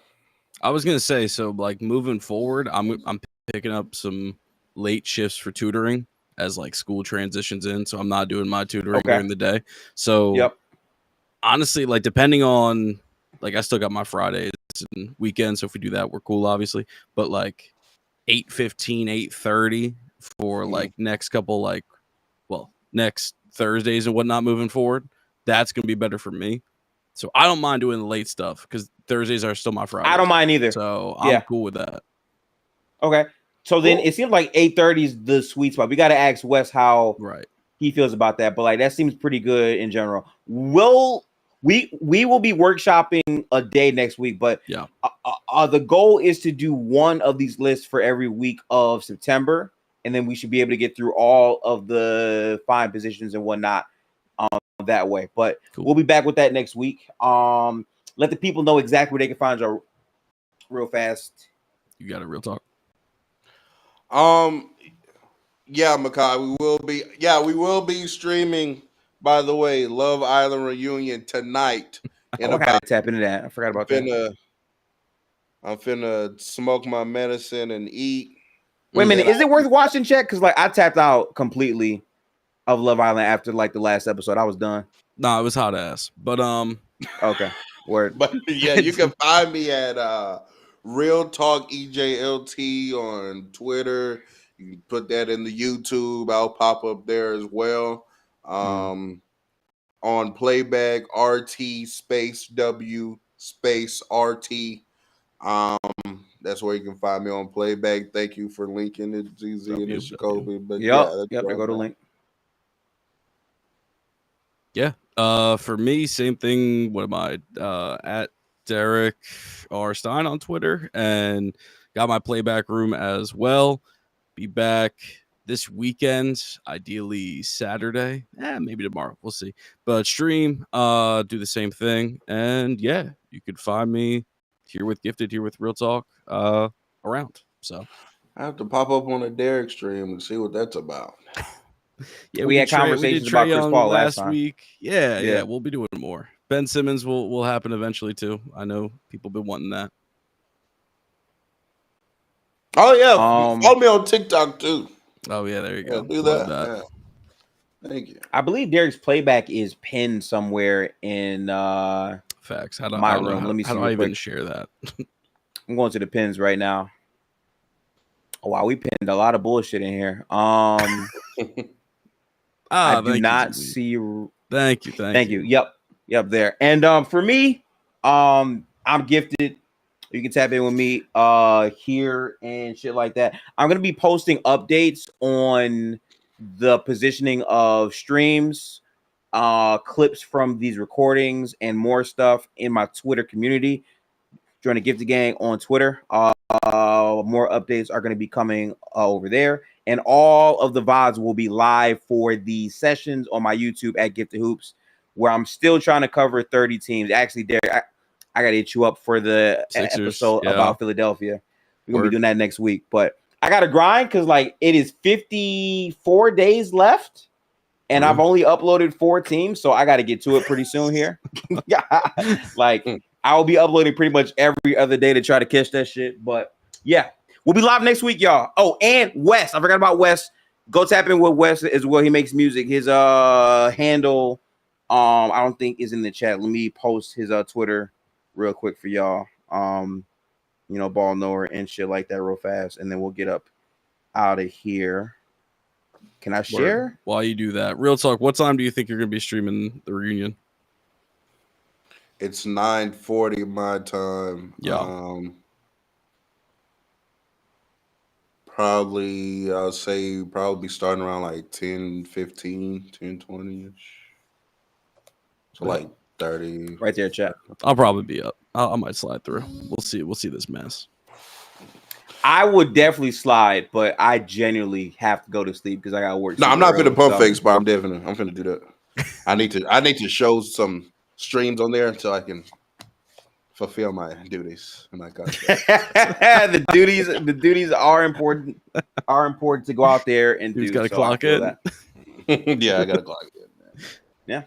I was gonna say, so like moving forward, I'm picking up some late shifts for tutoring as like school transitions in, so I'm not doing my tutoring Okay. during the day. So Yep. honestly, like depending on like I still got my Fridays and weekends, so if we do that, we're cool, obviously. But like 8:15, 8:30 for like next couple next Thursdays and whatnot moving forward, that's gonna be better for me. So I don't mind doing the late stuff because Thursdays are still my Fridays. I don't mind either. So I'm Yeah. cool with that. Okay. So then it seems like 8:30 is the sweet spot. We got to ask Wes how Right. he feels about that, but like that seems pretty good in general. We'll we will be workshopping a day next week, but Yeah. The goal is to do one of these lists for every week of September, and then we should be able to get through all of the fine positions and whatnot that way. But Cool. we'll be back with that next week. Let the people know exactly where they can find you real fast. You got a real talk. Yeah, Makai, we will be streaming, by the way, Love Island Reunion tonight. I gotta tap into that. I forgot about that. I'm finna smoke my medicine and eat. Wait a minute, is it worth watching, Chet? Because like I tapped out completely of Love Island after like the last episode. I was done. Nah, it was hot ass. But Okay. Word. But yeah, you can find me at Real Talk EJLT on Twitter. You can put that in the YouTube. I'll pop up there as well. On Playback, RT space W space RT. That's where you can find me on Playback. Thank you for linking it, ZZ and Jacoby. But yep, they go to link. Yeah. For me, same thing. What am I? At Derek R. Stein on Twitter, and got my Playback room as well. Be back this weekend, ideally Saturday. Maybe tomorrow. We'll see. But stream, do the same thing. And yeah, you could find me here with Gifted, here with Real Talk, around. So I have to pop up on a Derek stream and see what that's about. Yeah, we had conversations about Chris Paul last week. Yeah, we'll be doing more. Ben Simmons will happen eventually too. I know people been wanting that. Oh yeah, follow me on TikTok too. Oh yeah, there you go. Do that. Yeah. Thank you. I believe Derek's Playback is pinned somewhere in facts. My room. Let me see. How do I even share that? I'm going to the pins right now. Oh, wow, we pinned a lot of bullshit in here. I do not see. Thank you. Yep. There. And for me, I'm Gifted. You can tap in with me here and shit like that. I'm gonna be posting updates on the positioning of streams, clips from these recordings, and more stuff in my Twitter community. Join the Gifted Gang on Twitter. More updates are going to be coming over there, and all of the VODs will be live for the sessions on my YouTube at Gifted Hoops, where I'm still trying to cover 30 teams. Actually, Derek, I got to hit you up for the episode about Philadelphia. We're going to be doing that next week, but I got to grind because like it is 54 days left, and I've only uploaded 4 teams, so I got to get to it pretty soon here. Like I will be uploading pretty much every other day to try to catch that shit. But yeah, we'll be live next week, y'all. Oh, and Wes, I forgot about Wes. Go tap in with Wes as well. He makes music. His handle, I don't think is in the chat. Let me post his Twitter real quick for y'all. Ball knower and shit like that real fast, and then we'll get up out of here. Can I share? While you do that, Real Talk, what time do you think you're going to be streaming the reunion? It's 9:40 my time. Yeah. Probably, I'll say probably starting around like 10:15, 10:20-ish. So like 30. Right there, chat. I'll probably be up. I might slide through. We'll see this mess. I would definitely slide, but I genuinely have to go to sleep because I got to work. No, I'm not finna pump fakes, but I'm finna do that. I need to show some streams on there until I can fulfill my duties and my contract. the duties are important. To go out there and Dude's do. Got to clock in. Yeah, I gotta clock in. Yeah.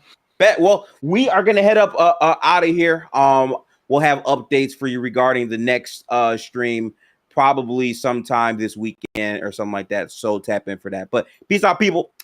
Well, we are gonna head up out of here. We'll have updates for you regarding the next stream, probably sometime this weekend or something like that. So tap in for that. But peace out, people.